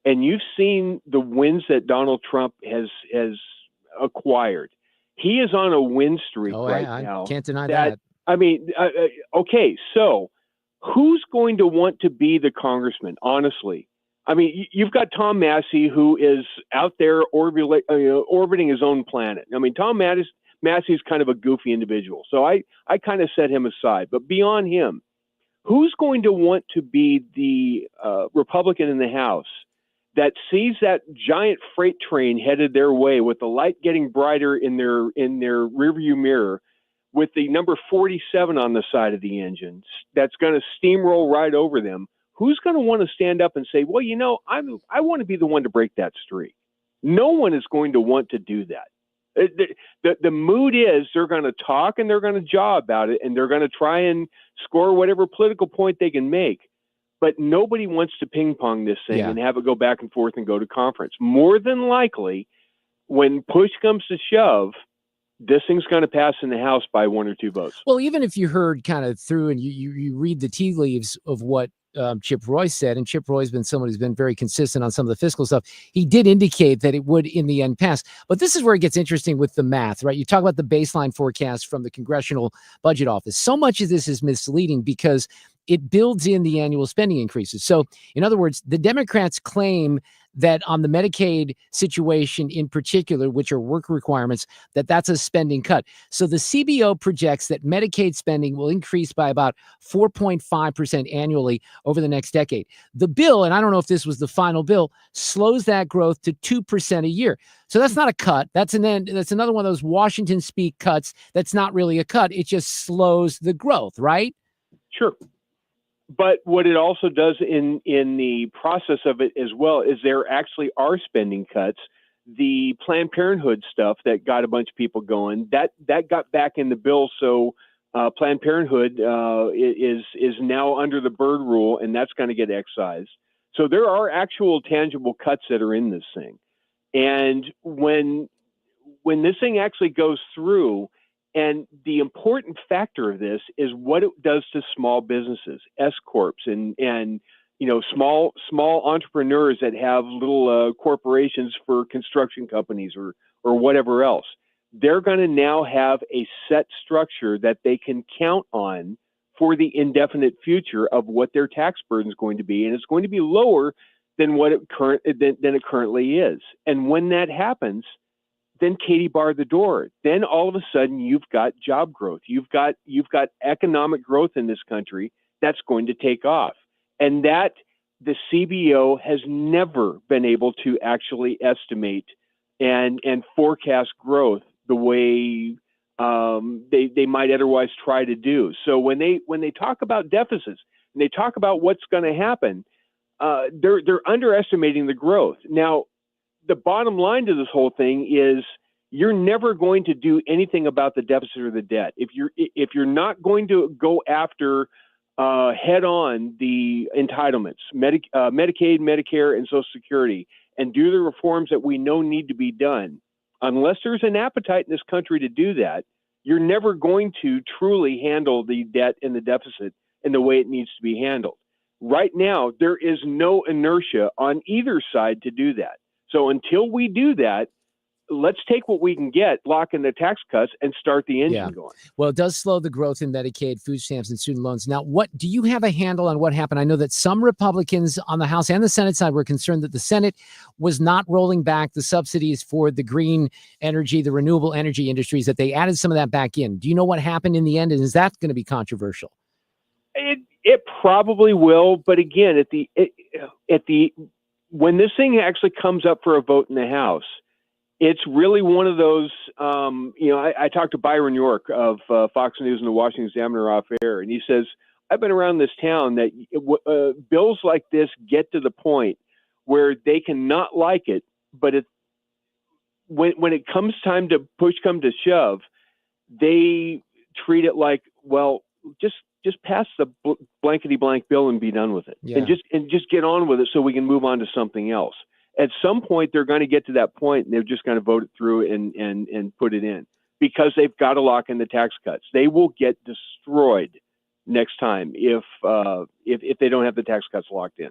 and you've seen the wins that Donald Trump has acquired, he is on a win streak now. I can't deny that. I mean, okay, so who's going to want to be the congressman, honestly? I mean, you've got Tom Massey, who is out there orbiting his own planet. I mean, Tom Massey's kind of a goofy individual, so I kind of set him aside. But beyond him, who's going to want to be the Republican in the House that sees that giant freight train headed their way with the light getting brighter in their rearview mirror, with the number 47 on the side of the engine that's going to steamroll right over them? Who's going to want to stand up and say, well, you know, I want to be the one to break that streak? No one is going to want to do that. The mood is they're going to talk and they're going to jaw about it, and they're going to try and score whatever political point they can make. But nobody wants to ping pong this thing and have it go back and forth and go to conference. More than likely, when push comes to shove, this thing's going to pass in the House by 1 or 2 votes. Well, even if you heard kind of through and you read the tea leaves of what Chip Roy said, and Chip Roy's been someone who's been very consistent on some of the fiscal stuff, he did indicate that it would in the end pass. But this is where it gets interesting with the math, right? You talk about the baseline forecast from the Congressional Budget Office. So much of this is misleading because it builds in the annual spending increases. So in other words, the Democrats claim that on the Medicaid situation in particular, which are work requirements, that's a spending cut. So the CBO projects that Medicaid spending will increase by about 4.5% annually over the next decade. The bill, and I don't know if this was the final bill, slows that growth to 2% a year. So that's not a cut. That's another one of those Washington speak cuts. That's not really a cut. It just slows the growth, right? Sure. But what it also does in the process of it as well is there actually are spending cuts. The Planned Parenthood stuff that got a bunch of people going, that got back in the bill. So Planned Parenthood is now under the Byrd rule, and that's going to get excised. So there are actual tangible cuts that are in this thing. And when this thing actually goes through, and the important factor of this is what it does to small businesses, S corps, and you know, small entrepreneurs that have little corporations for construction companies or whatever else. They're going to now have a set structure that they can count on for the indefinite future of what their tax burden is going to be, and it's going to be lower than what it currently is. And when that happens, then Katie barred the door. Then all of a sudden you've got job growth. You've got economic growth in this country that's going to take off. And that the CBO has never been able to actually estimate and forecast growth the way they might otherwise try to do. So when they talk about deficits and they talk about what's going to happen, they're underestimating the growth. Now, the bottom line to this whole thing is you're never going to do anything about the deficit or the debt. If you're not going to go after head on the entitlements, Medicaid, Medicare, and Social Security, and do the reforms that we know need to be done, unless there's an appetite in this country to do that, you're never going to truly handle the debt and the deficit in the way it needs to be handled. Right now, there is no inertia on either side to do that. So until we do that, let's take what we can get, lock in the tax cuts, and start the engine going. Well, it does slow the growth in Medicaid, food stamps, and student loans. Now, what do you have a handle on what happened? I know that some Republicans on the House and the Senate side were concerned that the Senate was not rolling back the subsidies for the green energy, the renewable energy industries, that they added some of that back in. Do you know what happened in the end? And is that going to be controversial? It probably will, but again, when this thing actually comes up for a vote in the House, it's really one of those, I talked to Byron York of Fox News and the Washington Examiner off air, and he says, I've been around this town that bills like this get to the point where they can not like it, but when it comes time to push come to shove, they treat it like, well, just pass the blankety blank bill and be done with it, and just get on with it so we can move on to something else. At some point, they're going to get to that point, and they're just going to vote it through and put it in because they've got to lock in the tax cuts. They will get destroyed next time if they don't have the tax cuts locked in.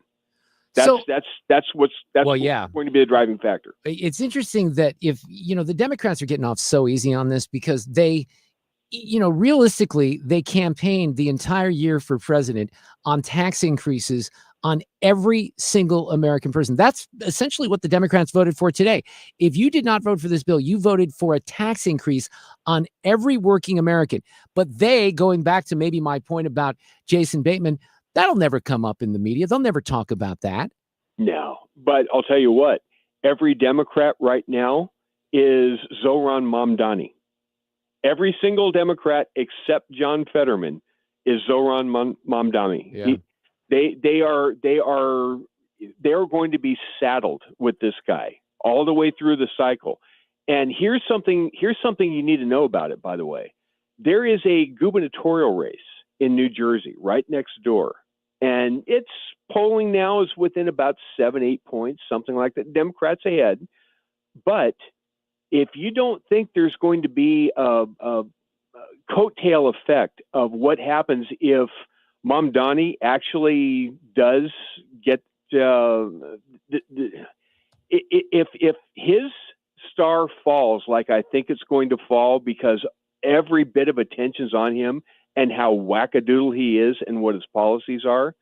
That's what's going to be the driving factor. It's interesting that if the Democrats are getting off so easy on this because they, realistically, they campaigned the entire year for president on tax increases on every single American person. That's essentially what the Democrats voted for today. If you did not vote for this bill, you voted for a tax increase on every working American. But they, going back to maybe my point about Jason Bateman, that'll never come up in the media. They'll never talk about that. No, but I'll tell you what, every Democrat right now is Zohran Mamdani. Every single Democrat except John Fetterman is Zohran Mamdani. Yeah. They are going to be saddled with this guy all the way through the cycle. And here's something you need to know about it, by the way. There is a gubernatorial race in New Jersey right next door. And its polling now is within about 7-8 points, something like that. Democrats ahead. But if you don't think there's going to be a coattail effect of what happens if Mamdani actually does get if his star falls like I think it's going to fall because every bit of attention's on him and how wackadoodle he is and what his policies are,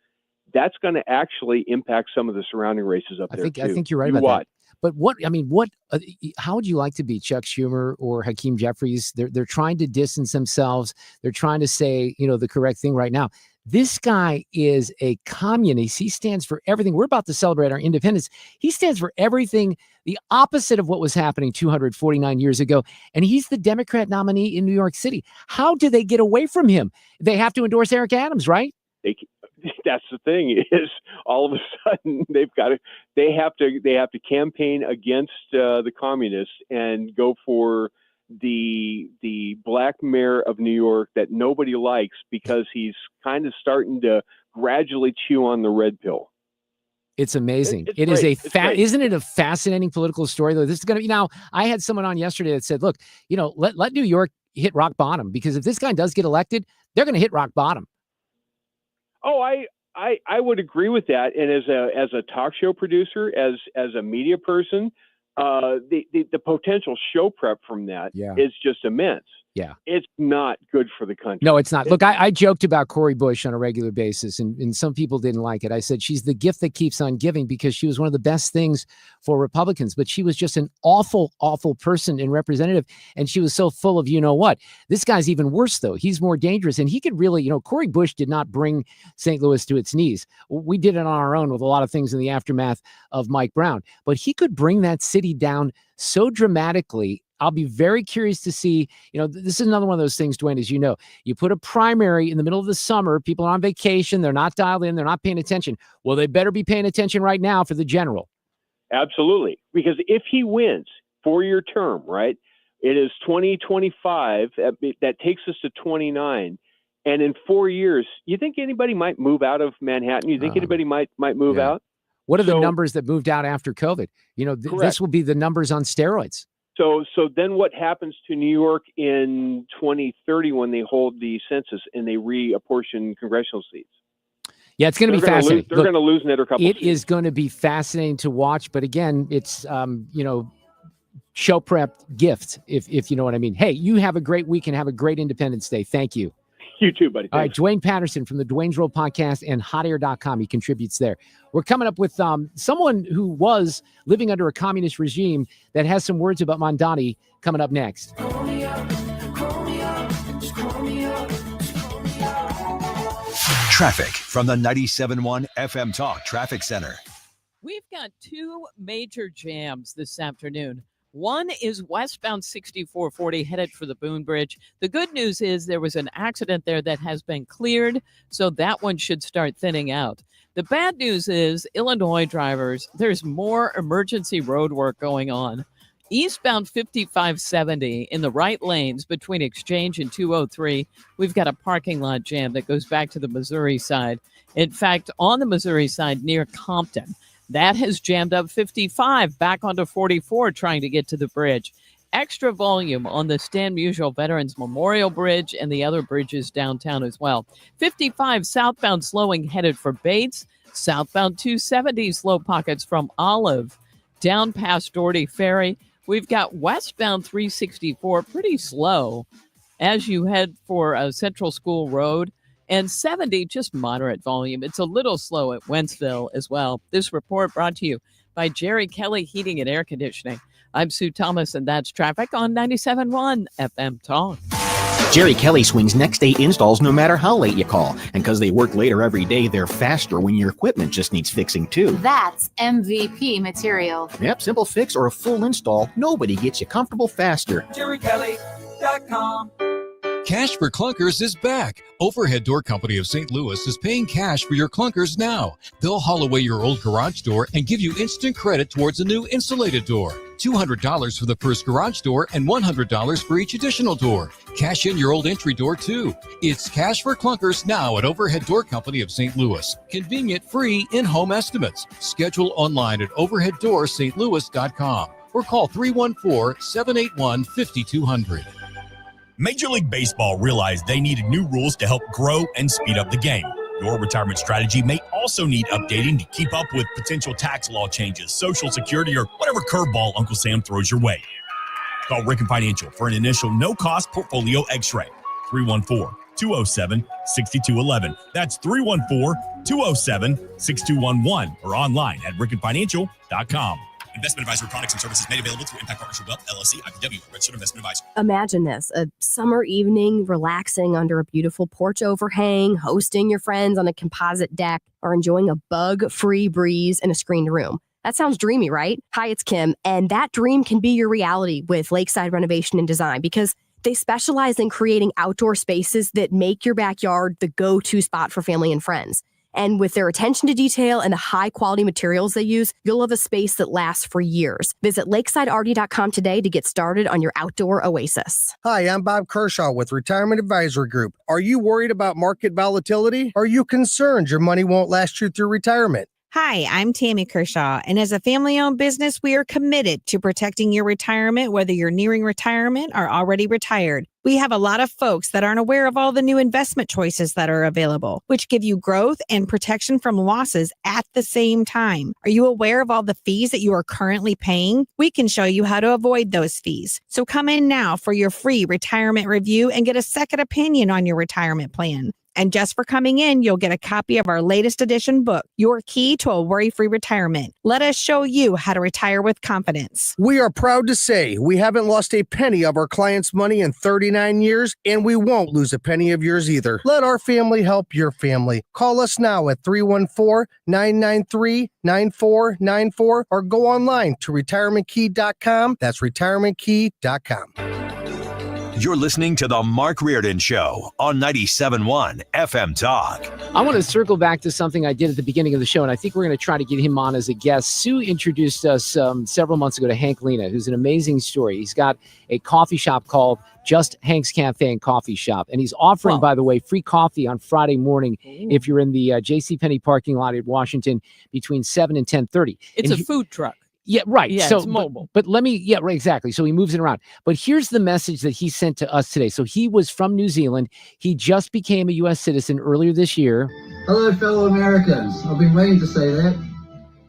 that's going to actually impact some of the surrounding races up there too. I think you're right about that. But how would you like to be Chuck Schumer or Hakeem Jeffries? They're trying to distance themselves. They're trying to say, the correct thing right now. This guy is a communist. He stands for everything. We're about to celebrate our independence. He stands for everything, the opposite of what was happening 249 years ago. And he's the Democrat nominee in New York City. How do they get away from him? They have to endorse Eric Adams, right? That's the thing is all of a sudden they have to campaign against the communists and go for the black mayor of New York that nobody likes because he's kind of starting to gradually chew on the red pill. It's amazing. Isn't it a fascinating political story though? This is going to be now. I had someone on yesterday that said, look, let New York hit rock bottom because if this guy does get elected, they're going to hit rock bottom. Oh, I would agree with that. And as a talk show producer, as a media person, the potential show prep from that is just immense. Yeah. It's not good for the country. No, it's not. Look, I joked about Cori Bush on a regular basis, and some people didn't like it. I said she's the gift that keeps on giving because she was one of the best things for Republicans, but she was just an awful, awful person and representative, and she was so full of what. This guy's even worse, though. He's more dangerous, and he could really, Cori Bush did not bring St. Louis to its knees. We did it on our own with a lot of things in the aftermath of Mike Brown, but he could bring that city down so dramatically. I'll be very curious to see, this is another one of those things, Duane, as you know, you put a primary in the middle of the summer, people are on vacation, they're not dialed in, they're not paying attention. Well, they better be paying attention right now for the general. Absolutely. Because if he wins 4-year term, right, it is 2025, that takes us to 29. And in 4 years, you think anybody might move out of Manhattan? You think anybody might move out? What are the numbers that moved out after COVID? This will be the numbers on steroids. So then what happens to New York in 2030 when they hold the census and they reapportion congressional seats? Yeah, it's going to be fascinating. They're going to lose another couple. It is going to be fascinating to watch. But again, it's, show prep gift, if you know what I mean. Hey, you have a great week and have a great Independence Day. Thank you. You too, buddy. All right, Duane Patterson from the Duane's World podcast and hotair.com. He contributes there. We're coming up with someone who was living under a communist regime that has some words about Mamdani coming up next. Traffic from the 97.1 FM Talk Traffic Center. We've got two major jams this afternoon. One is westbound 6440 headed for the Boone Bridge. The good news is there was an accident there that has been cleared, so that one should start thinning out. The bad news is, Illinois drivers, there's more emergency road work going on. Eastbound 5570 in the right lanes between Exchange and 203, we've got a parking lot jam that goes back to the Missouri side. In fact, on the Missouri side near Compton, That has jammed up 55 back onto 44 trying to get to the bridge. Extra volume on the Stan Musial Veterans Memorial Bridge and the other bridges downtown as well. 55 southbound slowing headed for Bates. Southbound 270 slow pockets from Olive down past Doherty Ferry. We've got westbound 364 pretty slow as you head for Central School Road. And 70, just moderate volume. It's a little slow at Wentzville as well. This report brought to you by Jerry Kelly Heating and Air Conditioning. I'm Sue Thomas, and that's traffic on 97.1 FM Talk. Jerry Kelly swings next day installs no matter how late you call. And because they work later every day, they're faster when your equipment just needs fixing too. That's MVP material. Yep, simple fix or a full install. Nobody gets you comfortable faster. JerryKelly.com. Cash for Clunkers is back. Overhead Door Company of St. Louis is paying cash for your clunkers now. They'll haul away your old garage door and give you instant credit towards a new insulated door. $200 for the first garage door and $100 for each additional door. Cash in your old entry door too. It's Cash for Clunkers now at Overhead Door Company of St. Louis. Convenient, free, in-home estimates. Schedule online at overheaddoorsstlouis.com or call 314-781-5200. Major League Baseball realized they needed new rules to help grow and speed up the game. Your retirement strategy may also need updating to keep up with potential tax law changes, Social Security, or whatever curveball Uncle Sam throws your way. Call Ricken Financial for an initial no-cost portfolio x-ray. 314-207-6211. That's 314-207-6211 or online at rickenfinancial.com. Investment advisory products and services made available through Impact Partnership Wealth, LLC, IPW, registered investment advisor. Imagine this, a summer evening, relaxing under a beautiful porch overhang, hosting your friends on a composite deck, or enjoying a bug-free breeze in a screened room. That sounds dreamy, right? Hi, it's Kim, and that dream can be your reality with Lakeside Renovation and Design because they specialize in creating outdoor spaces that make your backyard the go-to spot for family and friends. And with their attention to detail and the high-quality materials they use, you'll have a space that lasts for years. Visit lakesideRD.com today to get started on your outdoor oasis. Hi, I'm Bob Kershaw with Retirement Advisory Group. Are you worried about market volatility? Are you concerned your money won't last you through retirement? Hi, I'm Tammy Kershaw, and as a family-owned business, we are committed to protecting your retirement, whether you're nearing retirement or already retired. We have a lot of folks that aren't aware of all the new investment choices that are available, which give you growth and protection from losses at the same time. Are you aware of all the fees that you are currently paying? We can show you how to avoid those fees. So come in now for your free retirement review and get a second opinion on your retirement plan. And just for coming in, you'll get a copy of our latest edition book, Your Key to a Worry-Free Retirement. Let us show you how to retire with confidence. We are proud to say we haven't lost a penny of our clients' money in 39 years, and we won't lose a penny of yours either. Let our family help your family. Call us now at 314-993-9494 or go online to retirementkey.com. That's retirementkey.com. You're listening to The Mark Reardon Show on 97.1 FM Talk. I want to circle back to something I did at the beginning of the show, and I think we're going to try to get him on as a guest. Sue introduced us several months ago to Hank Lena, who's an amazing story. He's got a coffee shop called Just Hank's Cafe and Coffee Shop, and he's offering, by the way, free coffee on Friday morning if you're in the JCPenney parking lot at Washington between 7 and 10:30. It's a food truck. Yeah, right. Yeah, so, it's mobile. But let me, right, exactly. So he moves it around. But here's the message that he sent to us today. So he was from New Zealand. He just became a U.S. citizen earlier this year. Hello, fellow Americans. I've been waiting to say that.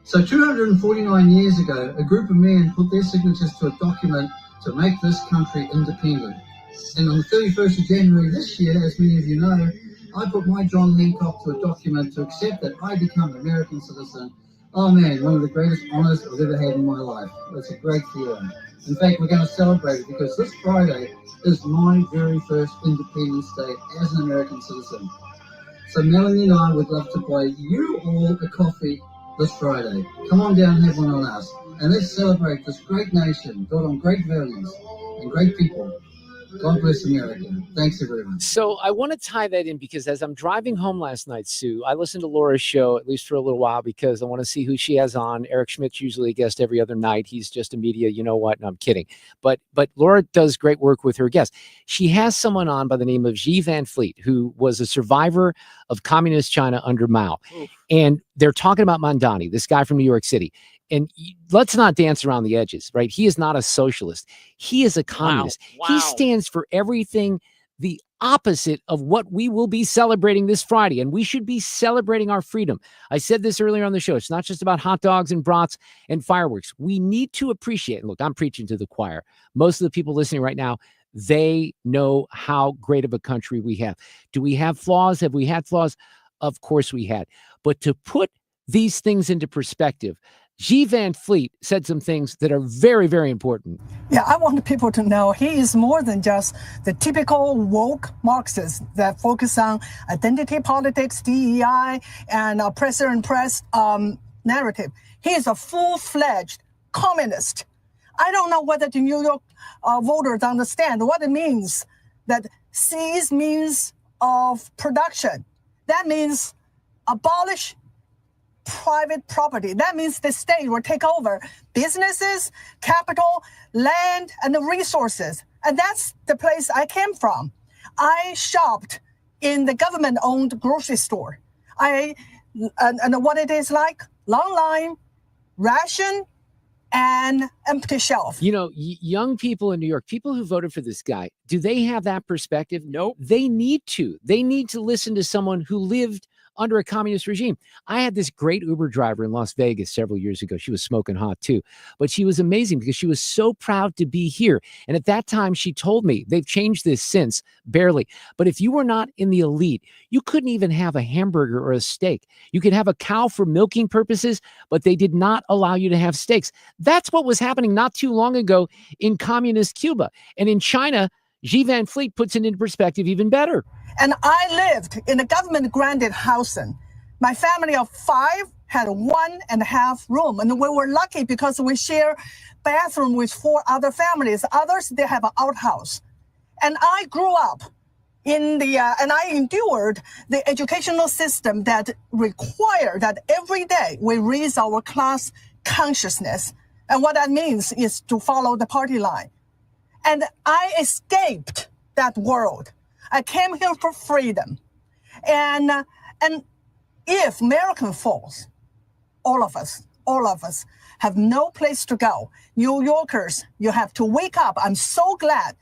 So 249 years ago, a group of men put their signatures to a document to make this country independent. And on the 31st of January this year, as many of you know, I put my John Hancock to a document to accept that I become an American citizen. Oh man, one of the greatest honors I've ever had in my life. It's a great feeling. In fact, we're going to celebrate it because this Friday is my very first Independence Day as an American citizen. So Melanie and I would love to buy you all a coffee this Friday. Come on down and have one on us. And let's celebrate this great nation built on great values and great people. God bless America. Thanks, everyone. So I want to tie that in because as I'm driving home last night, Sue, I listened to Laura's show, at least for a little while, because I want to see who she has on. Eric Schmidt's usually a guest every other night. He's just a media, you know what? No, I'm kidding. But Laura does great work with her guests. She has someone on by the name of Xi Van Fleet, who was a survivor of communist China under Mao. Oof. And they're talking about Mandani, this guy from New York City. And let's not dance around the edges, right? He is not a socialist. He is a communist. Wow. He stands for everything the opposite of what we will be celebrating this Friday. And we should be celebrating our freedom. I said this earlier on the show. It's not just about hot dogs and brats and fireworks. We need to appreciate, and look, I'm preaching to the choir. Most of the people listening right now, they know how great of a country we have. Do we have flaws? Have we had flaws? Of course we had. But to put these things into perspective, Xi Van Fleet said some things that are very, very important. Yeah, I want people to know he is more than just the typical woke Marxist that focus on identity politics, DEI, and oppressor and press narrative. He is a full-fledged communist. I don't know whether the New York voters understand what it means, that seize means of production. That means abolish private property. That means the state will take over businesses, capital, land, and the resources. And that's the place I came from. I shopped in the government-owned grocery store. And what it is like, long line, ration, and empty shelf. You know, young people in New York, people who voted for this guy, do they have that perspective? Nope. They need to. They need to listen to someone who lived under a communist regime. I had this great Uber driver in Las Vegas several years ago. She was smoking hot too, but she was amazing because she was so proud to be here. And at that time, she told me, they've changed this since, barely. But if you were not in the elite, you couldn't even have a hamburger or a steak. You could have a cow for milking purposes, but they did not allow you to have steaks. That's what was happening not too long ago in communist Cuba. And in China, Xi Van Fleet puts it into perspective even better. And I lived in a government-granted housing. My family of 5 had 1.5 room, and we were lucky because we share bathroom with 4 other families. Others, they have an outhouse. And I grew up in and I endured the educational system that required that every day we raise our class consciousness. And what that means is to follow the party line. And I escaped that world. I came here for freedom. And if America falls, all of us have no place to go. New Yorkers, you have to wake up. I'm so glad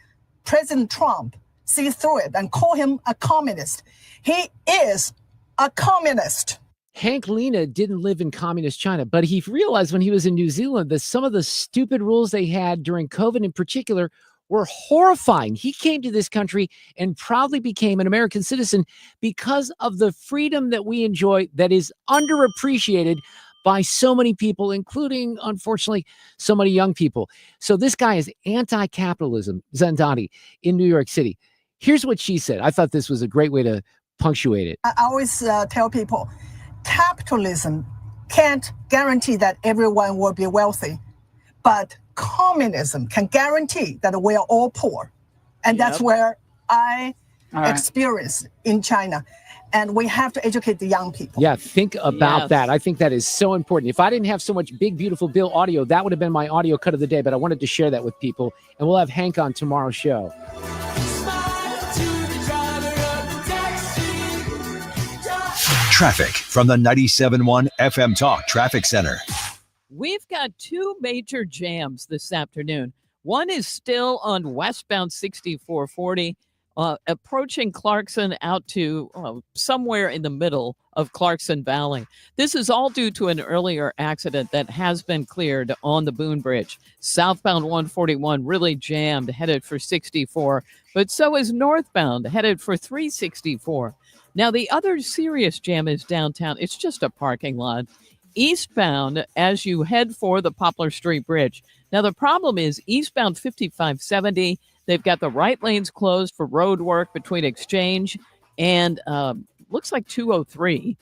President Trump sees through it and call him a communist. He is a communist. Hank Lena didn't live in communist China, but he realized when he was in New Zealand that some of the stupid rules they had during COVID in particular were horrifying. He came to this country and proudly became an American citizen because of the freedom that we enjoy that is underappreciated by so many people, including, unfortunately, so many young people. So this guy is anti-capitalism, Zandani, in New York City. Here's what she said. I thought this was a great way to punctuate it. I always tell people, capitalism can't guarantee that everyone will be wealthy, but communism can guarantee that we are all poor. And that's where I experienced in China. And we have to educate the young people. Yeah, think about that. I think that is so important. If I didn't have so much big, beautiful Bill audio, that would have been my audio cut of the day. But I wanted to share that with people. And we'll have Hank on tomorrow's show. Traffic from the 97.1 FM Talk Traffic Center. We've got 2 major jams this afternoon. One is still on westbound 6440, approaching Clarkson out to somewhere in the middle of Clarkson Valley. This is all due to an earlier accident that has been cleared on the Boone Bridge. Southbound 141 really jammed, headed for 64, but so is northbound, headed for 364. Now, the other serious jam is downtown. It's just a parking lot. Eastbound as you head for the Poplar Street Bridge. Now, the problem is eastbound 5570, they've got the right lanes closed for road work between Exchange and looks like 203.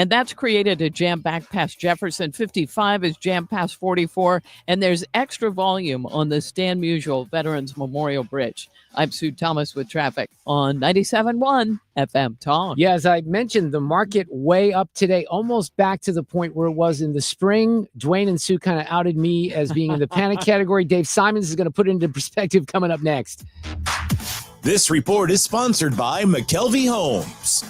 And that's created a jam back past Jefferson. 55 is jam past 44. And there's extra volume on the Stan Musial Veterans Memorial Bridge. I'm Sue Thomas with traffic on 97.1 FM Talk. Yeah, as I mentioned, the market way up today, almost back to the point where it was in the spring. Duane and Sue kind of outed me as being in the panic category. Dave Simons is going to put it into perspective coming up next. This report is sponsored by McKelvey Homes.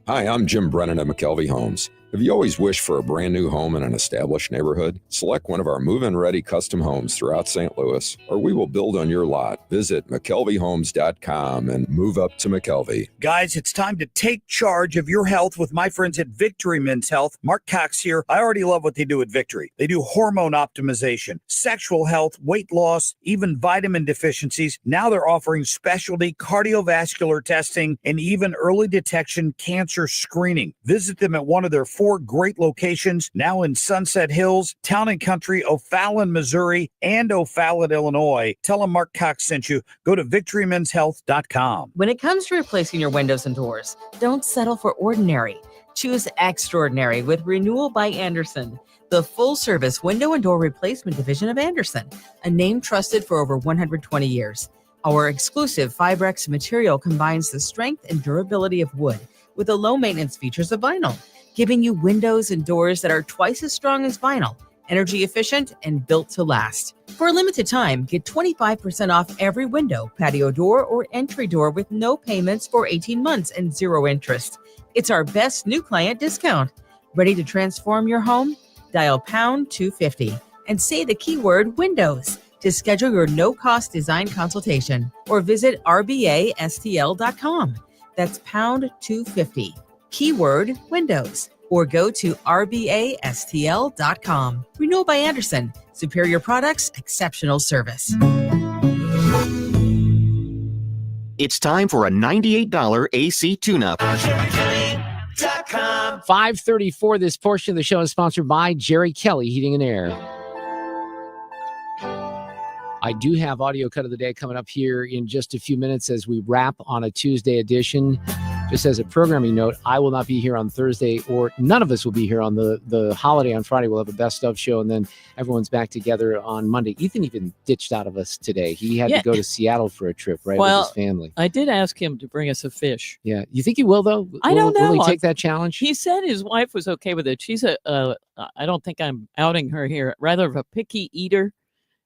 Hi, I'm Jim Brennan of McKelvey Homes. Have you always wished for a brand new home in an established neighborhood? Select one of our move-in ready custom homes throughout St. Louis, or we will build on your lot. Visit McKelveyHomes.com and move up to McKelvey. Guys, it's time to take charge of your health with my friends at Victory Men's Health. Mark Cox here. I already love what they do at Victory. They do hormone optimization, sexual health, weight loss, even vitamin deficiencies. Now they're offering specialty cardiovascular testing and even early detection cancer screening. Visit them at one of their 4 great locations now in Sunset Hills, Town and Country, O'Fallon, Missouri, and O'Fallon, Illinois. Tell them Mark Cox sent you. Go to victorymenshealth.com. When it comes to replacing your windows and doors, don't settle for ordinary. Choose extraordinary with Renewal by Andersen, the full-service window and door replacement division of Andersen, a name trusted for over 120 years. Our exclusive Fibrex material combines the strength and durability of wood with the low-maintenance features of vinyl, giving you windows and doors that are twice as strong as vinyl, energy efficient, and built to last. For a limited time, get 25% off every window, patio door, or entry door with no payments for 18 months and 0 interest. It's our best new client discount. Ready to transform your home? Dial pound 250 and say the keyword windows to schedule your no-cost design consultation or visit rbastl.com. That's pound 250. Keyword windows, or go to rbastl.com. Renewal by Andersen. Superior products, exceptional service. It's time for a $98 AC tune-up. 5:34. This portion of the show is sponsored by Jerry Kelly Heating and Air. I do have audio cut of the day coming up here in just a few minutes as we wrap on a Tuesday edition. Just as a programming note, I will not be here on Thursday, or none of us will be here on the holiday on Friday. We'll have a best of show, and then everyone's back together on Monday. Ethan even ditched out of us today. He had to go to Seattle for a trip, right, with his family. I did ask him to bring us a fish. Yeah. You think he will, though? I don't know. Will he take that challenge? He said his wife was okay with it. She's I don't think I'm outing her here, rather of a picky eater.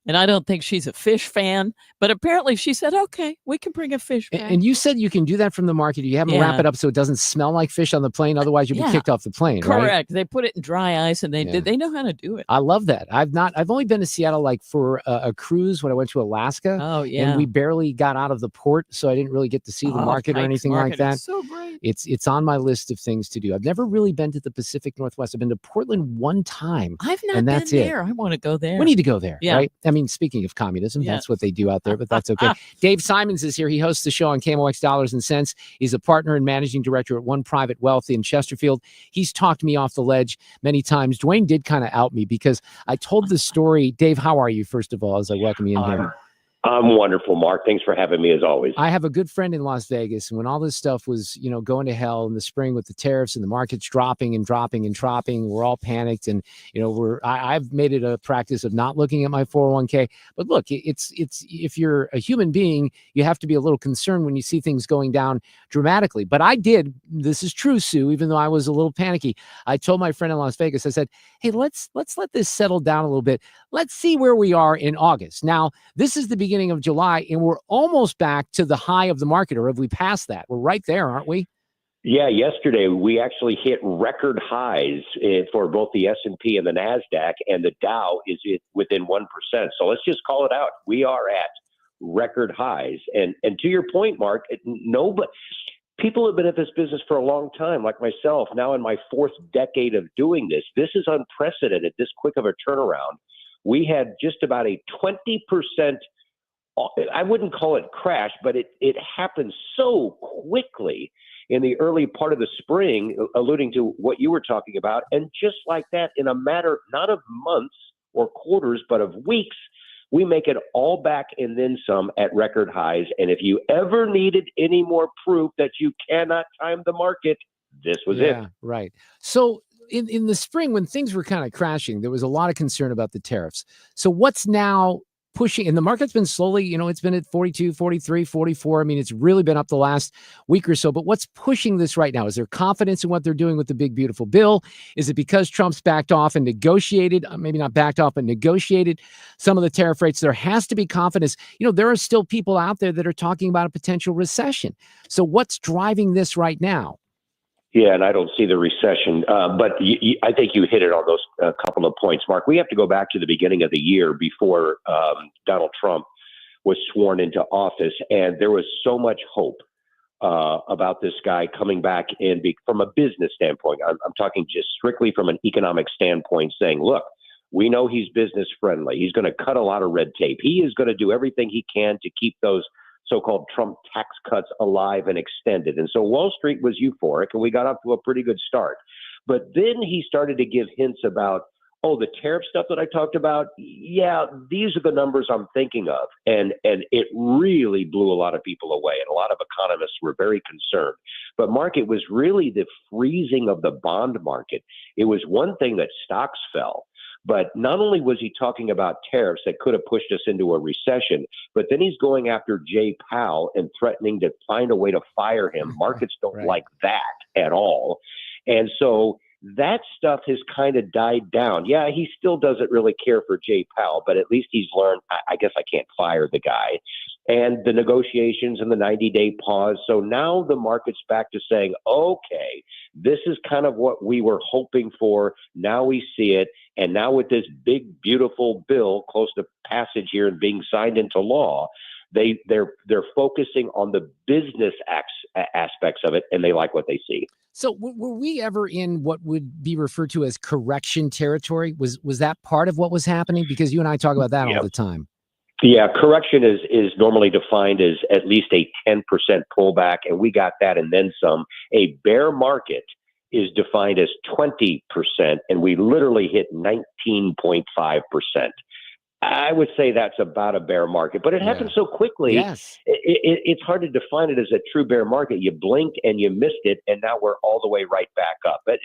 And I don't think she's a fish fan, but apparently she said, okay, we can bring a fish back. And you said you can do that from the market. You have them wrap it up so it doesn't smell like fish on the plane. Otherwise, you'll be kicked off the plane, Correct. Right? They put it in dry ice, and they know how to do it. I love that. I've only been to Seattle like for a cruise when I went to Alaska. Oh, yeah. And we barely got out of the port, so I didn't really get to see the market or anything like that. So great. It's on my list of things to do. I've never really been to the Pacific Northwest. I've been to Portland one time. I've not and been that's there. It. I want to go there. We need to go there, Yeah. right? I mean, speaking of communism, that's what they do out there, but that's okay. Dave Simons is here. He hosts the show on KMOX Dollars and Cents. He's a partner and managing director at One Private Wealth in Chesterfield. He's talked me off the ledge many times. Duane did kind of out me because I told the story. Dave, how are you, first of all, as I welcome you in here? I'm wonderful, Mark. Thanks for having me as always. I have a good friend in Las Vegas, and when all this stuff was, going to hell in the spring with the tariffs and the markets dropping and dropping and dropping, we're all panicked. And, I've made it a practice of not looking at my 401k. But look, it's if you're a human being, you have to be a little concerned when you see things going down dramatically. But I did. This is true, Sue, even though I was a little panicky. I told my friend in Las Vegas, I said, hey, let's let this settle down a little bit. Let's see where we are in August. Now, this is the beginning of July, and we're almost back to the high of the market, or have we passed that? We're right there, aren't we? Yeah, yesterday we actually hit record highs for both the S&P and the NASDAQ, and the Dow is within 1%. So let's just call it out. We are at record highs. And to your point, Mark, people have been at this business for a long time, like myself, now in my 4th decade of doing this. This is unprecedented, this quick of a turnaround. We had just about a 20%, I wouldn't call it crash, but it happened so quickly in the early part of the spring, alluding to what you were talking about. And just like that, in a matter not of months or quarters, but of weeks, we make it all back and then some at record highs. And if you ever needed any more proof that you cannot time the market, This was it. Right. So in the spring, when things were kind of crashing, there was a lot of concern about the tariffs. So what's now pushing, and the market's been slowly, it's been at 42, 43, 44. I mean, it's really been up the last week or so, but what's pushing this right now? Is there confidence in what they're doing with the big, beautiful bill? Is it because Trump's backed off and negotiated, maybe not backed off, but negotiated some of the tariff rates? There has to be confidence. There are still people out there that are talking about a potential recession. So what's driving this right now? Yeah, and I don't see the recession, but I think you hit it on those couple of points, Mark. We have to go back to the beginning of the year before Donald Trump was sworn into office, and there was so much hope about this guy coming back in from a business standpoint. I'm talking just strictly from an economic standpoint, saying, look, we know he's business friendly. He's going to cut a lot of red tape. He is going to do everything he can to keep those so-called Trump tax cuts alive and extended. And so Wall Street was euphoric, and we got up to a pretty good start. But then he started to give hints about, the tariff stuff that I talked about, yeah, these are the numbers I'm thinking of. And it really blew a lot of people away, and a lot of economists were very concerned. But, Mark, it was really the freezing of the bond market. It was one thing that stocks fell. But not only was he talking about tariffs that could have pushed us into a recession, but then he's going after Jay Powell and threatening to find a way to fire him. Markets don't like that at all. And so that stuff has kind of died down. Yeah, he still doesn't really care for Jay Powell, but at least he's learned, I guess I can't fire the guy. And the negotiations and the 90-day pause. So now the market's back to saying, okay, this is kind of what we were hoping for. Now we see it. And now with this big, beautiful bill close to passage here and being signed into law, they're focusing on the business aspects of it, and they like what they see. So were we ever in what would be referred to as correction territory? Was that part of what was happening? Because you and I talk about that all the time. Yeah, correction is normally defined as at least a 10% pullback, and we got that and then some. A bear market is defined as 20%, and we literally hit 19.5%. I would say that's about a bear market, but it happened so quickly. Yes. It's hard to define it as a true bear market. You blinked and you missed it, and now we're all the way right back up. But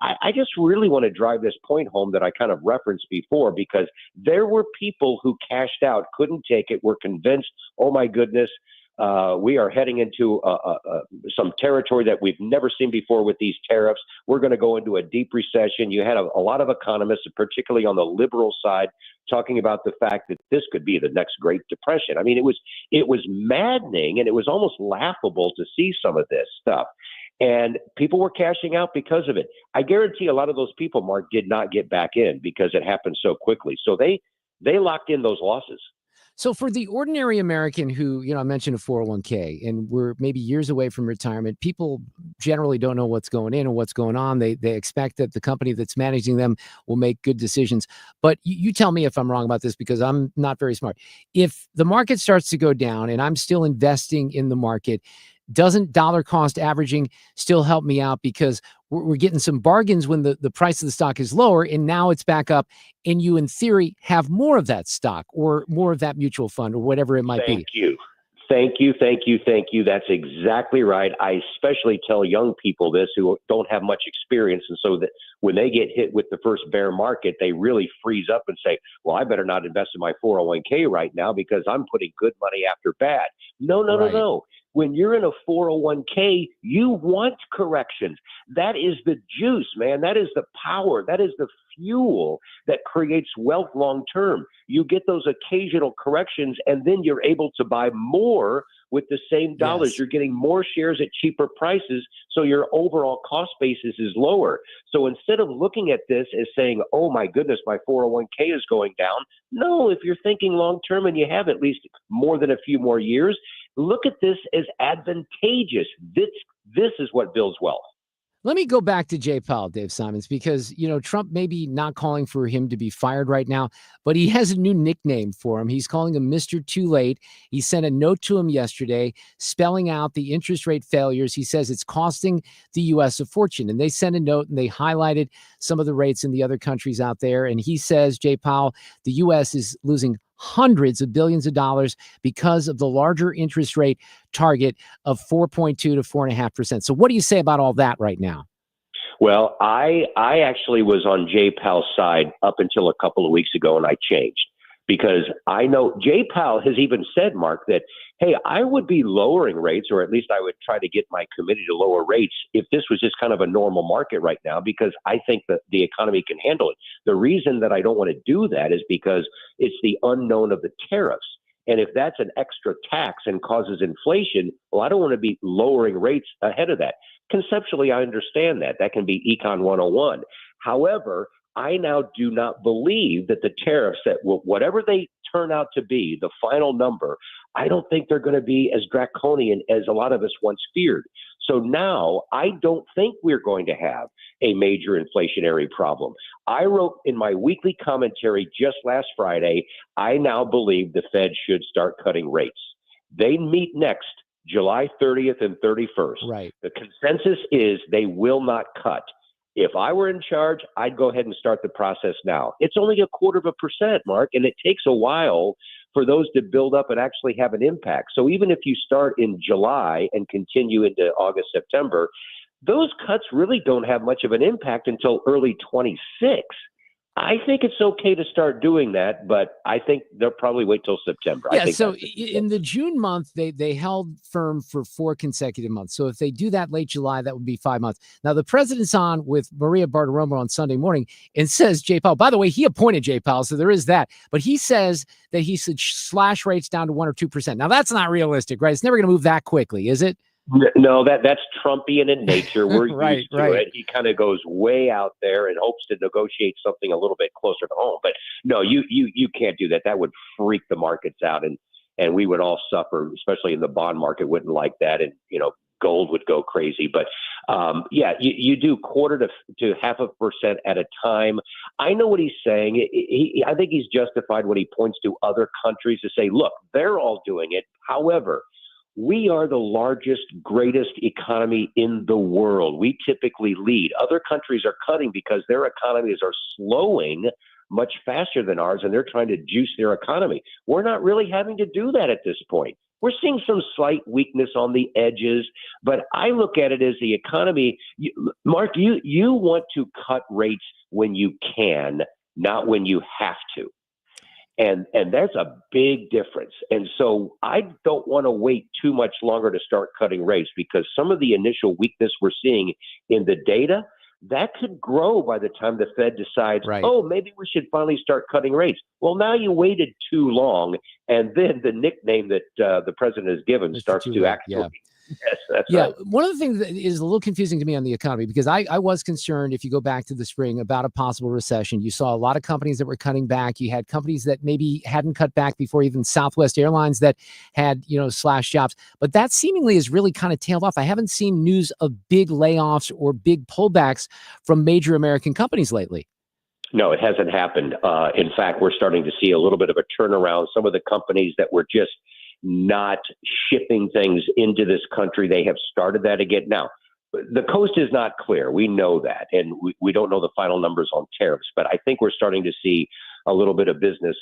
I just really want to drive this point home that I kind of referenced before, because there were people who cashed out, couldn't take it, were convinced, oh my goodness, we are heading into some territory that we've never seen before with these tariffs. We're going to go into a deep recession. You had a lot of economists, particularly on the liberal side, talking about the fact that this could be the next Great Depression. I mean, it was maddening, and it was almost laughable to see some of this stuff. And people were cashing out because of it. I guarantee a lot of those people, Mark, did not get back in because it happened so quickly. So they locked in those losses. So for the ordinary American who, I mentioned a 401k, and we're maybe years away from retirement, people generally don't know what's going in or what's going on. They expect that the company that's managing them will make good decisions. But you tell me if I'm wrong about this, because I'm not very smart. If the market starts to go down and I'm still investing in the market, doesn't dollar cost averaging still help me out? Because we're getting some bargains when the price of the stock is lower, and now it's back up, and you, in theory, have more of that stock or more of that mutual fund or whatever it might be. Thank you. That's exactly right. I especially tell young people this who don't have much experience. And so that when they get hit with the first bear market, they really freeze up and say, well, I better not invest in my 401k right now because I'm putting good money after bad. No. When you're in a 401k, you want corrections. That is the juice, man. That is the power. That is the fuel that creates wealth long term. You get those occasional corrections, and then you're able to buy more with the same dollars. Yes. You're getting more shares at cheaper prices, so your overall cost basis is lower. So instead of looking at this as saying, oh my goodness, my 401k is going down. No, if you're thinking long term and you have at least more than a few more years, look at this as advantageous. This is what builds wealth. Let me go back to Jay Powell, Dave Simons, because, Trump may be not calling for him to be fired right now, but he has a new nickname for him. He's calling him Mr. Too Late. He sent a note to him yesterday spelling out the interest rate failures. He says it's costing the U.S. a fortune. And they sent a note and they highlighted some of the rates in the other countries out there. And he says, Jay Powell, the U.S. is losing hundreds of billions of dollars because of the larger interest rate target of 4.2 to 4.5%. So what do you say about all that right now? Well, I actually was on Jay Powell's side up until a couple of weeks ago, and I changed because I know Jay Powell has even said, Mark, that, hey, I would be lowering rates, or at least I would try to get my committee to lower rates if this was just kind of a normal market right now, because I think that the economy can handle it. The reason that I don't want to do that is because it's the unknown of the tariffs. And if that's an extra tax and causes inflation, well, I don't want to be lowering rates ahead of that. Conceptually, I understand that. That can be Econ 101. However, I now do not believe that the tariffs, that whatever they turn out to be, the final number, I don't think they're going to be as draconian as a lot of us once feared. So now I don't think we're going to have a major inflationary problem. I wrote in my weekly commentary just last Friday, I now believe the Fed should start cutting rates. They meet next July 30th and 31st. Right. The consensus is they will not cut. If I were in charge, I'd go ahead and start the process now. It's only 0.25%, Mark, and it takes a while for those to build up and actually have an impact. So even if you start in July and continue into August, September, those cuts really don't have much of an impact until early 26. I think it's okay to start doing that, but I think they'll probably wait till September. Yeah, so in the June month, they held firm for 4 consecutive months. So if they do that late July, that would be 5 months. Now, the president's on with Maria Bartiromo on Sunday morning and says Jay Powell, by the way, he appointed Jay Powell, so there is that. But he says that he should slash rates down to 1 or 2%. Now, that's not realistic, right? It's never going to move that quickly, is it? No, that's Trumpian in nature. We're Right, used to right. it. He kind of goes way out there and hopes to negotiate something a little bit closer to home. But no, you can't do that. That would freak the markets out, and we would all suffer, especially in the bond market. Wouldn't like that, and gold would go crazy. But you do 0.25% to 0.5% at a time. I know what he's saying. I think he's justified when he points to other countries to say, look, they're all doing it. However, we are the largest, greatest economy in the world. We typically lead. Other countries are cutting because their economies are slowing much faster than ours, and they're trying to juice their economy. We're not really having to do that at this point. We're seeing some slight weakness on the edges, but I look at it as the economy. Mark, you want to cut rates when you can, not when you have to. And there's a big difference. And so I don't want to wait too much longer to start cutting rates, because some of the initial weakness we're seeing in the data, that could grow by the time the Fed decides, oh, maybe we should finally start cutting rates. Well, now you waited too long, and then the nickname that the president has given starts to actually. Yes, that's right. One of the things that is a little confusing to me on the economy, because I was concerned, if you go back to the spring, about a possible recession. You saw a lot of companies that were cutting back. You had companies that maybe hadn't cut back before, even Southwest Airlines that had, slashed jobs. But that seemingly has really kind of tailed off. I haven't seen news of big layoffs or big pullbacks from major American companies lately. No, it hasn't happened. In fact, we're starting to see a little bit of a turnaround. Some of the companies that were just not shipping things into this country, they have started that again. Now, the coast is not clear. We know that, and we don't know the final numbers on tariffs, but I think we're starting to see a little bit of business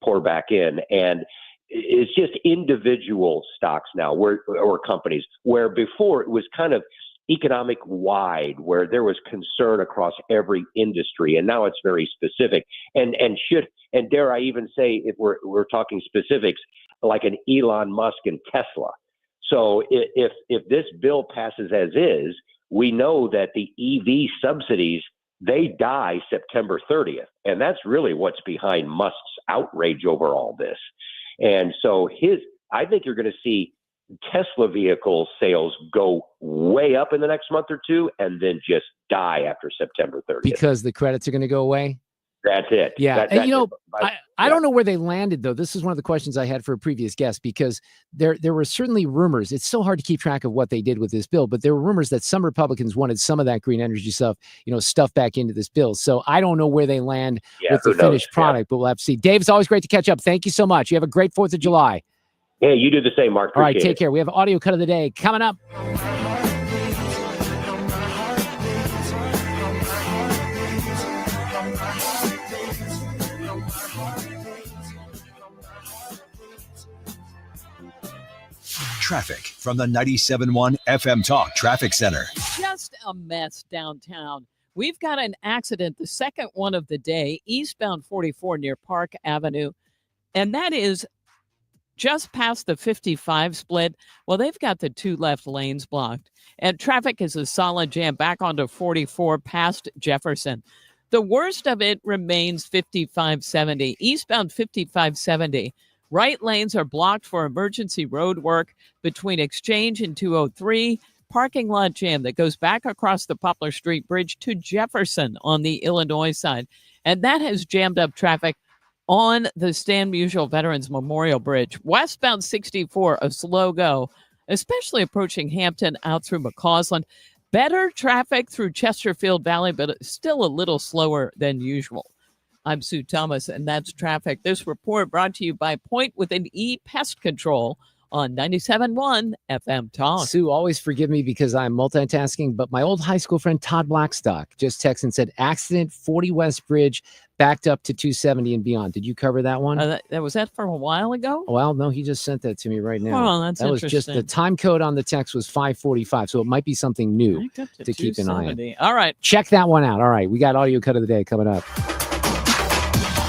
pour back in, and it's just individual stocks now, or companies, where before it was kind of economic wide, where there was concern across every industry, and now it's very specific. And dare I even say, if we're talking specifics, like an Elon Musk and Tesla. So if this bill passes as is, we know that the EV subsidies, they die September 30th. And that's really what's behind Musk's outrage over all this. And so I think you're going to see Tesla vehicle sales go way up in the next month or two, and then just die after September 30th. Because the credits are going to go away? That's it. Yeah. I don't know where they landed, though. This is one of the questions I had for a previous guest, because there were certainly rumors. It's so hard to keep track of what they did with this bill, but there were rumors that some Republicans wanted some of that green energy stuff, stuff back into this bill. So I don't know where they land with the finished product, but we'll have to see. Dave, it's always great to catch up. Thank you so much. You have a great 4th of July. Yeah, you do the same, Mark. All right, take care. We have audio cut of the day coming up. traffic from the 97.1 FM Talk Traffic Center. Just a mess downtown. We've got an accident, the second one of the day, eastbound 44 near Park Avenue. And that is just past the 55 split. Well, they've got the two left lanes blocked. And traffic is a solid jam back onto 44 past Jefferson. The worst of it remains 5570. Eastbound 5570. Right lanes are blocked for emergency road work between Exchange and 203. Parking lot jam that goes back across the Poplar Street Bridge to Jefferson on the Illinois side. And that has jammed up traffic on the Stan Musial Veterans Memorial Bridge. Westbound 64, a slow go, especially approaching Hampton out through McCausland. Better traffic through Chesterfield Valley, but still a little slower than usual. I'm Sue Thomas, and that's traffic. This report brought to you by Point with an E Pest Control on 97.1 FM Talk. Sue, always forgive me because I'm multitasking, but my old high school friend Todd Blackstock just texted and said, accident, 40 West Bridge, backed up to 270 and beyond. Did you cover that one? Was that from a while ago? Well, no, he just sent that to me right now. Oh, that's that was just the time code on the text was 545, so it might be something new to keep an eye on. All right. Check that one out. All right, we got audio cut of the day coming up.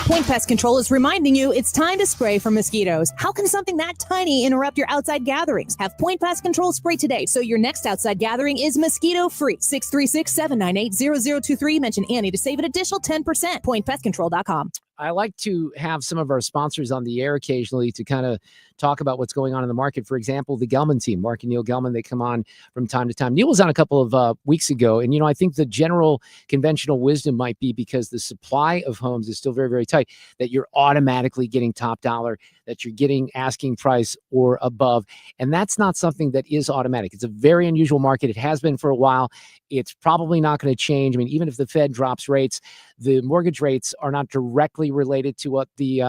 Point Pest Control is reminding you it's time to spray for mosquitoes. How can something that tiny interrupt your outside gatherings? Have Point Pest Control spray today so your next outside gathering is mosquito-free. 636-798-0023. Mention Annie to save an additional 10%. PointPestControl.com. I like to have some of our sponsors on the air occasionally to kind of talk about what's going on in the market. For example, the Gelman team, Mark and Neil Gelman, they come on from time to time. Neil was on a couple of weeks ago. And, I think the general conventional wisdom might be because the supply of homes is still very, very tight, that you're automatically getting top dollar, that you're getting asking price or above. And that's not something that is automatic. It's a very unusual market. It has been for a while. It's probably not going to change. I mean, even if the Fed drops rates, the mortgage rates are not directly related to what the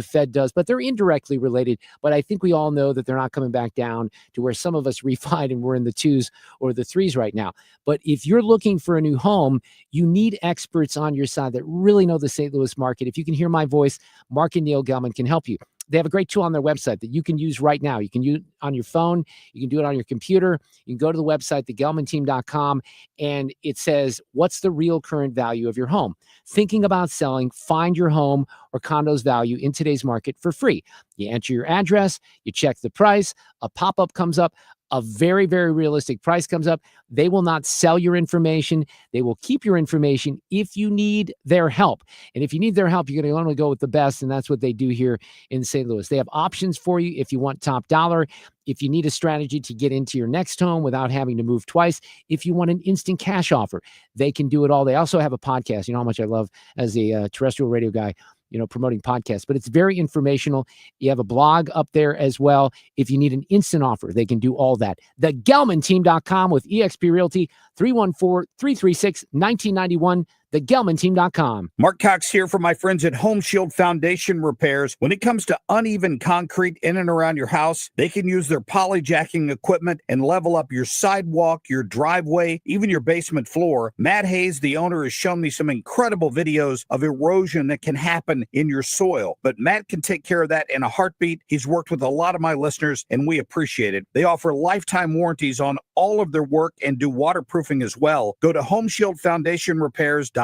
Fed does, but they're indirectly related. But I think we all know that they're not coming back down to where some of us refied and we're in the 2s or the 3s right now. But if you're looking for a new home, you need experts on your side that really know the St. Louis market. If you can hear my voice, Mark and Neil Gelman can help you. They have a great tool on their website that you can use right now. You can use it on your phone. You can do it on your computer. You can go to the website, thegelmanteam.com, and it says, what's the real current value of your home? Thinking about selling, find your home or condo's value in today's market for free. You enter your address, you check the price, a pop-up comes up, a very, very realistic price comes up. They will not sell your information. They will keep your information if you need their help. And if you need their help, you're going to only go with the best, and that's what they do here in St. Louis. They have options for you if you want top dollar, if you need a strategy to get into your next home without having to move twice, if you want an instant cash offer, they can do it all. They also have a podcast. You know how much I love as a terrestrial radio guy, promoting podcasts, but it's very informational. You have a blog up there as well. If you need an instant offer, they can do all that. TheGelmanTeam.com with eXp Realty, 314-336-1991. TheGelmanTeam.com. Mark Cox here for my friends at Home Shield Foundation Repairs. When it comes to uneven concrete in and around your house, they can use their polyjacking equipment and level up your sidewalk, your driveway, even your basement floor. Matt Hayes, the owner, has shown me some incredible videos of erosion that can happen in your soil. But Matt can take care of that in a heartbeat. He's worked with a lot of my listeners, and we appreciate it. They offer lifetime warranties on all of their work and do waterproofing as well. Go to HomeshieldFoundationRepairs.com.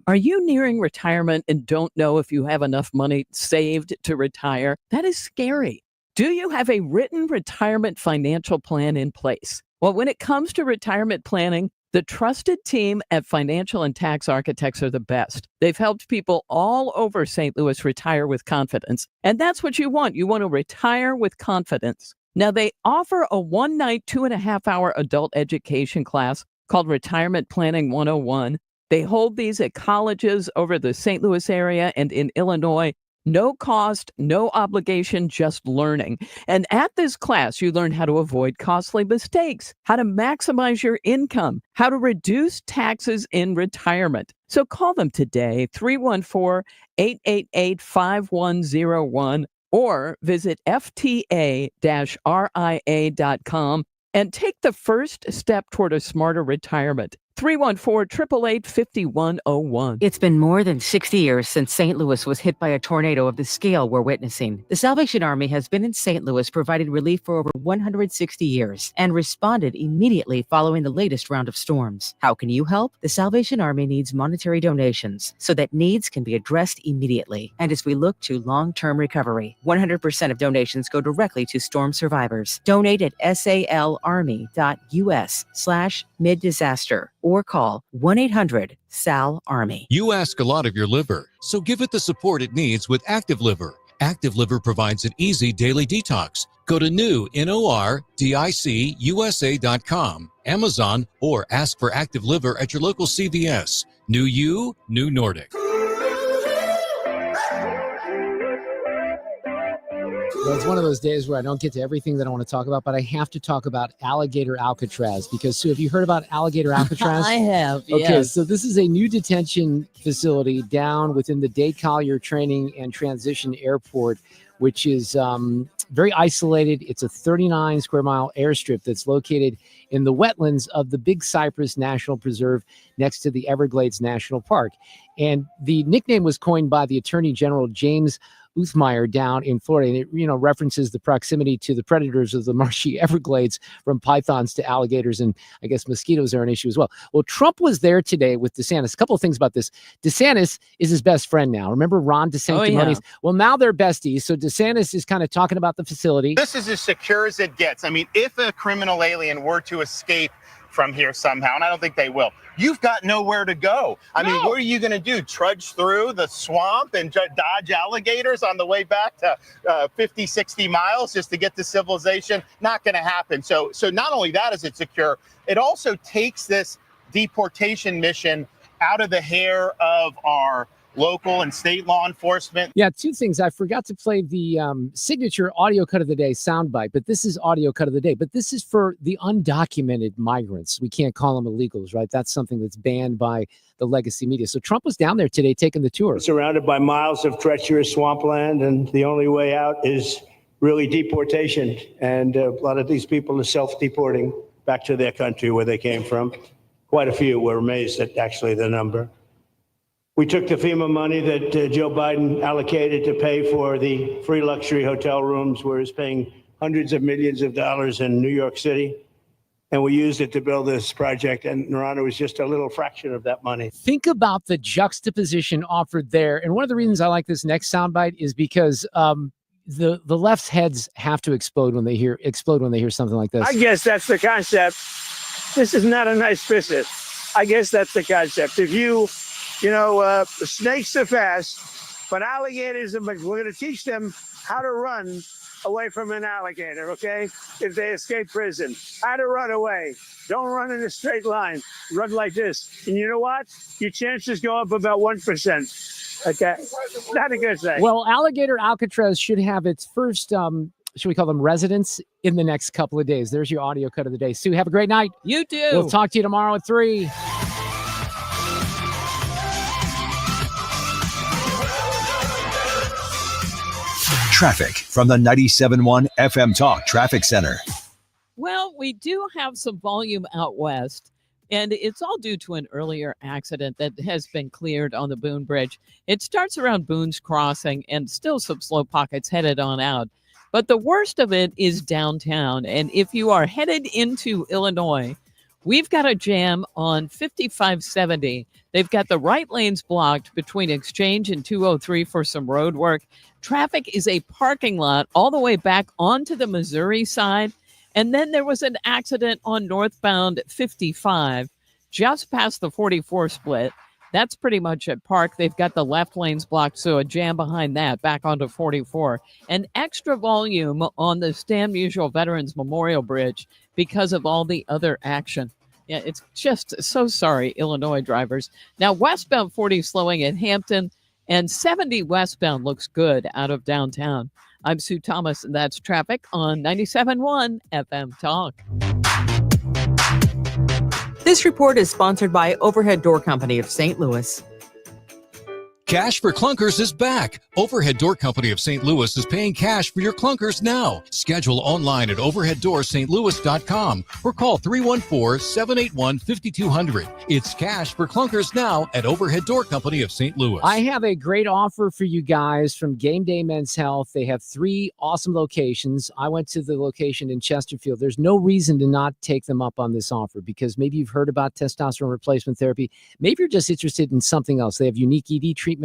Are you nearing retirement and don't know if you have enough money saved to retire? That is scary. Do you have a written retirement financial plan in place? Well, when it comes to retirement planning, the trusted team at Financial and Tax Architects are the best. They've helped people all over St. Louis retire with confidence. And that's what you want. You want to retire with confidence. Now, they offer a one-night, 2.5-hour adult education class called Retirement Planning 101. They hold these at colleges over the St. Louis area and in Illinois. No cost, no obligation, just learning. And at this class, you learn how to avoid costly mistakes, how to maximize your income, how to reduce taxes in retirement. So call them today, 314-888-5101, or visit FTA-RIA.com and take the first step toward a smarter retirement. 314-888-5101. It's been more than 60 years since St. Louis was hit by a tornado of the scale we're witnessing. The Salvation Army has been in St. Louis providing relief for over 160 years and responded immediately following the latest round of storms. How can you help? The Salvation Army needs monetary donations so that needs can be addressed immediately. And as we look to long-term recovery, 100% of donations go directly to storm survivors. Donate at salarmy.us/mid-disaster or call 1-800-SAL-ARMY. You ask a lot of your liver, so give it the support it needs with Active Liver. Active Liver provides an easy daily detox. Go to nordicicusa.com, Amazon, or ask for Active Liver at your local CVS. New you, new Nordic. Well, it's one of those days where I don't get to everything that I want to talk about, but I have to talk about alligator Alcatraz because, Sue, have you heard about alligator Alcatraz? I have, yes. Okay, so this is a new detention facility down within the Day Collier Training and Transition Airport, which is very isolated. It's a 39 square mile airstrip that's located in the wetlands of the Big Cypress National Preserve next to the Everglades National Park. And the nickname was coined by the Attorney General James Uthmeyer down in Florida, and it references the proximity to the predators of the marshy Everglades, from pythons to alligators, and I guess mosquitoes are an issue as well. Well, Trump was there today with DeSantis. A couple of things about this. DeSantis is his best friend now. Remember Ron DeSantis? Oh, yeah. Well, now they're besties, so DeSantis is kind of talking about the facility. This is as secure as it gets. I mean, if a criminal alien were to escape from here somehow, and I don't think they will, you've got nowhere to go. I mean, what are you going to do? Trudge through the swamp and dodge alligators on the way back to 50, 60 miles just to get to civilization? Not going to happen. So not only that is it secure, it also takes this deportation mission out of the hair of our local and state law enforcement. Yeah, two things. I forgot to play the signature audio cut of the day soundbite, but this is audio cut of the day. But this is for the undocumented migrants. We can't call them illegals, right? That's something that's banned by the legacy media. So Trump was down there today taking the tour. Surrounded by miles of treacherous swampland, and the only way out is really deportation. And a lot of these people are self-deporting back to their country where they came from. Quite a few. We're amazed at actually the number. We took the FEMA money that Joe Biden allocated to pay for the free luxury hotel rooms, where he's paying hundreds of millions of dollars in New York City, and we used it to build this project. And Reardon was just a little fraction of that money. Think about the juxtaposition offered there. And one of the reasons I like this next soundbite is because the left's heads have to explode when they hear something like this. I guess that's the concept. This is not a nice visit. I guess that's the concept. If snakes are fast, but alligators, we're going to teach them how to run away from an alligator, okay? If they escape prison, how to run away. Don't run in a straight line. Run like this. And you know what? Your chances go up about 1%. Okay? Not a good thing. Well, alligator Alcatraz should have its first, should we call them residents, in the next couple of days. There's your audio cut of the day. Sue, have a great night. You too. We'll talk to you tomorrow at 3. Traffic from the 97.1 FM Talk Traffic Center. Well, we do have some volume out west, and it's all due to an earlier accident that has been cleared on the Boone Bridge. It starts around Boone's Crossing and still some slow pockets headed on out. But the worst of it is downtown. And if you are headed into Illinois, we've got a jam on 5570. They've got the right lanes blocked between Exchange and 203 for some road work. Traffic is a parking lot all the way back onto the Missouri side. And then there was an accident on northbound 55 just past the 44 split. That's pretty much at Park. They've got the left lanes blocked, so a jam behind that back onto 44. And extra volume on the Stan Musial Veterans Memorial Bridge because of all the other action. Yeah, it's just so sorry, Illinois drivers. Now, westbound 40 slowing at Hampton, and 70 westbound looks good out of downtown. I'm Sue Thomas, and that's traffic on 97.1 FM Talk. This report is sponsored by Overhead Door Company of St. Louis. Cash for Clunkers is back. Overhead Door Company of St. Louis is paying cash for your clunkers now. Schedule online at overheaddoorstlouis.com or call 314-781-5200. It's cash for clunkers now at Overhead Door Company of St. Louis. I have a great offer for you guys from Game Day Men's Health. They have 3 awesome locations. I went to the location in Chesterfield. There's no reason to not take them up on this offer because maybe you've heard about testosterone replacement therapy. Maybe you're just interested in something else. They have unique ED treatments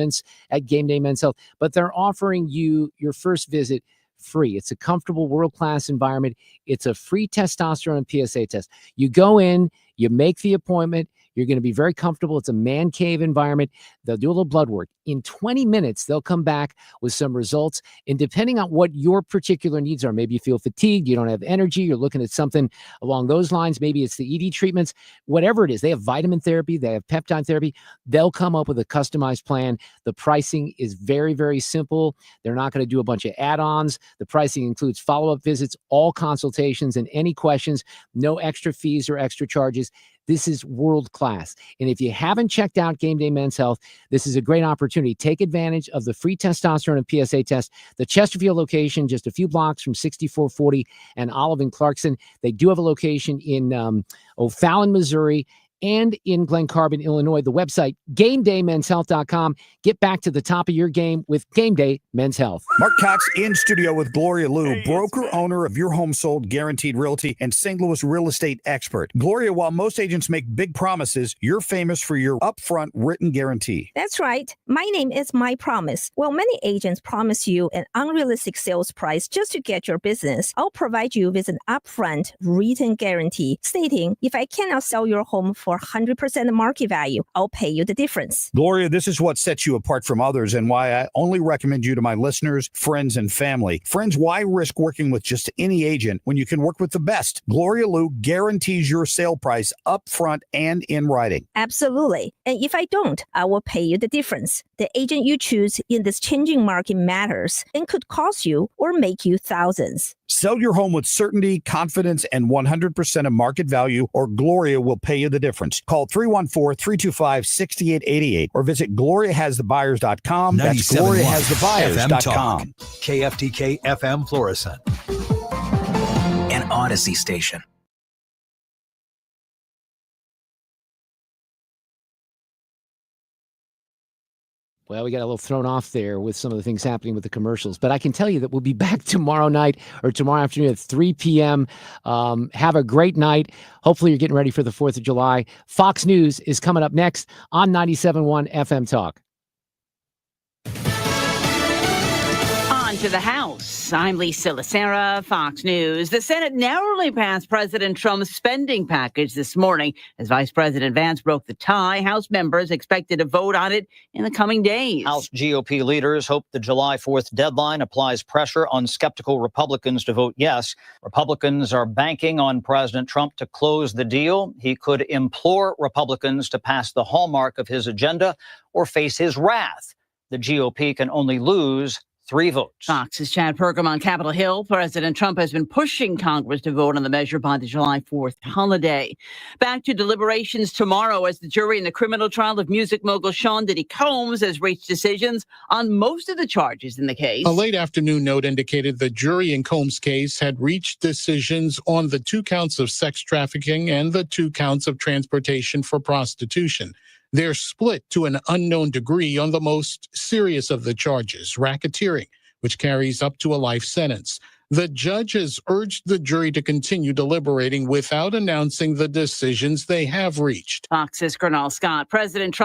at Game Day Men's Health, but they're offering you your first visit free. It's a comfortable, world-class environment. It's a free testosterone and PSA test. You go in, you make the appointment. You're going to be very comfortable. It's a man cave environment. They'll do a little blood work. In 20 minutes, they'll come back with some results. And depending on what your particular needs are, maybe you feel fatigued, you don't have energy, you're looking at something along those lines. Maybe it's the ED treatments, whatever it is. They have vitamin therapy. They have peptide therapy. They'll come up with a customized plan. The pricing is very, very simple. They're not going to do a bunch of add-ons. The pricing includes follow-up visits, all consultations, and any questions, no extra fees or extra charges. This is world class. And if you haven't checked out Game Day Men's Health, this is a great opportunity. Take advantage of the free testosterone and PSA test. The Chesterfield location, just a few blocks from 6440 and Olive and Clarkson. They do have a location in O'Fallon, Missouri, and in Glen Carbon, Illinois. The website, GameDayMen'sHealth.com. Get back to the top of your game with Game Day Men's Health. Mark Cox in studio with Gloria Liu, broker, owner of Your Home Sold Guaranteed Realty and St. Louis real estate expert. Gloria, while most agents make big promises, you're famous for your upfront written guarantee. That's right. My name is My Promise. While many agents promise you an unrealistic sales price just to get your business, I'll provide you with an upfront written guarantee stating if I cannot sell your home for 100% market value, I'll pay you the difference. Gloria, this is what sets you apart from others and why I only recommend you to my listeners, friends, and family. Friends, why risk working with just any agent when you can work with the best? Gloria Liu guarantees your sale price up front and in writing. Absolutely. And if I don't, I will pay you the difference. The agent you choose in this changing market matters and could cost you or make you thousands. Sell your home with certainty, confidence, and 100% of market value, or Gloria will pay you the difference. Call 314-325-6888 or visit GloriaHasTheBuyers.com. That's GloriaHasTheBuyers.com. KFTK FM Florissant. An Odyssey station. Well, we got a little thrown off there with some of the things happening with the commercials, but I can tell you that we'll be back tomorrow night or tomorrow afternoon at 3 p.m. Have a great night. Hopefully you're getting ready for the 4th of July. Fox News is coming up next on 97.1 FM Talk. On to the House. I'm Lisa Lacera, Fox News. The Senate narrowly passed President Trump's spending package this morning. As Vice President Vance broke the tie, House members expected to vote on it in the coming days. House GOP leaders hope the July 4th deadline applies pressure on skeptical Republicans to vote yes. Republicans are banking on President Trump to close the deal. He could implore Republicans to pass the hallmark of his agenda or face his wrath. The GOP can only lose 3 votes. Fox's Chad Perkam on Capitol Hill. President Trump has been pushing Congress to vote on the measure by the July 4th holiday. Back to deliberations tomorrow as the jury in the criminal trial of music mogul Sean Diddy Combs has reached decisions on most of the charges in the case. A late afternoon note indicated the jury in Combs' case had reached decisions on the 2 counts of sex trafficking and the 2 counts of transportation for prostitution. They're split to an unknown degree on the most serious of the charges, racketeering, which carries up to a life sentence. The judge has urged the jury to continue deliberating without announcing the decisions they have reached. Fox's Colonel Scott. President Trump